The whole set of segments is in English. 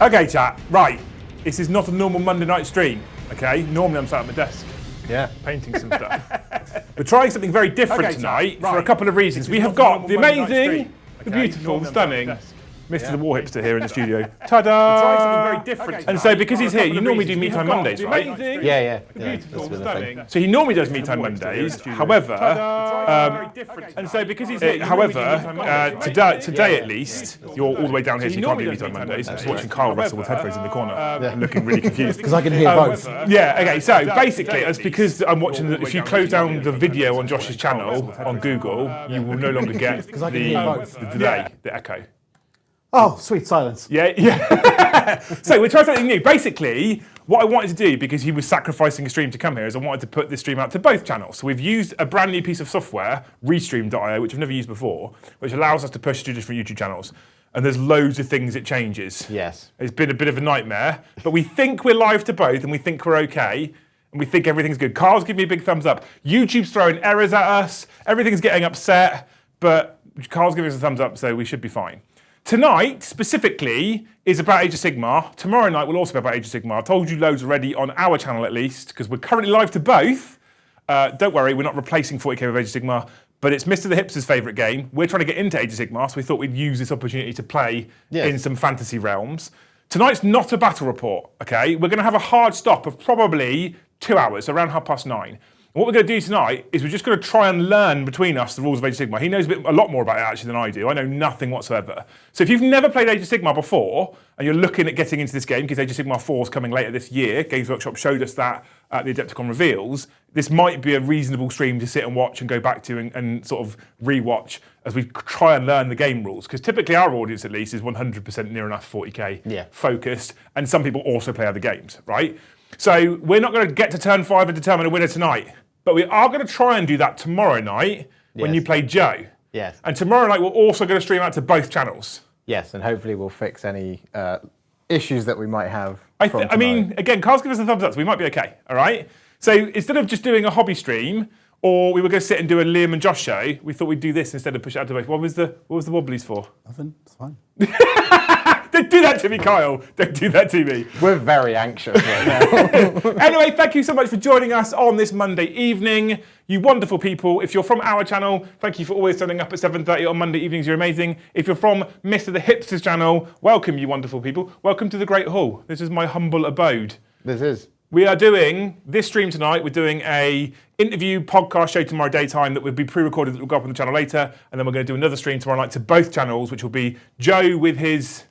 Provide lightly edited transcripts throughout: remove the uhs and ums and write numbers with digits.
Okay, chat. Right. This is not a normal Monday night stream. Okay. Normally I'm sat at my desk. Yeah. Painting some stuff. We're trying something very different tonight for a couple of reasons. We have got the amazing, the beautiful, the stunning Mr the Warhipster here in the studio. Ta-da! We're trying something very different. And so because he's here, you normally do Me Time Mondays, right? Yeah. Beautiful, stunning. So he normally does Me Time Mondays. However, and so because he's here, today at least, you're all the way down here, so you can't do Me Time Mondays. I'm just watching Kyle wrestle with headphones in the corner, looking really confused. Because I can hear both. Yeah. Okay. So basically, it's because I'm watching. If you close down the video on Josh's channel on Google, you will no longer get the delay, the echo. Oh, sweet silence. Yeah. So we're trying something new. Basically, what I wanted to do, because he was sacrificing a stream to come here, is I wanted to put this stream out to both channels. So we've used a brand new piece of software, Restream.io, which I've never used before, which allows us to push to different YouTube channels. And there's loads of things it changes. Yes. It's been a bit of a nightmare, but we think we're live to both, and we think we're okay, and we think everything's good. Carl's giving me a big thumbs up. YouTube's throwing errors at us. Everything's getting upset, but Carl's giving us a thumbs up, so we should be fine. Tonight, specifically, is about Age of Sigmar. Tomorrow night will also be about Age of Sigmar. I've told you loads already on our channel at least, because we're currently live to both. Don't worry, we're not replacing 40k with Age of Sigmar, but it's Mr the Hipster's favourite game. We're trying to get into Age of Sigmar, so we thought we'd use this opportunity to play in some fantasy realms. Tonight's not a battle report, okay? We're going to have a hard stop of probably 2 hours, around 9:30. What we're going to do tonight is we're just going to try and learn between us the rules of Age of Sigmar. He knows a lot more about it actually than I do. I know nothing whatsoever. So if you've never played Age of Sigmar before and you're looking at getting into this game, because Age of Sigmar 4 is coming later this year, Games Workshop showed us that at the Adepticon reveals, this might be a reasonable stream to sit and watch and go back to and sort of re-watch as we try and learn the game rules. Because typically our audience at least is 100% near enough 40k focused, and some people also play other games, right? So we're not going to get to turn 5 and determine a winner tonight. But we are going to try and do that tomorrow night when you play Joe. Yes. And tomorrow night we're also going to stream out to both channels. Yes, and hopefully we'll fix any issues that we might have. I mean, again, Carl's given us a thumbs up, so we might be okay, all right? So instead of just doing a hobby stream, or we were going to sit and do a Liam and Josh show, we thought we'd do this instead of push it out to both. What was the wobblies for? Nothing, it's fine. Don't do that to me, Kyle. Don't do that to me. We're very anxious right now. Anyway, thank you so much for joining us on this Monday evening. You wonderful people. If you're from our channel, thank you for always turning up at 7:30 on Monday evenings. You're amazing. If you're from Mr the Hipster's channel, welcome you wonderful people. Welcome to the Great Hall. This is my humble abode. This is. We are doing this stream tonight. We're doing a interview podcast show tomorrow daytime that will be pre-recorded that will go up on the channel later. And then we're going to do another stream tomorrow night to both channels, which will be Joe with his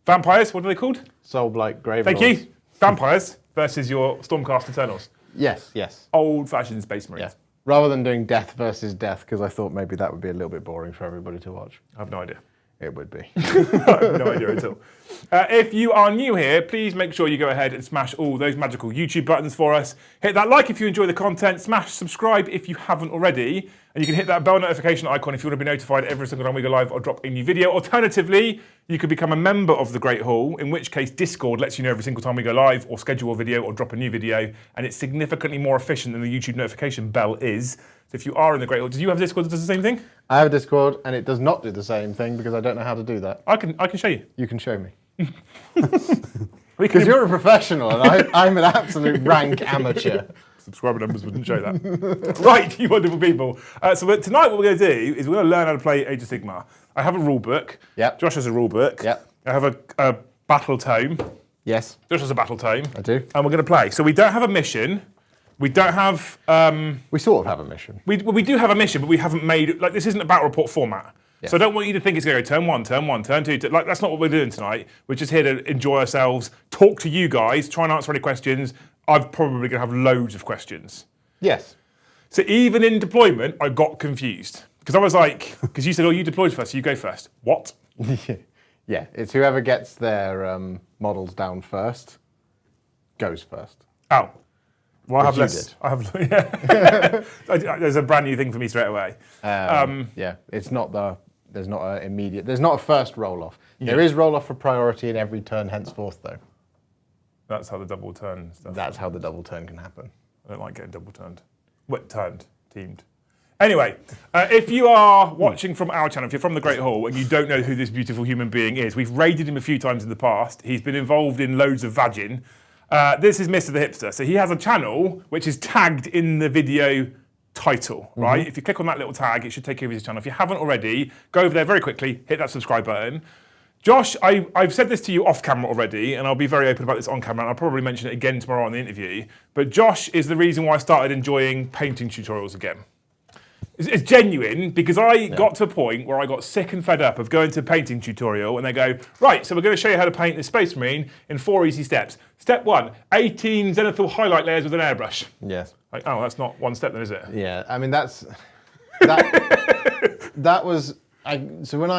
vampires. What are they called? Soul-Blight Grave Thank Lords. you. Vampires versus your Stormcast Eternals. Yes. Old-fashioned Space Marines. Yeah. Rather than doing death versus death, because I thought maybe that would be a little bit boring for everybody to watch. I have no idea. It would be. I have no idea at all. If you are new here, please make sure you go ahead and smash all those magical YouTube buttons for us. Hit that like if you enjoy the content. Smash subscribe if you haven't already. And you can hit that bell notification icon if you want to be notified every single time we go live or drop a new video. Alternatively, you could become a member of the Great Hall, in which case Discord lets you know every single time we go live or schedule a video or drop a new video. And it's significantly more efficient than the YouTube notification bell is. So if you are in the Great Hall, do you have Discord that does the same thing? I have a Discord and it does not do the same thing because I don't know how to do that. I can show you. You can show me. Because you're a professional and I'm an absolute rank amateur. Subscriber numbers wouldn't show that. Right, you wonderful people. So tonight what we're going to do is we're going to learn how to play Age of Sigmar. I have a rule book. Yep. Josh has a rule book. Yep. I have a battle tome. Yes. Josh has a battle tome. I do. And we're going to play. So we don't have a mission. We don't have... we sort of have a mission. We do have a mission, but we haven't made... Like, this isn't a battle report format. Yes. So I don't want you to think it's going to go turn 1, turn 2. Like, that's not what we're doing tonight. We're just here to enjoy ourselves, talk to you guys, try and answer any questions. I'm probably going to have loads of questions. Yes. So even in deployment, I got confused. Because I was like, because you said, oh, you deployed first, so you go first. What? Yeah, it's whoever gets their models down first goes first. Oh. Well, I have you less. did. I have, yeah. There's a brand new thing for me straight away. Yeah, it's not there's not an immediate, there's not a first roll off. There is roll off for priority in every turn henceforth though. That's how the double turn stuff. That's how the double turn can happen. I don't like getting double turned. What, turned, teamed. Anyway, if you are watching from our channel, if you're from the Great Hall and you don't know who this beautiful human being is, we've raided him a few times in the past. He's been involved in loads of vagging. This is Mr the Hipster. So he has a channel which is tagged in the video title, right? If you click on that little tag, it should take you over to his channel. If you haven't already, go over there very quickly, hit that subscribe button. Josh, I've said this to you off camera already, and I'll be very open about this on camera, and I'll probably mention it again tomorrow on the interview, but Josh is the reason why I started enjoying painting tutorials again. It's genuine, because I got to a point where I got sick and fed up of going to a painting tutorial, and they go, right, so we're going to show you how to paint this Space Marine in 4 easy steps. Step 1, 18 zenithal highlight layers with an airbrush. Yes. Like, oh, that's not one step then, is it? Yeah, I mean, that was, so when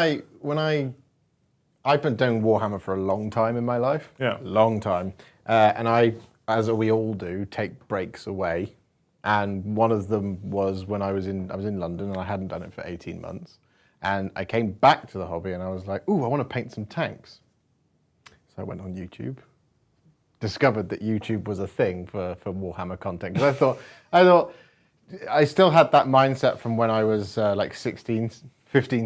I've been doing Warhammer for a long time in my life. Yeah. Long time. And I, as we all do, take breaks away. And one of them was when I was in London and I hadn't done it for 18 months. And I came back to the hobby and I was like, ooh, I want to paint some tanks. So I went on YouTube, discovered that YouTube was a thing for Warhammer content. Because I thought I still had that mindset from when I was like 15,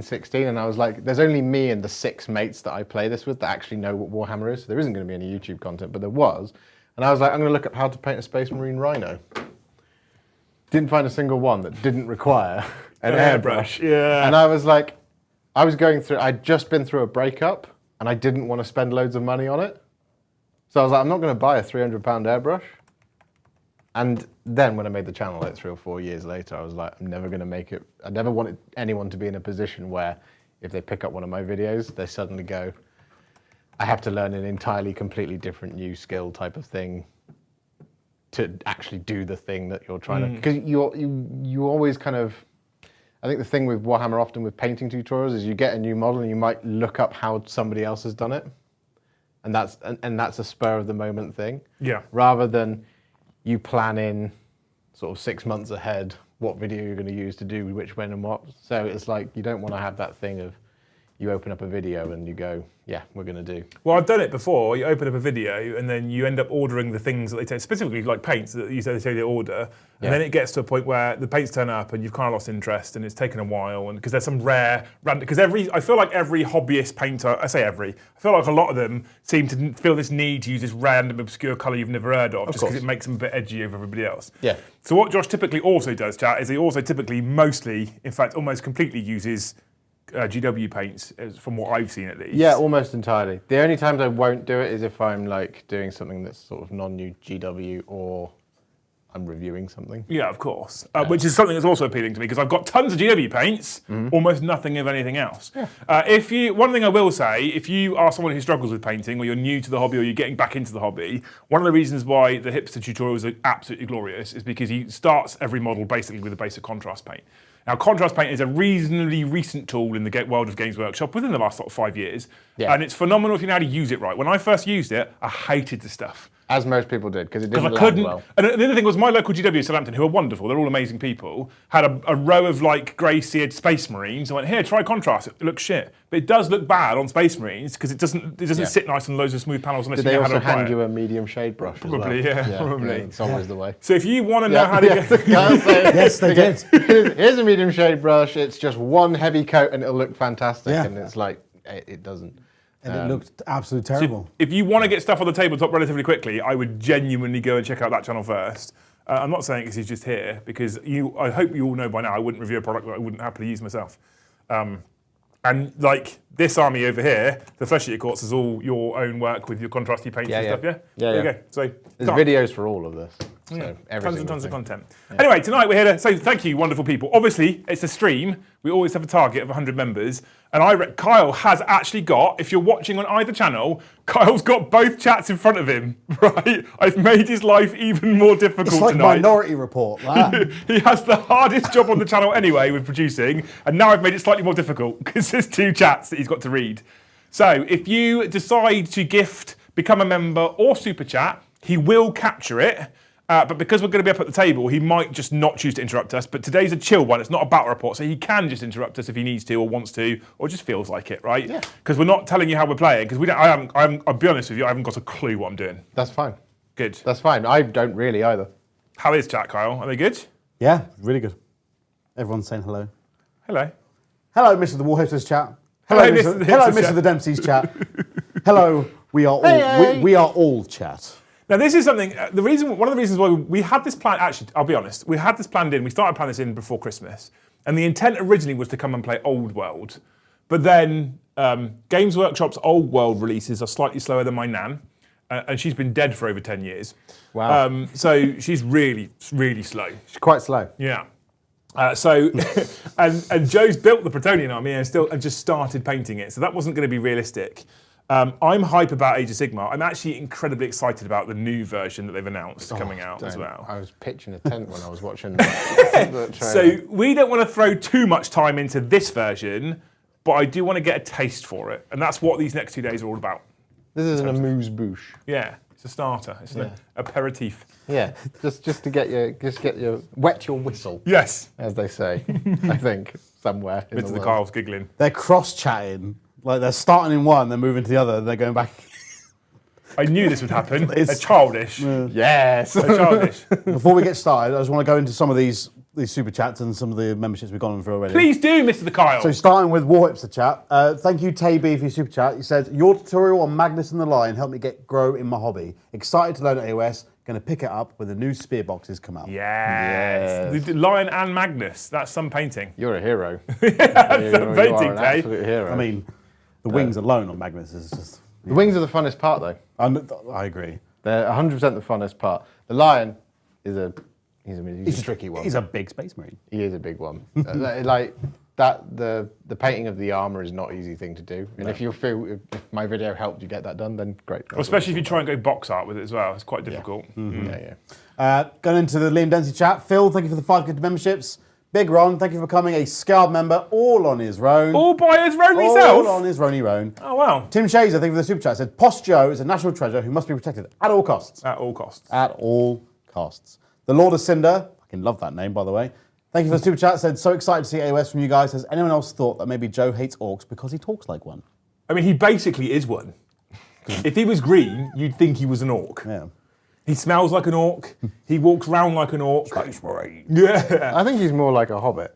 16, and I was like, there's only me and the 6 mates that I play this with that actually know what Warhammer is. So there isn't going to be any YouTube content, but there was. And I was like, I'm going to look up how to paint a Space Marine Rhino. Didn't find a single one that didn't require an airbrush. Yeah. And I was like, I'd just been through a breakup and I didn't want to spend loads of money on it. So I was like, I'm not going to buy a £300 airbrush. And then when I made the channel like 3 or 4 years later, I was like, I'm never going to make it. I never wanted anyone to be in a position where if they pick up one of my videos, they suddenly go, I have to learn an entirely, completely different new skill type of thing to actually do the thing that you're trying to, because you always kind of, I think the thing with Warhammer often with painting tutorials is you get a new model and you might look up how somebody else has done it. And that's a spur of the moment thing. Yeah. Rather than you plan in sort of 6 months ahead what video you're going to use to do which, when, and what. So it's like you don't want to have that thing of you open up a video and you go, yeah, we're going to do. Well, I've done it before. You open up a video and then you end up ordering the things that they take, specifically like paints that you say they tell you to order. And then it gets to a point where the paints turn up and you've kind of lost interest and it's taken a while. And because there's some rare, because I feel like every hobbyist painter, I feel like a lot of them seem to feel this need to use this random obscure colour you've never heard of just because it makes them a bit edgy over everybody else. Yeah. So what Josh typically also does, chat, is he also typically mostly, in fact, almost completely uses GW paints, from what I've seen at least. Yeah, almost entirely. The only times I won't do it is if I'm like doing something that's sort of non-new GW or I'm reviewing something. Yeah, of course. Which is something that's also appealing to me because I've got tons of GW paints, almost nothing of anything else. Yeah. One thing I will say, if you are someone who struggles with painting or you're new to the hobby or you're getting back into the hobby, one of the reasons why the Hipster tutorials are absolutely glorious is because he starts every model basically with a basic contrast paint. Now, contrast paint is a reasonably recent tool in the world of Games Workshop within the last 5 years. Yeah. And it's phenomenal if you know how to use it right. When I first used it, I hated the stuff. As most people did, because it didn't land well. And the other thing was my local GW Southampton, who are wonderful, they're all amazing people, had a row of like grey-seared Space Marines. I went, here, try contrast. It looks shit. But it does look bad on Space Marines because it doesn't sit nice on loads of smooth panels unless you know how to apply it. Did they also hand you a medium shade brush Probably, as well? yeah, probably. Yeah, it's always the way. So if you want to know how to get... Yes, they did. Here's a medium shade brush. It's just one heavy coat and it'll look fantastic. Yeah. And it's like, it doesn't. And it looked absolutely terrible. So if you want to get stuff on the tabletop relatively quickly, I would genuinely go and check out that channel first. I'm not saying because he's just here, because I hope you all know by now I wouldn't review a product that I wouldn't happily use myself. And like this army over here, the Flesh Eater Courts is all your own work with your contrasty paints and stuff, yeah? There you go. So there's videos for all of this. So tons and tons of content. Yeah. Anyway, tonight we're here to say thank you, wonderful people. Obviously, it's a stream. We always have a target of 100 members. And Kyle has actually got, if you're watching on either channel, Kyle's got both chats in front of him, right? I've made his life even more difficult tonight. It's like Minority Report, that. He has the hardest job on the channel anyway with producing, and now I've made it slightly more difficult because there's 2 chats that he's got to read. So if you decide to gift, become a member, or super chat, he will capture it. But because we're going to be up at the table, he might just not choose to interrupt us. But today's a chill one. It's not a battle report, so he can just interrupt us if he needs to or wants to or just feels like it, right? Yeah. Because we're not telling you how we're playing. Because I'll be honest with you, I haven't got a clue what I'm doing. That's fine. Good. That's fine. I don't really either. How is chat, Kyle? Are they good? Yeah, really good. Everyone's saying hello. Hello. Hello, Mr the Warhipster's chat. Hello, Mr. the Hello, Hipster's Mr chat. the Dempsey's chat. Hello, we are all we are all chat. Now, this is something, one of the reasons why we had this plan, actually, I'll be honest, we had this planned in, we started planning this in before Christmas, and the intent originally was to come and play Old World, but then Games Workshop's Old World releases are slightly slower than my nan, and she's been dead for over 10 years. Wow. So she's really, really slow. It's quite slow. Yeah. And Joe's built the Bretonnian army and just started painting it, so that wasn't going to be realistic. I'm hype about Age of Sigmar. I'm actually incredibly excited about the new version that they've announced coming out as well. I was pitching a tent when I was watching the trailer. So we don't want to throw too much time into this version, but I do want to get a taste for it, and that's what these next 2 days are all about. This is an amuse-bouche. Yeah, it's a starter. It's an aperitif. Yeah, just to get your wet your whistle, Yes. as they say. I think somewhere in Mr. the the world. Kyle's giggling. They're cross-chatting. Like they're starting in one, they're moving to the other, and they're going back. I knew this would happen. They're It's- childish. Yes. They're childish. Before we get started, I just want to go into some of these super chats and some of the memberships we've gone on for already. Please do, Mr. the Kyle. So starting with Warhipster chat, thank you Tay B for your super chat. He said, your tutorial on Magnus and the Lion helped me grow in my hobby. Excited to learn AoS, going to pick it up when the new spear boxes come out. Yes. Yes. The Lion and Magnus. That's some painting. You're a hero. That's you some are painting, an Tay. absolute hero. I mean, the wings alone on Magnus is just... the wings are the funnest part, though. I agree. They're 100% the funnest part. The lion is he's a tricky one. He's a big space marine. He is a big one. Like that, the painting of the armor is not an easy thing to do. And if if my video helped you get that done, then great. Well, especially if you try and go box art with it as well. It's quite difficult. Yeah. Going into the Liam Dempsey chat, Phil, thank you for the 5 good memberships. Big Ron, thank you for becoming a Scald member, all on his own. All by his own All self. on his own. Oh, wow. Tim Shazer, thank you for the super chat, said, Post Joe is a national treasure who must be protected at all costs. At all costs. At all costs. The Lord of Cinder, I can love that name, by the way. Thank you for the super chat, said, so excited to see AoS from you guys. Has anyone else thought that maybe Joe hates orcs because he talks like one? I mean, he basically is one. If he was green, you'd think he was an orc. Yeah. He smells like an orc. He walks around like an orc. Yeah. I think he's more like a hobbit.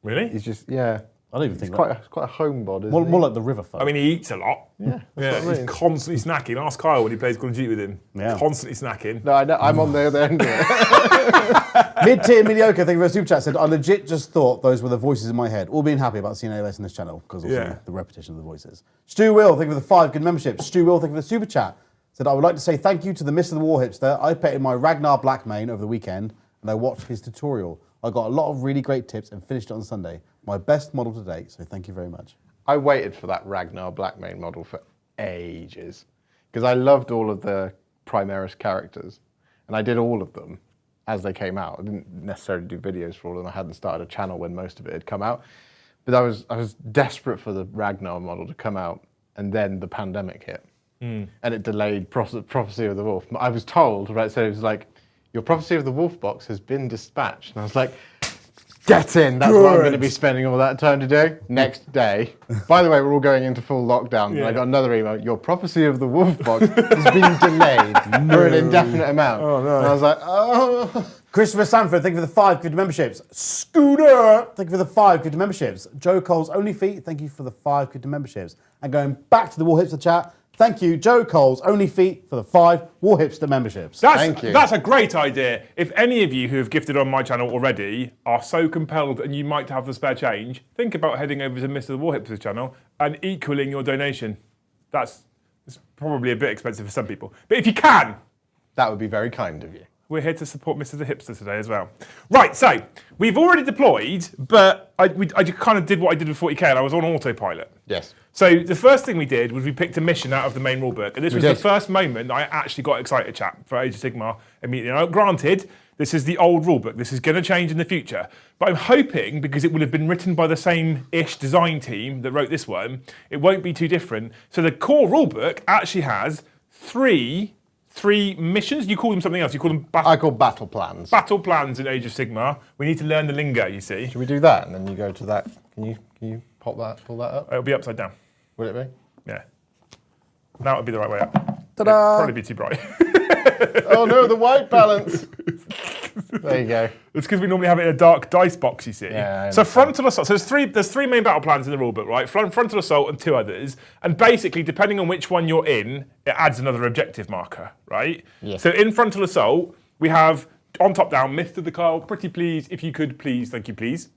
Really? He's just I don't even think quite a homebod, isn't More he? like the river folk. I mean, he eats a lot. Yeah, Yeah, that's what I he's mean. constantly snacking. Ask Kyle when he plays Call of Duty with him. Yeah. Constantly snacking. No, I know, I'm on the other end of it. Mid-tier mediocre, thank you for the super chat, said, I legit just thought those were the voices in my head. All being happy about seeing AoS in this channel, because also Yeah. the repetition of the voices. Stu Will, thank you for the 5 good memberships. Stu Will, thank you for the super chat. Said, I would like to say thank you to the Mr. the Warhipster. I painted my Ragnar Blackmane over the weekend, and I watched his tutorial. I got a lot of really great tips and finished it on Sunday. My best model to date, so thank you very much. I waited for that Ragnar Blackmane model for ages because I loved all of the Primaris characters, and I did all of them as they came out. I didn't necessarily do videos for all of them. I hadn't started a channel when most of it had come out, but I was desperate for the Ragnar model to come out, and then the pandemic hit, and it delayed Prophecy of the Wolf. I was told, right, so it was like, your Prophecy of the Wolf box has been dispatched, and I was like, get in, that's what I'm going to be spending all that time to do. Next day. By the way, we're all going into full lockdown. And I got another email, your Prophecy of the Wolf box has been delayed for an indefinite amount. Oh, no. And I was like, oh. Christopher Sanford, thank you for the 5 good memberships. Scooter, thank you for the 5 good memberships. Joe Cole's Only Feet, thank you for the 5 good memberships. And going back to the Warhipster chat, thank you, Joe Cole's Only Feet, for the 5 Warhipster memberships. Thank you. That's a great idea. If any of you who have gifted on my channel already are so compelled and you might have the spare change, think about heading over to Mr. the Warhipster's channel and equaling your donation. It's probably a bit expensive for some people. But if you can, That would be very kind of you. we're here to support Mr. the Hipster today as well. Right, so we've already deployed, but I just kind of did what I did with 40k and I was on autopilot. Yes. So the first thing we did was we picked a mission out of the main rulebook, and this was the did. first moment that I actually got excited, chap, for Age of Sigmar immediately. Now, granted, this is the old rulebook. This is going to change in the future, but I'm hoping, because it will have been written by the same-ish design team that wrote this one, it won't be too different. So the core rulebook actually has three missions. You call them something else. You call them I call battle plans. battle plans in Age of Sigmar. We need to learn the lingo, you see. Should we do that? And then you go to that. Can you pull that up? It'll be upside down. Would it be? Yeah. That would be the right way up. Ta-da! It'd probably be too bright. Oh no, the white balance. There you go. It's because we normally have it in a dark dice box, you see. Yeah, I so understand. frontal assault. So there's three main battle plans in the rulebook, right? Frontal assault and 2 others. And basically, depending on which one you're in, it adds another objective marker, right? Yeah. So in frontal assault, we have on top down, Mr the Carl, pretty please, if you could please, thank you please.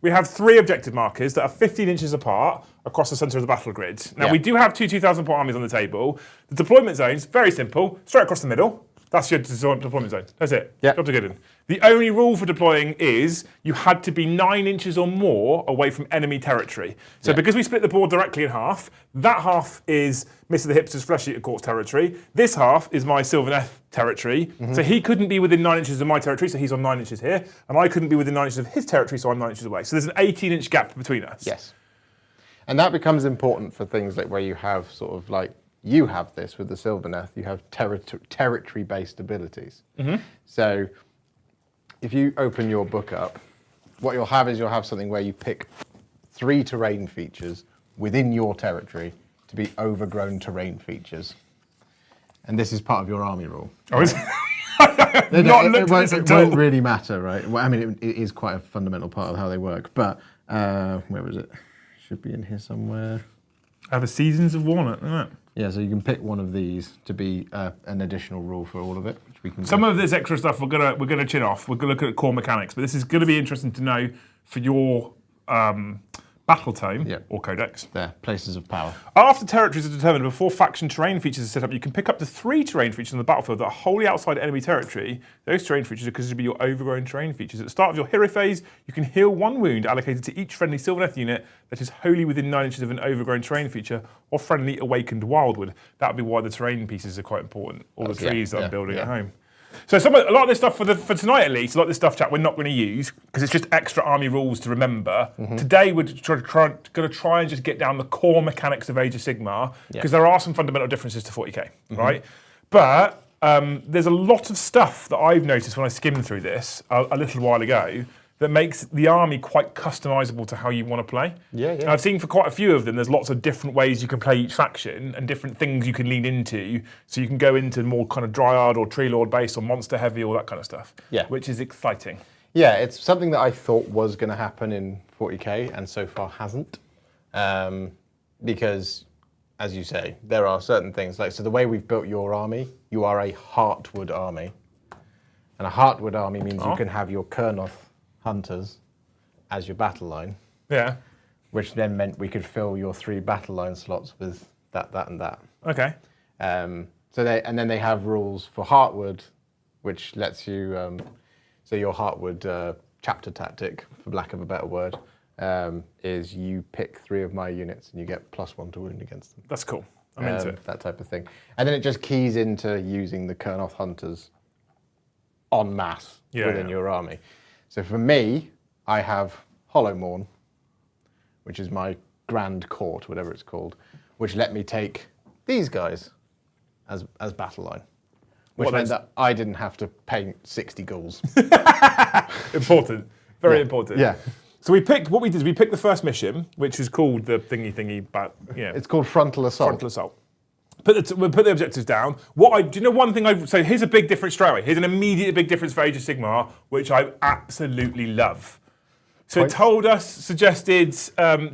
We have 3 objective markers that are 15 inches apart across the centre of the battle grid. Now, we do have 2 2,000-point armies on the table. The deployment zones, very simple, straight across the middle. That's your deployment zone. That's it. Yep. Job to good in. The only rule for deploying is you had to be 9 inches or more away from enemy territory. So because we split the board directly in half, that half is Mr the Hipster's Flesh Eater Court's territory. This half is my Sylvaneth territory. So he couldn't be within 9 inches of my territory, so he's on 9 inches here. And I couldn't be within 9 inches of his territory, so I'm 9 inches away. So there's an 18-inch gap between us. Yes. And that becomes important for things like where you have sort of like, you have this with the Sylvaneth, you have territory-based abilities. So if you open your book up, what you'll have is you'll have something where you pick 3 terrain features within your territory to be overgrown terrain features. And this is part of your army rule. Oh, is It won't won't really matter, right? Well, I mean, it is quite a fundamental part of how they work. But where was it? Should be in here somewhere. the Seasons of Walnut, isn't it? Yeah, so you can pick one of these to be an additional rule for all of it, which we can. Some of this extra stuff we're gonna chin off. We're gonna look at core mechanics, but this is gonna be interesting to know for your battle tome or codex. There, places of power. After territories are determined, before faction terrain features are set up, you can pick up to 3 terrain features on the battlefield that are wholly outside enemy territory. Those terrain features are considered to be your overgrown terrain features. At the start of your hero phase, you can heal 1 wound allocated to each friendly Sylvaneth unit that is wholly within 9 inches of an overgrown terrain feature or friendly awakened wildwood. That would be why the terrain pieces are quite important. All the trees that I'm building at home. So a lot of this stuff for tonight at least, a lot of this stuff, chat, we're not going to use because it's just extra army rules to remember. Today we're going to try and just get down the core mechanics of Age of Sigmar because there are some fundamental differences to 40k, right? But there's a lot of stuff that I've noticed when I skimmed through this a little while ago that makes the army quite customizable to how you want to play. And I've seen for quite a few of them, there's lots of different ways you can play each faction and different things you can lean into. So you can go into more kind of Dryad or Tree Lord base or Monster Heavy, all that kind of stuff. Which is exciting. Yeah, it's something that I thought was going to happen in 40k and so far hasn't. Because, as you say, there are certain things, like, so the way we've built your army, you are a Heartwood army. And a Heartwood army means you can have your Kurnoth hunters as your battle line. Yeah. Which then meant we could fill your 3 battle line slots with that, and that. Okay. And then they have rules for Heartwood, which lets you, so your Heartwood chapter tactic, for lack of a better word, is you pick 3 of my units and you get +1 to wound against them. That's cool. I'm into it. That type of thing. And then it just keys into using the Kurnoth hunters en masse within your army. So for me, I have Hollowmourne, which is my Grand Court, whatever it's called, which let me take these guys as battle line, which meant that I didn't have to paint 60 ghouls. Important. Very important. Yeah. So we picked the first mission, which is called the thingy, but It's called Frontal Assault. Frontal Assault. We'll put the objectives down. Do you know one thing? So here's a big difference straight away. Here's an immediate big difference for Age of Sigmar, which I absolutely love. So it told us, suggested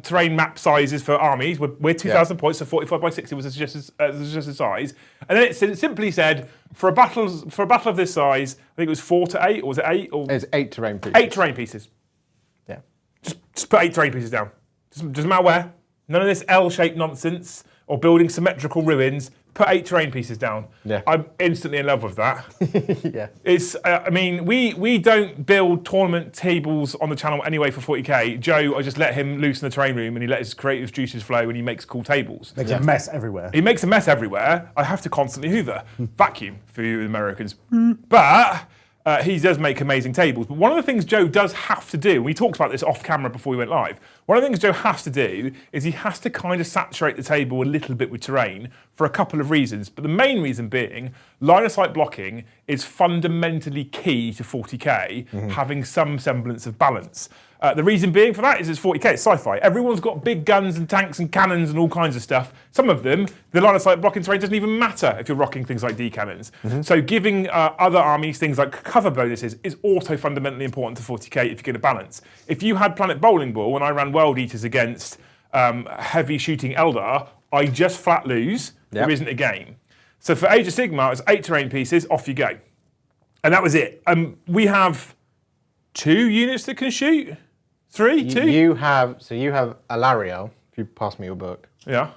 terrain map sizes for armies. We're 2,000 points, so 45 by 60 was the suggested size. And then it simply said, for a battle of this size, I think it was 4 to 8, or was it 8? It's 8 terrain pieces. 8 terrain pieces. Yeah. Just put 8 terrain pieces down. Doesn't matter where. None of this L-shaped nonsense or building symmetrical ruins. Put 8 terrain pieces down. Yeah. I'm instantly in love with that. Yeah. It's. I mean, we don't build tournament tables on the channel anyway for 40k. Joe, I just let him loose in the terrain room and he let his creative juices flow and he makes cool tables. Makes a mess everywhere. He makes a mess everywhere. I have to constantly hoover. Vacuum for you Americans. But he does make amazing tables. But one of the things Joe does have to do, and we talked about this off camera before we went live, one of the things Joe has to do is he has to kind of saturate the table a little bit with terrain for a couple of reasons. But the main reason being, line of sight blocking is fundamentally key to 40k, having some semblance of balance. The reason being for that is it's 40k, it's sci-fi. Everyone's got big guns and tanks and cannons and all kinds of stuff. Some of them, the line of sight blocking terrain doesn't even matter if you're rocking things like D cannons. So giving other armies things like cover bonuses is also fundamentally important to 40k if you get a balance. If you had Planet Bowling Ball and I ran World Eaters against heavy shooting Eldar, I just flat lose. Yep. There isn't a game. So for Age of Sigmar, it's 8 terrain pieces, off you go. And that was it. We have 2 units that can shoot. 3, 2? You have Alariel, if you pass me your book. Yeah.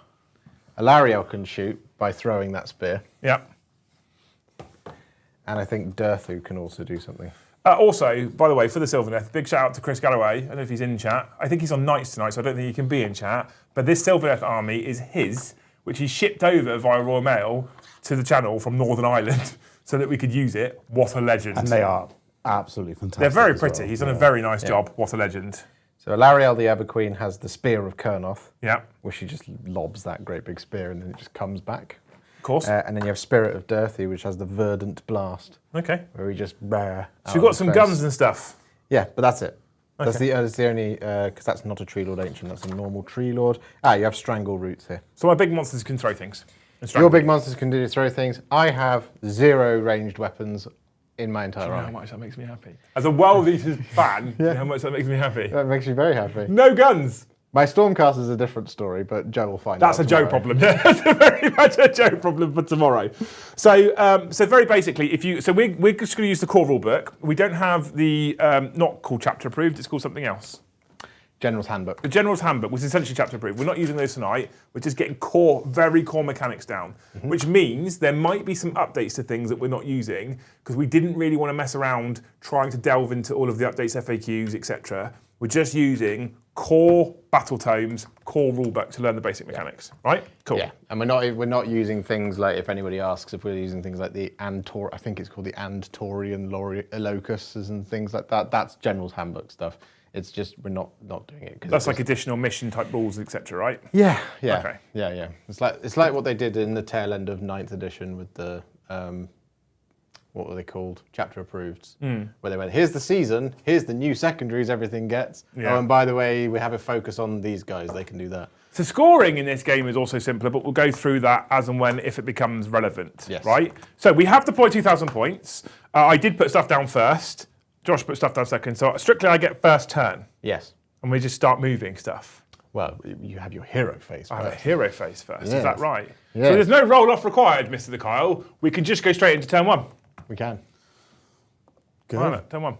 Alariel can shoot by throwing that spear. Yeah. And I think Durthu can also do something. Also, by the way, for the Sylvaneth, big shout out to Chris Galloway. I don't know if he's in chat. I think he's on nights tonight, so I don't think he can be in chat. But this Sylvaneth army is his, which he shipped over via Royal Mail to the channel from Northern Ireland so that we could use it. What a legend. And they are absolutely fantastic. They're very as pretty. well. He's done a very nice job. What a legend. So Alariel the Eber Queen has the Spear of Kurnoth, Yeah, where she just lobs that great big spear and then it just comes back. of course. And then you have Spirit of Durthu, which has the Verdant Blast, Okay. where he just So we've got some guns and stuff. Yeah, but that's it. That's Okay. the only, because that's not a Tree Lord Ancient, that's a normal Tree Lord. You have Strangle Roots here. So my big monsters can throw things. and Your strangle big you. monsters can do throw things. I have 0 ranged weapons in my entire You know how army. much that makes me happy. As a World Eaters fan, you know how much that makes me happy. That makes you very happy. No guns. My Stormcast is a different story, but Joe will find That's out a Joe tomorrow. problem. That's very much a Joe problem for tomorrow. So, so very basically, we're just going to use the core rulebook. We don't have the not called chapter approved. It's called something else. General's Handbook. The General's Handbook, which is essentially chapter approved. We're not using those tonight. We're just getting very core mechanics down, which means there might be some updates to things that we're not using because we didn't really want to mess around trying to delve into all of the updates, FAQs, etc. We're just using core battle tomes, core rulebook to learn the basic mechanics, right? Cool. Yeah, and we're not using things like, if anybody asks, if we're using things like the I think it's called the Andtorian locuses and things like that. That's General's Handbook stuff. It's just we're not doing it. That's like additional mission type rules, etc., right? Yeah. Okay. Yeah. It's like what they did in the tail end of 9th edition with the what were they called? Chapter approved. Where they went, here's the season, here's the new secondaries everything gets. Yeah. Oh, and by the way, we have a focus on these guys, they can do that. So scoring in this game is also simpler, but we'll go through that as and when if it becomes relevant, Yes. right? So we have deployed 2,000 points. I did put stuff down first. Josh put stuff down second. So strictly I get first turn, Yes. and we just start moving stuff. Well, you have your hero phase I have a first. hero phase first, is Yes. that right? Yes. So there's no roll-off required, Mr. the Kyle. We can just go straight into turn 1. We can. Good. Why not? Turn 1.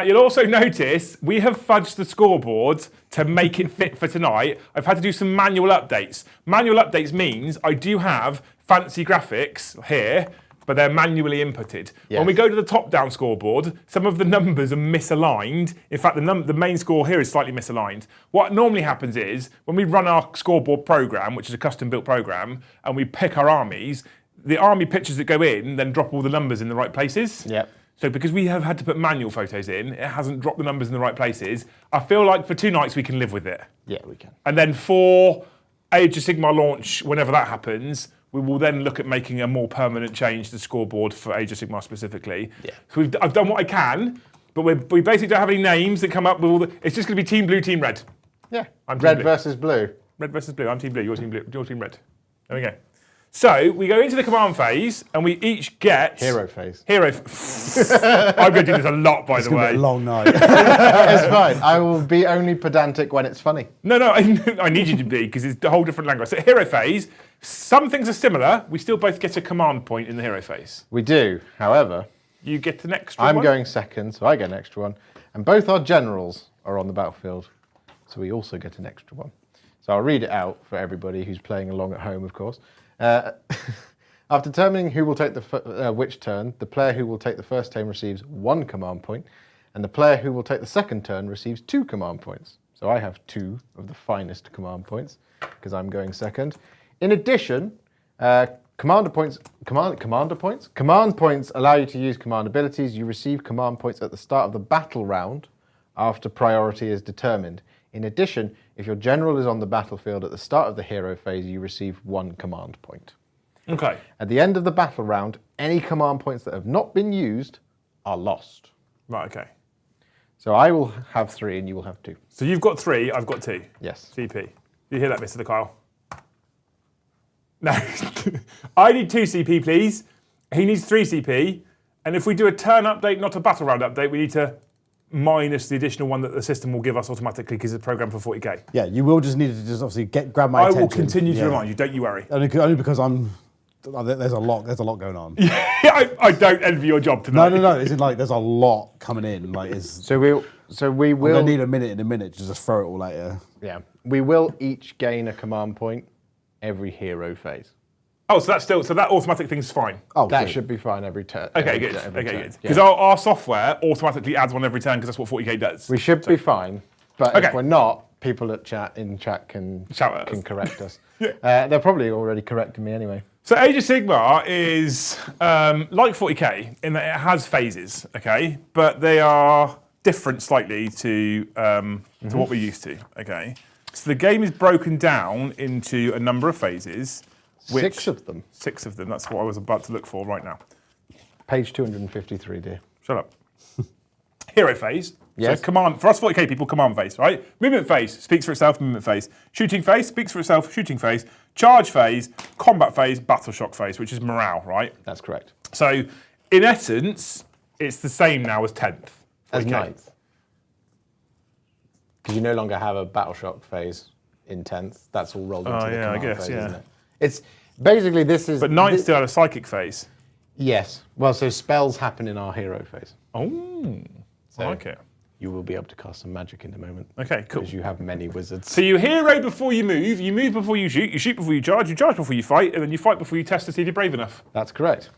You'll also notice we have fudged the scoreboard to make it fit for tonight. I've had to do some manual updates. Manual updates means I do have fancy graphics here, but they're manually inputted. Yes. When we go to the top-down scoreboard, some of the numbers are misaligned. In fact, the main score here is slightly misaligned. What normally happens is, when we run our scoreboard program, which is a custom-built program, and we pick our armies, the army pictures that go in then drop all the numbers in the right places. Yep. So because we have had to put manual photos in, it hasn't dropped the numbers in the right places. I feel like for 2 nights we can live with it. Yeah, we can. And then for Age of Sigmar launch, whenever that happens, we will then look at making a more permanent change to the scoreboard for Age of Sigmar specifically. Yeah. So I've done what I can, but we basically don't have any names that come up with all the... It's just going to be Team Blue, Team Red. Yeah. I'm Team Red Blue. versus blue. Red versus Blue. I'm Team Blue, you're Team Blue, you're Team Red. There we go. So we go into the command phase, and we each get... Hero phase. I'm going to do this a lot, by It's the going to way. be a long night. It's fine. I will be only pedantic when it's funny. No, I need you to be, because it's a whole different language. So hero phase, some things are similar. We still both get a command point in the hero phase. We do. However, You get an extra I'm one. going second, so I get an extra one. And both our generals are on the battlefield, so we also get an extra one. So I'll read it out for everybody who's playing along at home, of course. After determining who will take which turn, the player who will take the first turn receives 1 command point, and the player who will take the second turn receives 2 command points. So I have 2 of the finest command points, because I'm going second. In addition, command points allow you to use command abilities. You receive command points at the start of the battle round after priority is determined. In addition, if your general is on the battlefield at the start of the hero phase, you receive 1 command point. Okay. At the end of the battle round, any command points that have not been used are lost. Right, okay. So I will have 3 and you will have 2. So you've got 3, I've got 2. Yes. CP. You hear that, Mr. Kyle? No. I need 2 CP, please. He needs 3 CP. And if we do a turn update, not a battle round update, we need to minus the additional one that the system will give us automatically because it's programmed for 40k. Yeah, you will just need to just obviously grab my I attention. will continue to remind you, don't you worry. Only because there's a lot going on. Yeah, I don't envy your job tonight. No. It's like there's a lot coming in. Like it's. So we I'm will gonna need a minute to just throw it all later. Yeah. We will each gain a command point every hero phase. Oh, so that automatic thing's fine. Oh, That good. should be fine every turn. Okay, good. Okay, good. Yeah. Because our software automatically adds one every turn because that's what 40k does. We should be fine, but Okay. if we're not, people in chat can Shout at us. can correct us. They're probably already correcting me anyway. So Age of Sigmar is like 40k in that it has phases, okay, but they are different slightly to what we're used to, okay. So the game is broken down into a number of phases. 6 of them. 6 of them. That's what I was about to look for right now. Page 253, dear. Shut up. Hero phase. Yes. So command for us 40k people, command phase, right? Movement phase speaks for itself, movement phase. Shooting phase speaks for itself, shooting phase. Charge phase, combat phase, battle shock phase, which is morale, right? That's correct. So in essence, it's the same now as 10th. As 40K. 9th. Because you no longer have a battle shock phase in 10th. That's all rolled into the yeah, I command guess, phase, yeah. isn't it? It's basically this is. But 9th still had a psychic phase. Yes. Well, so spells happen in our hero phase. Oh, I like it. You will be able to cast some magic in a moment. Okay, cool. Because you have many wizards. So you hero before you move before you shoot before you charge before you fight, and then you fight before you test to see if you're brave enough. That's correct.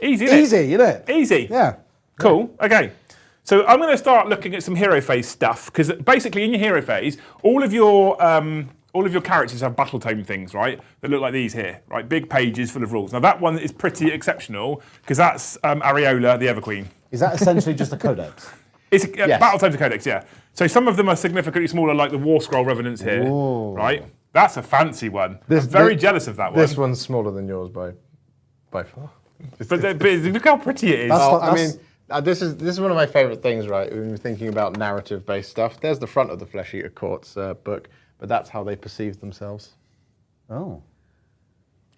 Easy, isn't it? Easy, isn't it? Easy. Yeah. Cool. Okay. So I'm going to start looking at some hero phase stuff because basically in your hero phase, all of your characters have battle tome things, right? That look like these here, right? Big pages full of rules. Now that one is pretty exceptional because that's Areola, the Everqueen. Is that essentially just a codex? It's Yes. battle tomes of codex, yeah. So some of them are significantly smaller, like the War Scroll Revenants here, right? That's a fancy one. I'm very jealous of that one. This one's smaller than yours by far. But look how pretty it is. That's- Oh, I mean, this is one of my favourite things, right? When you're thinking about narrative-based stuff. There's the front of the Flesh Eater Court's book, but that's how they perceive themselves. Oh,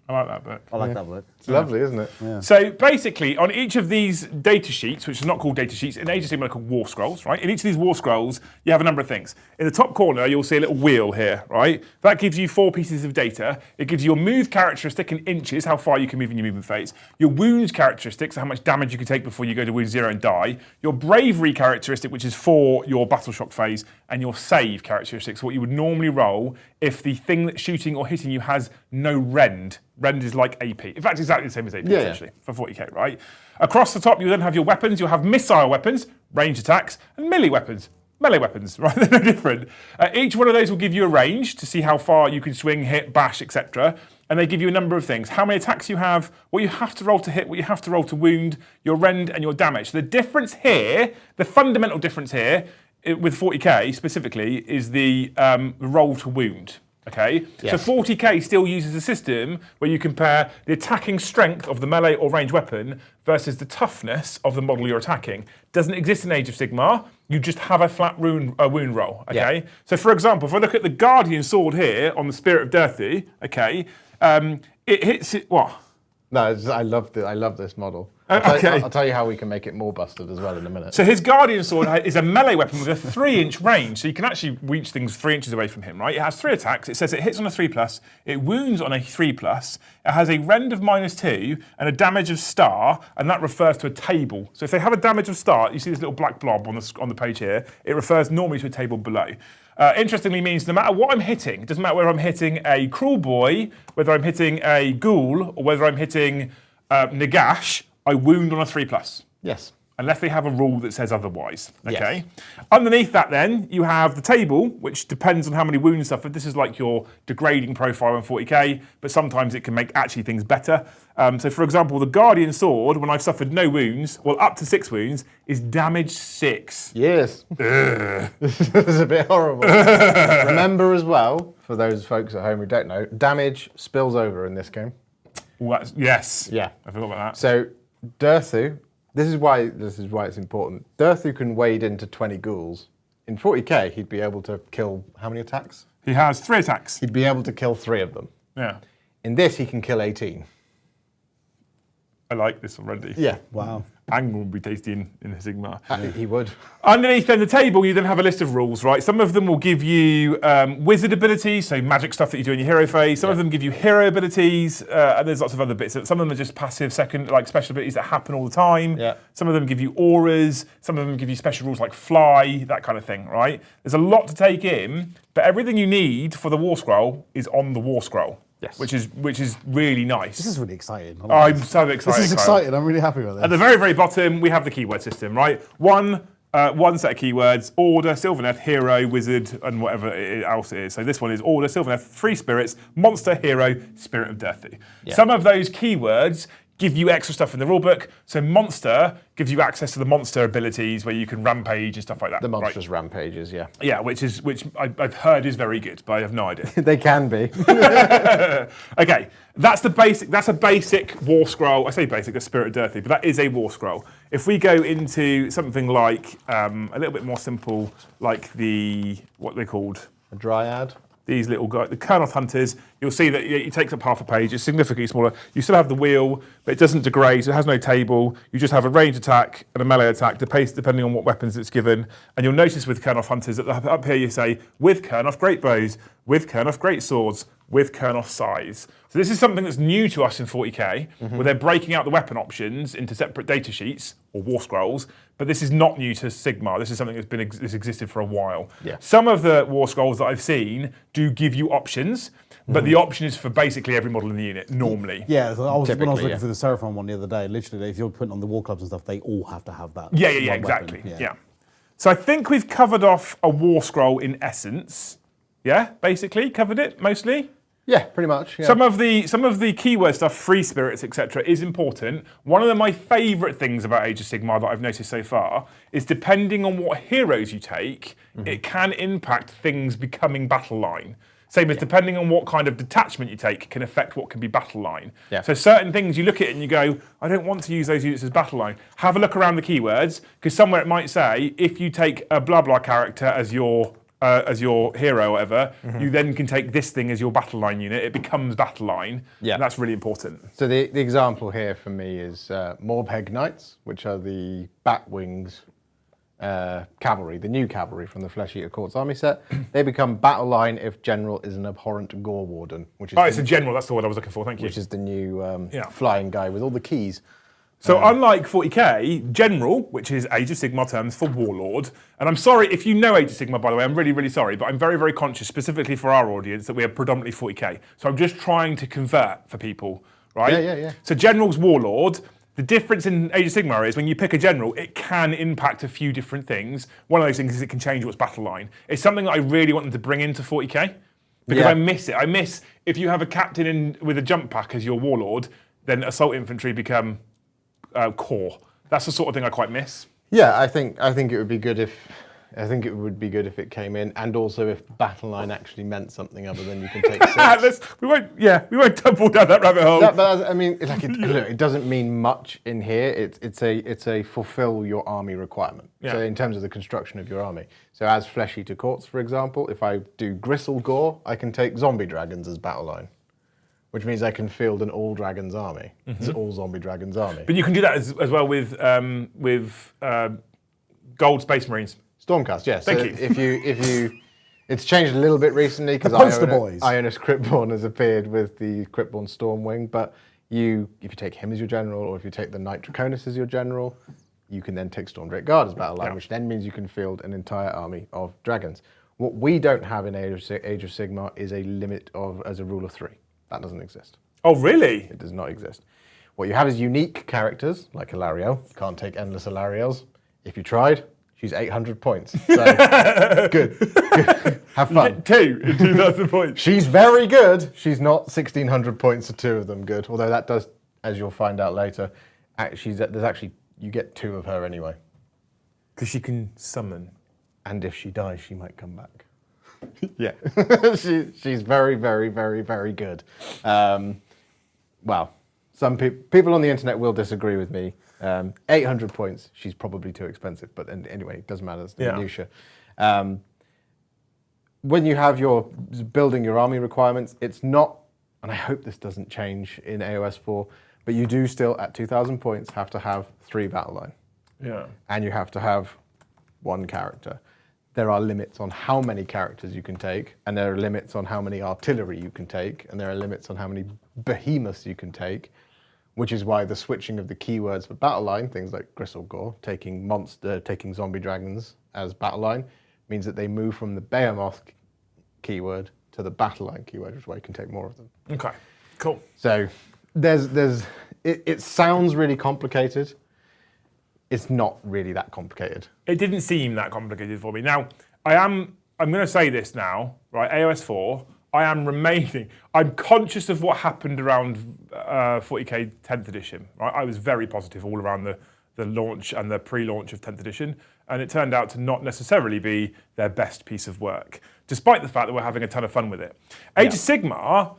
I like that book. I like that word. It's lovely, isn't it? Yeah. So basically, on each of these data sheets, which are not called data sheets, in Age of Sigmar they're called War Scrolls, right? In each of these War Scrolls, you have a number of things. In the top corner, you'll see a little wheel here, right? That gives you 4 pieces of data. It gives you your move characteristic in inches, how far you can move in your movement phase. Your wounds characteristic, so how much damage you can take before you go to wound 0 and die. Your bravery characteristic, which is for your battle shock phase. And your save characteristics, what you would normally roll if the thing that's shooting or hitting you has no rend. Rend is like AP. In fact, exactly the same as AP, essentially, for 40k, right? Across the top, you then have your weapons. You'll have missile weapons, range attacks, and melee weapons. Melee weapons, right? They're no different. Each one of those will give you a range to see how far you can swing, hit, bash, etc. And they give you a number of things. How many attacks you have, what you have to roll to hit, what you have to roll to wound, your rend, and your damage. So the difference here, the fundamental difference here, with 40k specifically, is the roll to wound. Okay, Yes. so 40k still uses a system where you compare the attacking strength of the melee or range weapon versus the toughness of the model you're attacking. Doesn't exist in Age of Sigmar. You just have a flat wound roll. Okay, Yeah. So for example, if I look at the Guardian Sword here on the Spirit of Dirty, okay, it hits it. What? No, I love this model. Okay. I'll tell you how we can make it more busted as well in a minute. So his Guardian Sword is a melee weapon with a 3-inch range, so you can actually reach things 3 inches away from him, right? It has 3 attacks. It says it hits on a 3+, it wounds on a 3+, it has a rend of -2 and a damage of star, and that refers to a table. So if they have a damage of star, you see this little black blob on the page here, it refers normally to a table below. Interestingly means no matter what I'm hitting, it doesn't matter whether I'm hitting a Cruel Boy, whether I'm hitting a Ghoul, or whether I'm hitting Nagash, I wound on a 3+. Yes. Unless they have a rule that says otherwise. Okay. Underneath that, then you have the table, which depends on how many wounds suffered. This is like your degrading profile in 40k, but sometimes it can make actually things better. So, for example, the Guardian Sword, when I've suffered no wounds, well, up to 6 wounds, is damage 6. Yes. This is a bit horrible. Remember as well, for those folks at home who don't know, damage spills over in this game. Yes. Yeah. I forgot about that. So Durthu, this is why it's important. Durthu can wade into 20 ghouls. In 40k, he'd be able to kill how many attacks? He has 3 attacks. He'd be able to kill 3 of them. Yeah. In this, he can kill 18. I like this already. Yeah. Wow. Angle would be tasty in Sigmar. He would. Underneath then the table, you then have a list of rules, right? Some of them will give you wizard abilities, so magic stuff that you do in your hero phase. Some of them give you hero abilities, and there's lots of other bits. Some of them are just passive, second, like special abilities that happen all the time. Yeah. Some of them give you auras. Some of them give you special rules like fly, that kind of thing, right? There's a lot to take in, but everything you need for the War Scroll is on the War Scroll. Yes. Which is really nice. This is really exciting. I like I'm so excited. This is Kyle. exciting. I'm really happy with At this. the very, very bottom, we have the keyword system, right? One set of keywords: Order, Sylvaneth, Hero, Wizard, and whatever else it is. So this one is Order, Sylvaneth, 3 spirits, Monster, Hero, Spirit of Durthu. Yeah. Some of those keywords give you extra stuff in the rulebook. So Monster gives you access to the monster abilities where you can rampage and stuff like that. The right? monstrous rampages, yeah. Yeah, which I've heard is very good, but I have no idea. They can be. Okay, that's the basic. That's a basic War Scroll. I say basic, the Spirit of Durthu, but that is a War Scroll. If we go into something like a little bit more simple, like what they're called, A dryad. these little guys, the Kernoth Hunters, you'll see that it takes up half a page. It's significantly smaller. You still have the wheel, but it doesn't degrade, so it has no table. You just have a ranged attack and a melee attack, depending on what weapons it's given. And you'll notice with Kernoth Hunters, that up here you say, with Kernoth great bows, with Kernoth great swords, with Kernoth size. So this is something that's new to us in 40k, where they're breaking out the weapon options into separate data sheets, or War Scrolls, but this is not new to Sigmar. This is something that's existed for a while. Yeah. Some of the War Scrolls that I've seen do give you options, but the option is for basically every model in the unit, normally. Yeah, so when I was Typically, looking yeah. through the Seraphon one the other day, literally, if you're putting on the war clubs and stuff, they all have to have that. Yeah, one weapon. exactly. Yeah. So I think we've covered off a War Scroll in essence. Yeah, basically covered it mostly. Yeah, pretty much. Yeah. Some of the keyword stuff, free spirits, etc., is important. One of my favourite things about Age of Sigmar that I've noticed so far is depending on what heroes you take, it can impact things becoming battle line. Same as depending on what kind of detachment you take can affect what can be battle line. Yeah. So certain things you look at it and you go, I don't want to use those units as battle line. Have a look around the keywords, because somewhere it might say, if you take a blah blah character as your hero or whatever, you then can take this thing as your battle line unit. It becomes battle line. Yeah. And that's really important. So the example here for me is Morbheg Knights, which are the Batwings cavalry, the new cavalry from the Flesh Eater Courts army set. They become battle line if general is an abhorrent gore warden, which is It's a general. That's the word I was looking for. Thank you. which is the new Yeah. flying guy with all the keys. So unlike 40k, General, which is Age of Sigmar terms for Warlord, and I'm sorry if you know Age of Sigmar, by the way, I'm really, really sorry, but I'm very, very conscious, specifically for our audience, that we are predominantly 40k. So I'm just trying to convert for people, right? Yeah. So General's Warlord. The difference in Age of Sigmar is when you pick a general, it can impact a few different things. One of those things is it can change what's battle line. It's something that I really want them to bring into 40k because Yeah. I miss it. I miss if you have a captain with a jump pack as your Warlord, then assault infantry become core. That's the sort of thing I quite miss. Yeah, I think it would be good if it came in, and also if battle line actually meant something other than you can take six. We won't double down that rabbit hole. But I mean, look, it doesn't mean much in here. It's a fulfill your army requirement. Yeah. So in terms of the construction of your army. So as Flesh Eater Courts, for example, if I do Gristle Gore, I can take zombie dragons as battle line, which means I can field an all dragons army. It's an all zombie dragons army. But you can do that as well with Gold Space Marines. Stormcast, yes. Thank so you. If you, it's changed a little bit recently because poster boys. Ionis Cryptborn has appeared with the Cryptborn Stormwing. But if you take him as your general, or if you take the Knight Draconis as your general, you can then take Stormdrake Guard as battle line, which then means you can field an entire army of dragons. What we don't have in Age of Sigmar is a limit as a rule of 3. That doesn't exist. Oh, really? It does not exist. What you have is unique characters like Ilariel. You can't take endless Ilariels. If you tried, she's 800 points. So good. Have fun. Two 2,000 points. She's very good. She's not 1,600 points to 2 of them good. Although that does, as you'll find out later, you get 2 of her anyway. Because she can summon. And if she dies, she might come back. Yeah, she's very, very, very, very good. Well, some people on the internet will disagree with me. 800 points, she's probably too expensive, but anyway, it doesn't matter, it's the minutia. When you have your building your army requirements, it's not, and I hope this doesn't change in AoS 4, but you do still, at 2,000 points, have to have 3 battle line. Yeah. And you have to have 1 character. There are limits on how many characters you can take, and there are limits on how many artillery you can take, and there are limits on how many behemoths you can take, which is why the switching of the keywords for battle line, things like Gristlegore, taking zombie dragons as battle line, means that they move from the Behemoth keyword to the battle line keyword, which is why you can take more of them. Okay, cool. So it sounds really complicated. It's not really that complicated. It didn't seem that complicated for me. Now, I'm going to say this now, right? AoS 4, I'm conscious of what happened around 40k 10th edition, right? I was very positive all around the launch and the pre-launch of 10th edition, and it turned out to not necessarily be their best piece of work, despite the fact that we're having a ton of fun with it. Age of Sigmar,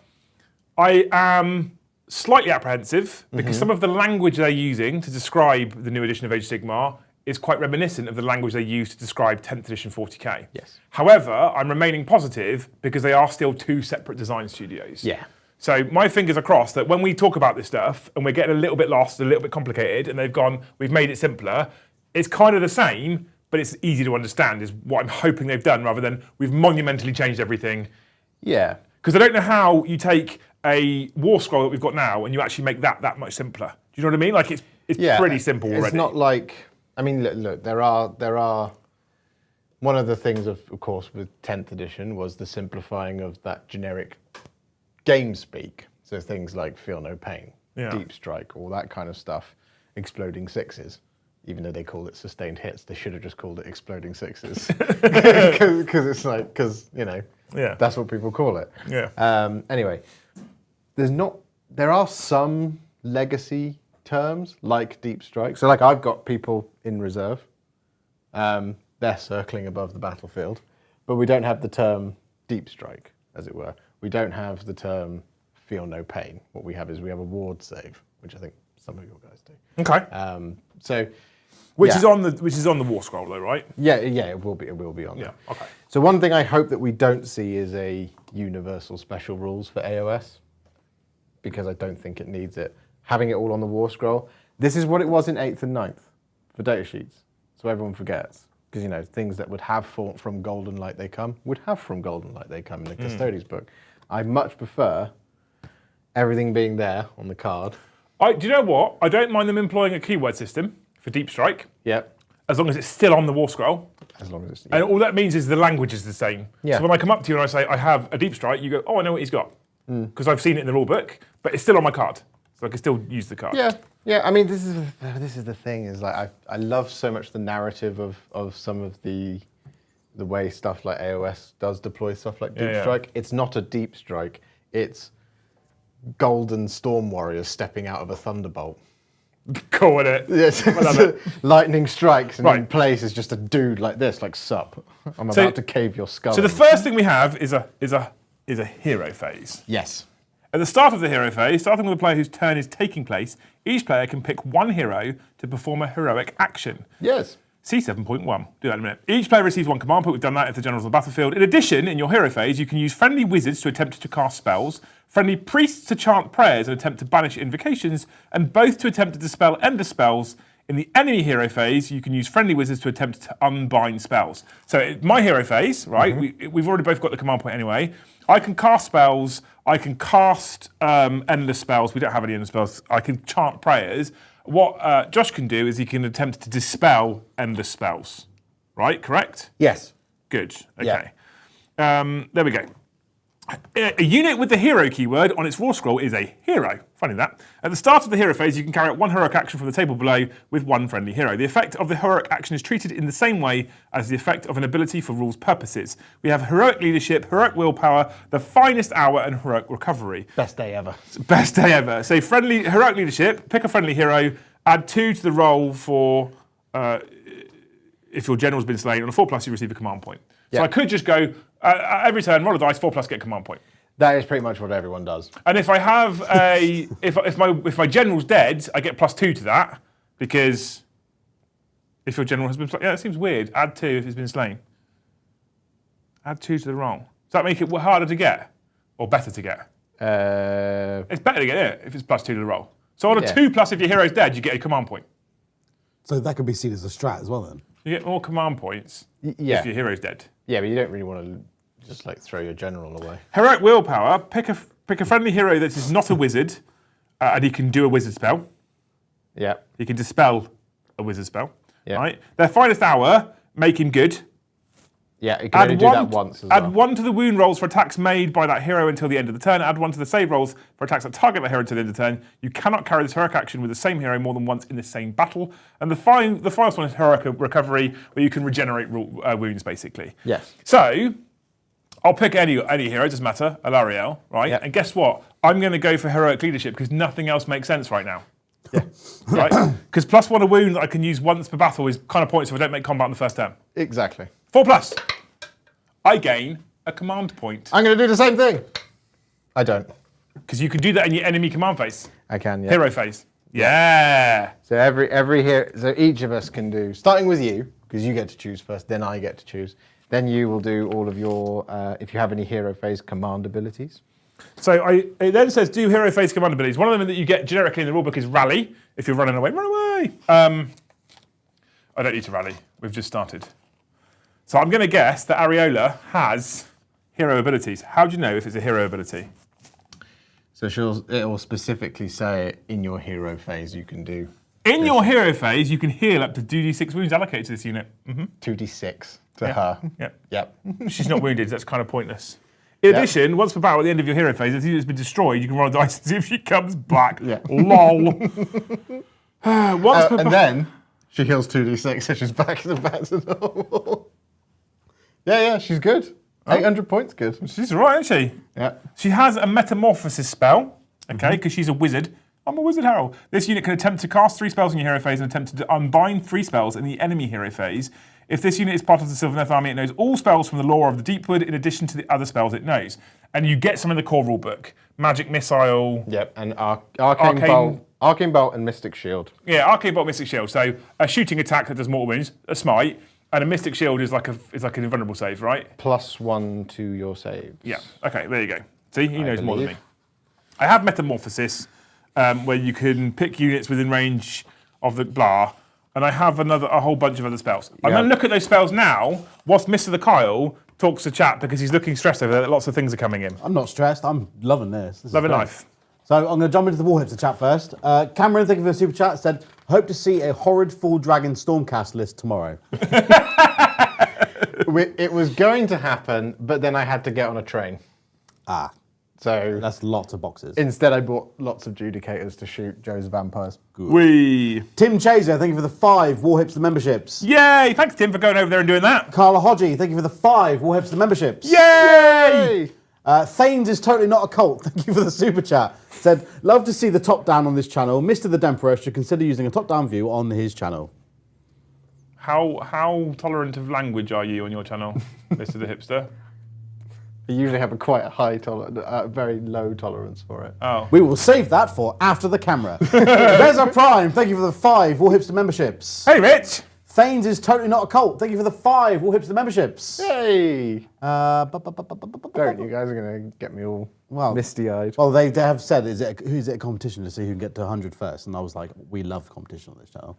I am slightly apprehensive because some of the language they're using to describe the new edition of Age of Sigmar is quite reminiscent of the language they used to describe 10th edition 40k. Yes. However, I'm remaining positive because they are still 2 separate design studios. Yeah. So my fingers are crossed that when we talk about this stuff and we're getting a little bit lost, a little bit complicated, and we've made it simpler, it's kind of the same, but it's easy to understand is what I'm hoping they've done rather than we've monumentally changed everything. Yeah. Because I don't know how you take a war scroll that we've got now and you actually make that much simpler. Do you know what I mean? Like it's pretty simple already. It's not like, I mean, look, there are, one of the things of course with 10th edition was the simplifying of that generic game speak. So things like feel no pain, deep strike, all that kind of stuff, exploding sixes. Even though they called it sustained hits, they should have just called it exploding sixes. Because it's like, that's what people call it. Yeah. Anyway, there are some legacy terms like deep strike. So like I've got people in reserve. They're circling above the battlefield, but we don't have the term deep strike, as it were. We don't have the term feel no pain. What we have is we have a ward save, which I think some of your guys do. Okay. Which is on the war scroll though, right? Yeah, it will be on there. Yeah. Okay. So one thing I hope that we don't see is a universal special rules for AoS, because I don't think it needs it. Having it all on the war scroll. This is what it was in 8th and 9th for data sheets, so everyone forgets. Because things that would have from Golden Light They Come would have from Golden Light They Come in the Custodian's book. I much prefer everything being there on the card. Do you know what? I don't mind them employing a keyword system for deep strike. Yep. As long as it's still on the war scroll. As long as it's... And all that means is the language is the same. Yeah. So when I come up to you and I say, I have a deep strike, you go, oh, I know what he's got. Because I've seen it in the rule book, but it's still on my card. So I can still use the card. Yeah. I mean, this is the thing, is like I love so much the narrative of some of the way stuff like AoS does deploy stuff like deep strike. It's not a deep strike. It's golden storm warriors stepping out of a thunderbolt. Cool with it. Yes. Lightning strikes and in place is just a dude like this, like sup. I'm about to cave your skull. So the first thing we have is a hero phase. Yes. At the start of the hero phase, starting with a player whose turn is taking place, each player can pick one hero to perform a heroic action. Yes. See 7.1. Do that in a minute. Each player receives one command point. We've done that if the general's on the battlefield. In addition, in your hero phase, you can use friendly wizards to attempt to cast spells, friendly priests to chant prayers and attempt to banish invocations, and both to attempt to dispel endless spells. In the enemy hero phase, you can use friendly wizards to attempt to unbind spells. So my hero phase, right, we've already both got the command point anyway. I can cast spells. I can cast endless spells. We don't have any endless spells. I can chant prayers. What Josh can do is he can attempt to dispel endless spells. Right? Correct? Yes. Good. Okay. There we go. A unit with the hero keyword on its raw scroll is a hero. Funny that. At the start of the hero phase, you can carry out one heroic action from the table below with one friendly hero. The effect of the heroic action is treated in the same way as the effect of an ability for rules purposes. We have heroic leadership, heroic willpower, the finest hour, and heroic recovery. Best day ever. Best day ever. So heroic leadership, pick a friendly hero, add 2 to the roll for if your general's been slain. On a 4+, you receive a command point. So I could just go every turn, roll a dice, 4+, get a command point. That is pretty much what everyone does. And if I have a, if my general's dead, I get +2 to that because if your general has been slain, yeah, that seems weird. Add 2 if he's been slain. Add 2 to the roll. Does that make it harder to get or better to get? It's better to get it if it's +2 to the roll. So on a 2+ if your hero's dead, you get a command point. So that could be seen as a strat as well then. You get more command points if your hero's dead. Yeah, but you don't really want to just like throw your general away. Heroic willpower. Pick a friendly hero that is not a wizard, and he can do a wizard spell. Yeah. He can dispel a wizard spell. Yeah. Right. Their finest hour. Make him good. Yeah, you can only do that once as well. Add 1 to the wound rolls for attacks made by that hero until the end of the turn. Add 1 to the save rolls for attacks that target the hero until the end of the turn. You cannot carry this heroic action with the same hero more than once in the same battle. And the final one is heroic recovery, where you can regenerate wounds, basically. Yes. So I'll pick any hero, doesn't matter, Alariel, right? Yep. And guess what? I'm going to go for heroic leadership because nothing else makes sense right now. Yeah. Right? Because +1 a wound that I can use once per battle is kind of pointless if I don't make combat in the first turn. Exactly. 4+. I gain a command point. I'm going to do the same thing. I don't. Because you can do that in your enemy command phase. I can, yeah. Hero phase. Yeah. So every hero, so each of us can do, starting with you, because you get to choose first, then I get to choose. Then you will do all of your, if you have any hero phase command abilities. So it then says do hero phase command abilities. One of them that you get generically in the rulebook is rally. If you're running away, run away. I don't need to rally. We've just started. So I'm going to guess that Ariola has hero abilities. How do you know if it's a hero ability? So it will specifically say in your hero phase you can do. In your hero phase, you can heal up to 2d6 wounds allocated to this unit. 2d6 to her. Yep. Yep. She's not wounded, that's kind of pointless. In addition, once per battle at the end of your hero phase, if the unit's been destroyed, you can roll a dice and see if she comes back. Yeah. LOL. And then she heals 2d6, so she's back to normal. Yeah, she's good. 800 points, good. She's all right, isn't she? Yeah. She has a metamorphosis spell, okay, because she's a wizard. I'm a wizard herald. This unit can attempt to cast 3 spells in your hero phase and attempt to unbind 3 spells in the enemy hero phase. If this unit is part of the Sylvaneth army, it knows all spells from the lore of the Deepwood in addition to the other spells it knows. And you get some in the core rulebook. Magic Missile. Yep, and Arcane Bolt and Mystic Shield. Yeah, Arcane Bolt, Mystic Shield. So a shooting attack that does mortal wounds, a smite, and a Mystic Shield is like an invulnerable save, right? +1 to your saves. Yeah. Okay, there you go. See, he knows more than me. I have Metamorphosis, where you can pick units within range of the blah, and I have a whole bunch of other spells. I'm going to look at those spells now, whilst Mr. the Kyle talks to chat because he's looking stressed over there. Lots of things are coming in. I'm not stressed. I'm loving this. Loving life. So I'm going to jump into the Warhipster chat first. Cameron, thank you for the super chat, said, hope to see a horrid full dragon Stormcast list tomorrow. It was going to happen, but then I had to get on a train. Ah. So that's lots of boxes. Instead, I bought lots of Judicators to shoot Joe's vampires. Good. Wee. Tim Chaser, thank you for the 5 Warhipster memberships. Yay! Thanks, Tim, for going over there and doing that. Carla Hodgie, thank you for the 5 Warhipster memberships. Yay! Thanes is totally not a cult. Thank you for the super chat. Said, love to see the top down on this channel. Mr. the Emperor should consider using a top down view on his channel. How tolerant of language are you on your channel, Mr. the Hipster? I usually have a quite high very low tolerance for it. Oh. We will save that for after the camera. Reza Prime, thank you for the 5 Warhipster memberships. Hey, Rich! Thanes is totally not a cult. Thank you for the 5 Warhipster memberships. Yay! Don't You guys are going to get me all misty-eyed. Well, they have said, is it a competition to see who can get to 100 first? And I was like, we love competition on this channel.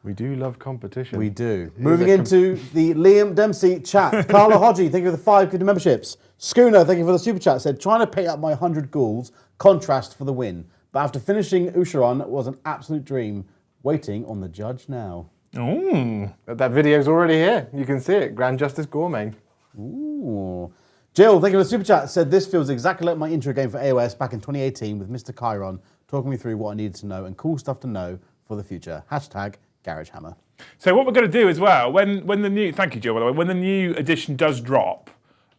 We do love competition. We do. Moving into the Liam Dempsey chat. Carla Hodgie, thank you for the 5 good memberships. Schooner, thank you for the super chat, said, trying to pay up my 100 ghouls, contrast for the win. But after finishing Usharon was an absolute dream. Waiting on the judge now. Ooh. That video's already here. You can see it. Grand Justice Gourmet. Ooh. Jill, thank you for the super chat, said, this feels exactly like my intro game for AoS back in 2018 with Mr. Chiron talking me through what I needed to know and cool stuff to know for the future. Hashtag Garage Hammer. So what we're going to do as well, when the new, thank you, Jill, by the way, when the new edition does drop,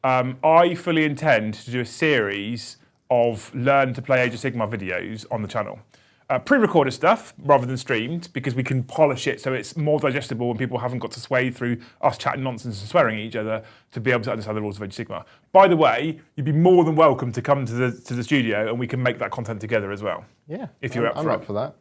I fully intend to do a series of Learn to Play Age of Sigmar videos on the channel. pre-recorded stuff rather than streamed because we can polish it so it's more digestible and people haven't got to sway through us chatting nonsense and swearing at each other to be able to understand the rules of Age of Sigmar. By the way, you'd be more than welcome to come to the studio and we can make that content together as well. Yeah, if you're I'm up for that.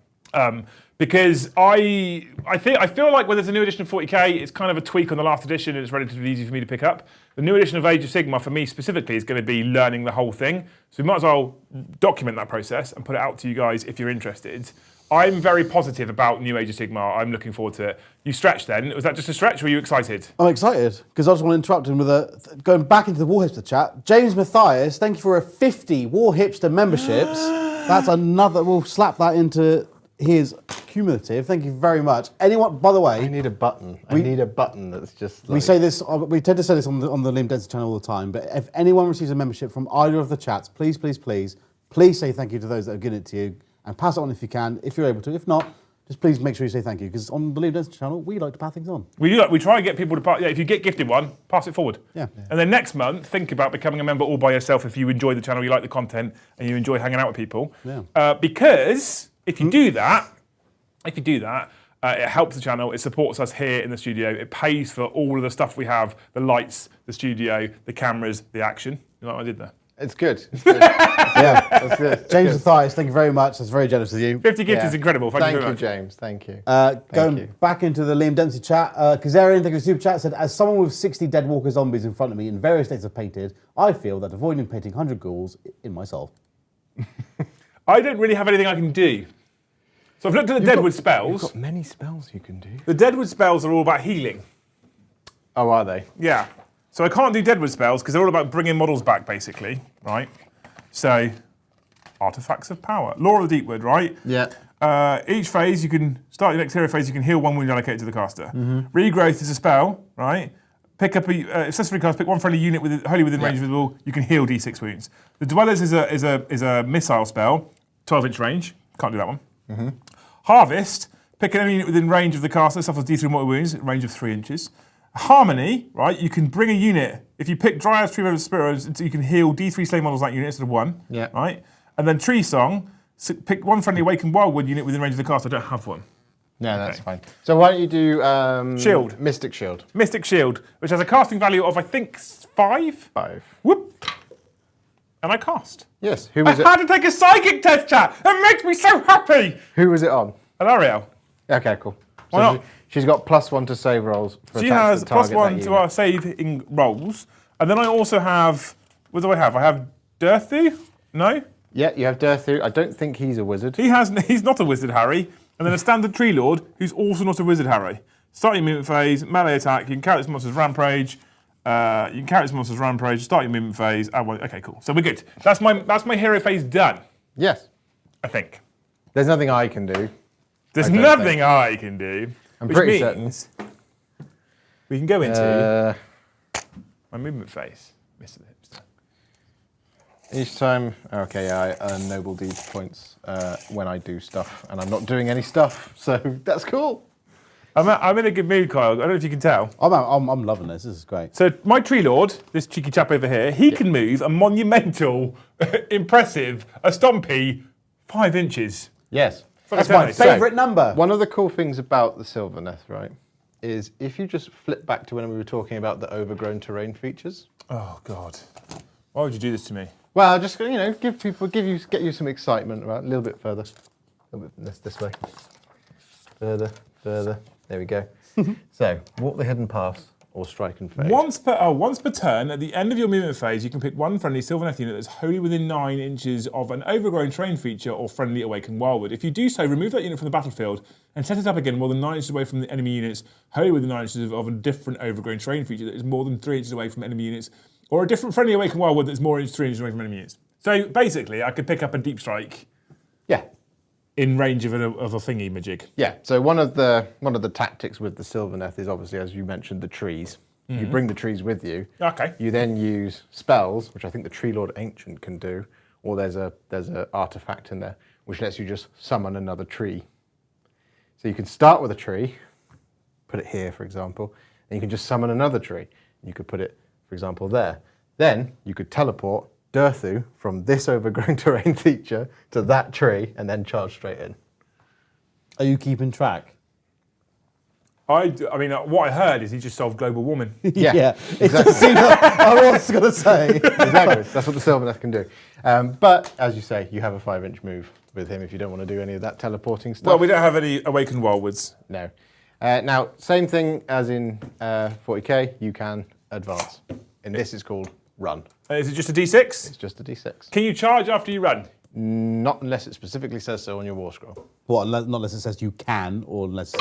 Because I feel like when there's a new edition of 40k, it's kind of a tweak on the last edition and it's relatively easy for me to pick up. The new edition of Age of Sigmar, for me specifically, is going to be learning the whole thing. So we might as well document that process and put it out to you guys if you're interested. I'm very positive about new Age of Sigmar. I'm looking forward to it. You stretched then. Was that just a stretch or were you excited? I'm excited because I just want to interrupt him with going back into the Warhipster chat. James Matthias, thank you for a 50 Warhipster memberships. That's another, we'll slap that into his cumulative. Thank you very much. Anyone, by the way, I need a button. I need a button that's just. Like... We say this. We tend to say this on the Liam Denson channel all the time. But if anyone receives a membership from either of the chats, please say thank you to those that have given it to you, and pass it on if you can, if you're able to. If not, just please make sure you say thank you because on the Liam Denson channel, we like to pass things on. We do. We try and get people to pass. Yeah, if you get gifted one, pass it forward. Yeah. And then next month, think about becoming a member all by yourself if you enjoy the channel, you like the content, and you enjoy hanging out with people. Yeah. Because if you do that. It helps the channel, it supports us here in the studio, it pays for all of the stuff we have, the lights, the studio, the cameras, the action. You like what I did there? It's good. It's good. Yeah, that's good. James Matthias, thank you very much. That's very generous of you. 50 gifts is incredible. Thank you very much. James. Thank you. Going back into the Liam Dempsey chat, Kazarian, thank you for the super chat, said, as someone with 60 Dead Walker zombies in front of me in various states of painted, I feel that avoiding painting 100 ghouls in my soul. I don't really have anything I can do. So I've looked at the Deadwood spells. You've got many spells you can do. The Deadwood spells are all about healing. Oh, are they? Yeah. So I can't do Deadwood spells because they're all about bringing models back, basically, right? So, artifacts of power. Law of the Deepwood, right? Yeah. Each phase, you can start your next hero phase, you can heal one wound allocated to the caster. Regrowth is a spell, right? Pick up a accessory cast, pick one friendly unit wholly within range of visible, you can heal D6 wounds. The Dwellers is a missile spell, 12-inch range. Can't do that one. Harvest, pick an enemy unit within range of the caster, suffers D3 mortal wounds, range of 3 inches. Harmony, right, you can bring a unit, if you pick Dryads, Tree Rovers, Spirit Rovers, you can heal D3 slay models that unit instead of 1, yeah. Right? And then Tree Song, so pick one friendly Awakened Wildwood unit within range of the caster, I don't have one. No, that's fine. So why don't you do... Shield. Mystic Shield. Mystic Shield, which has a casting value of, I think, 5? 5. Whoop. And I cast. Yes, who was I had to take a psychic test, chat. It makes me so happy. Who was it on? Alariel. Okay, cool. Why not? She's got +1 to save rolls. For she has +1 to our saving rolls. And then I also have, what do I have? I have Dirthu? No? Yeah, you have Dirthu. I don't think he's a wizard. He's not a wizard, Harry. And then a standard Tree Lord, who's also not a wizard, Harry. Starting movement phase, melee attack, you can carry this monster's rampage. Start your movement phase. Okay, cool. So we're good. That's my hero phase done. Yes. I think. There's nothing I can do. There's nothing I can do. I'm pretty certain. We can go into my movement phase, Mr the Hipster. Each time, okay, yeah, I earn noble deeds points when I do stuff, and I'm not doing any stuff, so that's cool. I'm in a good mood, Kyle. I don't know if you can tell. I'm loving this. This is great. So my Tree Lord, this cheeky chap over here, he can move a monumental, impressive, a stompy 5 inches. Yes. That's my favourite number. One of the cool things about the Sylvaneth, right, is if you just flip back to when we were talking about the overgrown terrain features. Oh God, why would you do this to me? Well, just get you some excitement, right? A little bit further, a little bit this way, further. There we go. So walk the hidden path or strike and fade. Once per turn, at the end of your movement phase, you can pick one friendly Sylvaneth unit that's wholly within 9 inches of an overgrown terrain feature or friendly awakened wildwood. If you do so, remove that unit from the battlefield and set it up again more than 9 inches away from the enemy units, wholly within 9 inches of a different overgrown terrain feature that is more than 3 inches away from enemy units, or a different friendly awakened wildwood that's more than 3 inches away from enemy units. So basically, I could pick up a deep strike. Yeah. In range of a thingy majig. Yeah. So one of the tactics with the Sylvaneth is obviously, as you mentioned, the trees. You bring the trees with you. Okay. You then use spells, which I think the Tree Lord Ancient can do, or there's a artifact in there which lets you just summon another tree. So you can start with a tree, put it here, for example, and you can just summon another tree. You could put it, for example, there. Then you could teleport Durthu from this overgrown terrain feature to that tree and then charge straight in. Are you keeping track? I mean, what I heard is he just solved global warming. Yeah, It just seems like, I was going to say. Exactly. That's what the Sylvaneth can do. But as you say, you have a 5-inch move with him if you don't want to do any of that teleporting stuff. Well, we don't have any Awakened Wildwoods. No. Now, same thing as in 40k, you can advance. In this, it's called run. Is it just a D6? It's just a d6. Can you charge after you run? Not unless it specifically says so on your war scroll. What, not unless it says you can, or unless...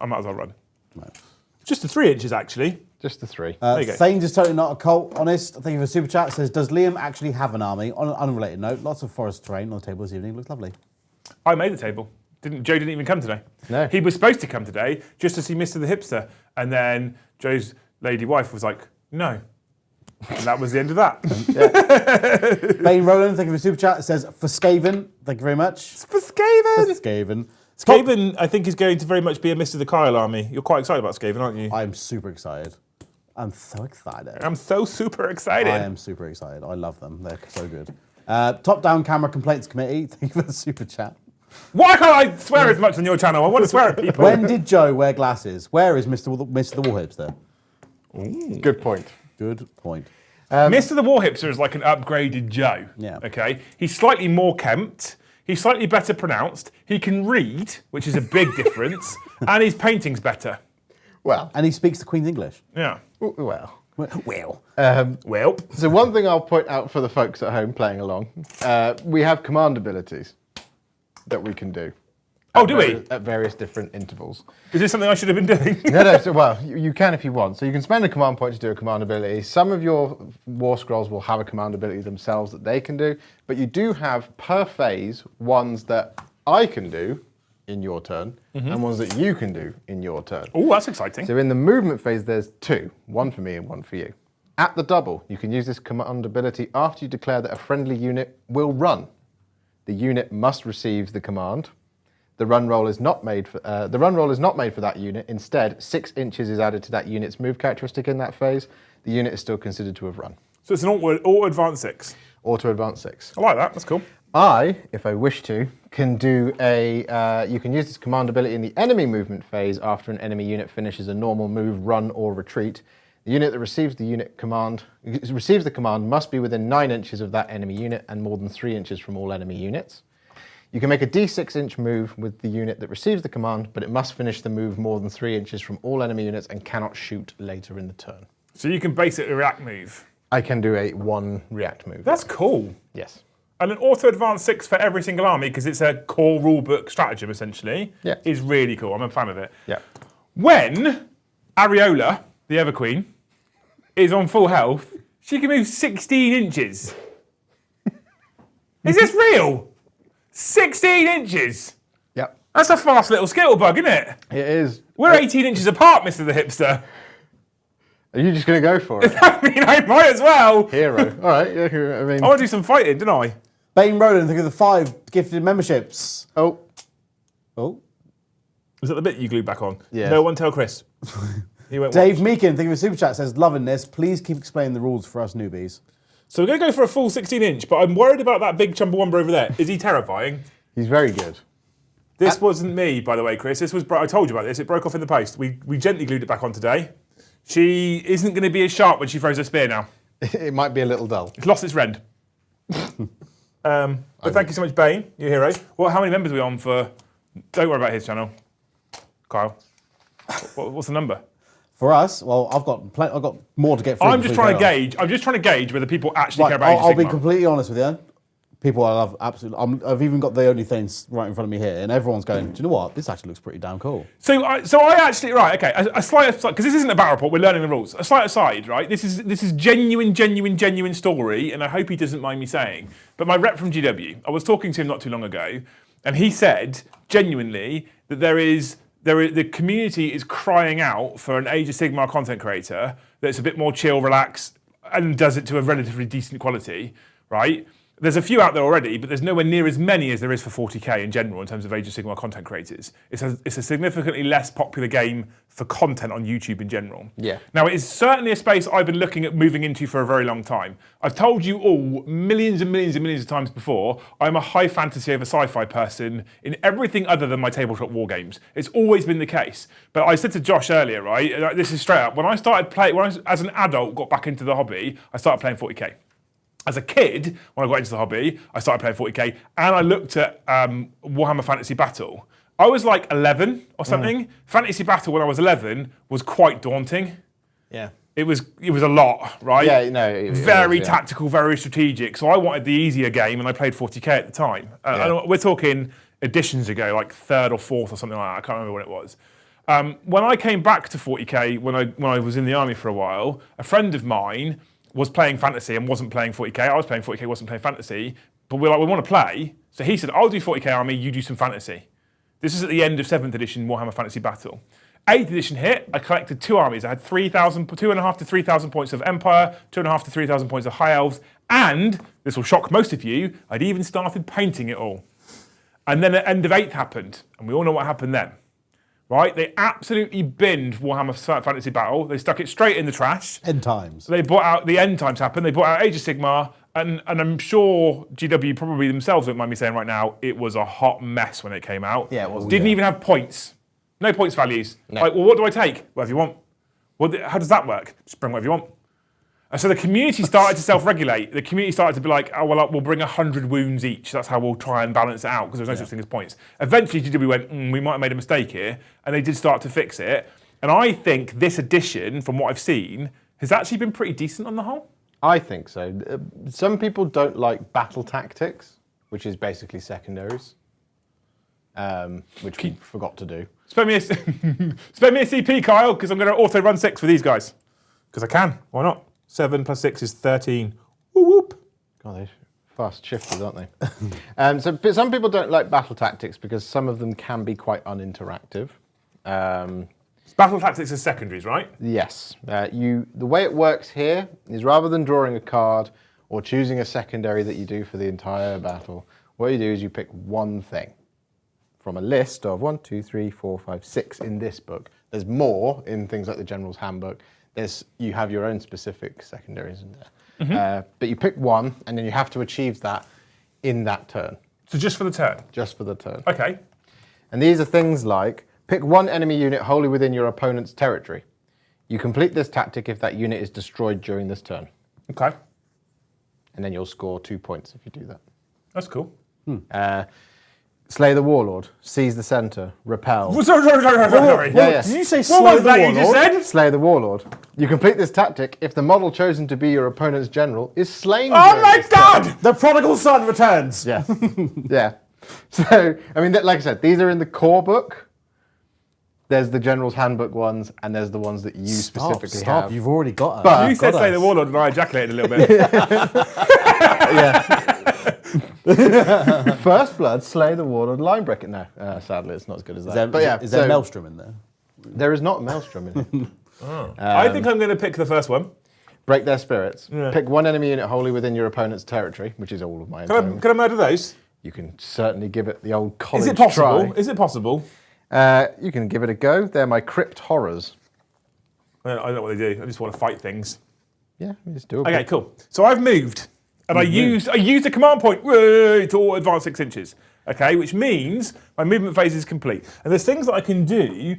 I might as well run. No. Just the 3 inches, actually. Just the 3. There you go. Thane's is totally not a cult, honest. Thank you for the super chat. Says, does Liam actually have an army? On an unrelated note, lots of forest terrain on the table this evening. Looks lovely. I made the table. Joe didn't even come today. No. He was supposed to come today just to see Mr the Hipster. And then Joe's lady wife was like, no. And that was the end of that. Bane Roland, thank you for the super chat. It says, for Skaven, thank you very much. For Skaven! Skaven. Skaven, I think, is going to very much be a Mr the Kyle army. You're quite excited about Skaven, aren't you? I'm super excited. I'm so excited. I'm so super excited. I am super excited. I love them. They're so good. Top-down camera complaints committee, thank you for the super chat. Why can't I swear as much on your channel? I want to swear at people. When did Joe wear glasses? Where is Mr. the Warhipster? Good point. Good point. Mr the Warhipster is like an upgraded Joe. Yeah. Okay? He's slightly more kempt. He's slightly better pronounced. He can read, which is a big difference. And his painting's better. Well, And he speaks the Queen's English. Yeah. well. Well. Well. So one thing I'll point out for the folks at home playing along, we have command abilities that we can do. Oh, do we? At various different intervals. Is this something I should have been doing? No, so, well, you can if you want. So you can spend a command point to do a command ability. Some of your war scrolls will have a command ability themselves that they can do, but you do have per phase ones that I can do in your turn and ones that you can do in your turn. Oh, that's exciting. So in the movement phase, there's 2, one for me and one for you. At the double, you can use this command ability after you declare that a friendly unit will run. The unit must receive the command. The run roll is not made for that unit. Instead, 6 inches is added to that unit's move characteristic in that phase. The unit is still considered to have run. So it's an auto advance 6. Auto advance 6. I like that. That's cool. I, if I wish to, can do you can use this command ability in the enemy movement phase after an enemy unit finishes a normal move, run, or retreat. The unit that receives the command must be within 9 inches of that enemy unit and more than 3 inches from all enemy units. You can make a d6-inch move with the unit that receives the command, but it must finish the move more than 3 inches from all enemy units and cannot shoot later in the turn. So you can basically react move. I can do a 1 react move. That's cool. Yes. And an auto advance 6 for every single army, because it's a core rulebook stratagem, essentially, Yeah. is really cool. I'm a fan of it. Yeah. When Ariola, the Everqueen, is on full health, she can move 16 inches. Is this real? 16 inches? Yep. That's a fast little skittlebug, isn't it? It is. We're 18 inches apart, Mr the Hipster. Are you just going to go for it? I mean, I might as well. Hero. All right. Yeah, I mean. I want to do some fighting, don't I? Bane Roland, thank you for the 5 gifted memberships. Oh. Was that the bit you glued back on? Yes. No one tell Chris. He went, Dave Meekin, thank you for the super chat, says, loving this. Please keep explaining the rules for us newbies. So we're going to go for a full 16-inch, but I'm worried about that big Chumbawamba over there. Is he terrifying? He's very good. This wasn't me, by the way, Chris. This was I told you about this. It broke off in the post. We gently glued it back on today. She isn't going to be as sharp when she throws her spear now. It might be a little dull. It's lost its rend. But thank you so much, Bane, your hero. Well, how many members are we on for? Don't worry about his channel, Kyle. What's the number? For us, well, I've got more to get through. I'm just trying to gauge whether people actually Right, care about Age of I'll be Sigmar. completely honest with you. People I love absolutely. I've even got the OnlyFans right in front of me here, and everyone's going, do you know what? This actually looks pretty damn cool. So I actually, right, okay, a slight aside, because this isn't a battle report, we're learning the rules. A slight aside, right? This is genuine story, and I hope he doesn't mind me saying. But my rep from GW, I was talking to him not too long ago, and he said genuinely that the community is crying out for an Age of Sigmar content creator that's a bit more chill, relaxed, and does it to a relatively decent quality, right? There's a few out there already, but there's nowhere near as many as there is for 40k in general in terms of Age of Sigmar content creators. It's a significantly less popular game for content on YouTube in general. Yeah. Now, it is certainly a space I've been looking at moving into for a very long time. I've told you all millions and millions and millions of times before, I'm a high fantasy over sci-fi person in everything other than my tabletop war games. It's always been the case. But I said to Josh earlier, right, this is straight up, when I started playing, as an adult got back into the hobby, I started playing 40k. As a kid, when I got into the hobby, I started playing 40k, and I looked at Warhammer Fantasy Battle. I was like 11 or something. Fantasy Battle when I was 11 was quite daunting. Yeah. It was a lot, right? Yeah, no. It very was, yeah. tactical, very strategic. So I wanted the easier game, and I played 40k at the time. And we're talking editions ago, like third or fourth or something like that. I can't remember when it was. When I came back to 40k, when I was in the army for a while, a friend of mine was playing fantasy and wasn't playing 40k. I was playing 40k, wasn't playing fantasy. But we're like, we want to play. So he said, I'll do 40k army, you do some fantasy. This is at the end of 7th edition Warhammer Fantasy Battle. 8th edition hit, I collected 2 armies. I had 2,500 to 3,000 points of Empire, 2,500 to 3,000 points of High Elves, and, this will shock most of you, I'd even started painting it all. And then the end of 8th happened, and we all know what happened then. Right? They absolutely binned Warhammer Fantasy Battle. They stuck it straight in the trash. End times. They brought out, the end times happened, they brought out Age of Sigmar, and I'm sure GW probably themselves don't mind me saying right now, it was a hot mess when it came out. Yeah, it was. Didn't even have points. No points values. No. Like, well, what do I take? Whatever you want. Well, how does that work? Just bring whatever you want. And so the community started to self-regulate. The community started to be like, oh, well, we'll bring 100 wounds each. That's how we'll try and balance it out, because there's no such thing as points. Eventually, GW went, we might have made a mistake here, and they did start to fix it. And I think this edition, from what I've seen, has actually been pretty decent on the whole. I think so. Some people don't like battle tactics, which is basically secondaries, which we forgot to do. Spend me a CP, Kyle, because I'm going to auto run 6 for these guys. Because I can. Why not? 7 plus 6 is 13. Whoop, whoop. God, they're fast shifters, aren't they? But some people don't like battle tactics because some of them can be quite uninteractive. Battle tactics are secondaries, right? Yes. The way it works here is rather than drawing a card or choosing a secondary that you do for the entire battle, what you do is you pick one thing from a list of 1, 2, 3, 4, 5, 6 in this book. There's more in things like the General's Handbook. You have your own specific secondaries in there. But you pick one, and then you have to achieve that in that turn. So just for the turn? Just for the turn. Okay. And these are things like, pick one enemy unit wholly within your opponent's territory. You complete this tactic if that unit is destroyed during this turn. Okay. And then you'll score 2 points if you do that. That's cool. Slay the Warlord, seize the center, repel. Sorry. Yeah. Did you say What slay was the that you warlord? just said? Slay the Warlord. You complete this tactic if the model chosen to be your opponent's general is slain. Oh during my this turn. God! The prodigal son returns. Yeah. Yeah. So, I mean, like I said, these are in the core book. There's the General's Handbook ones, and there's the ones that you specifically Stop. have. You've already got us. But- You said Got Slay us. the Warlord and I ejaculated a little bit. First Blood, Slay the Warlord, line breaking. No, sadly, it's not as good as that. But yeah, Is there so Maelstrom in there? there is not Maelstrom in it. I think I'm going to pick the first one. Break their spirits. Yeah. Pick one enemy unit wholly within your opponent's territory, which is all of my own. Can I murder those? You can certainly give it the old college Is it possible? try. Is it possible? You can give it a go. They're my crypt horrors. I don't know what they do. I just want to fight things. Yeah, it's doable. Okay, cool. So I've moved, and I used a command point to advance 6 inches. Okay, which means my movement phase is complete. And there's things that I can do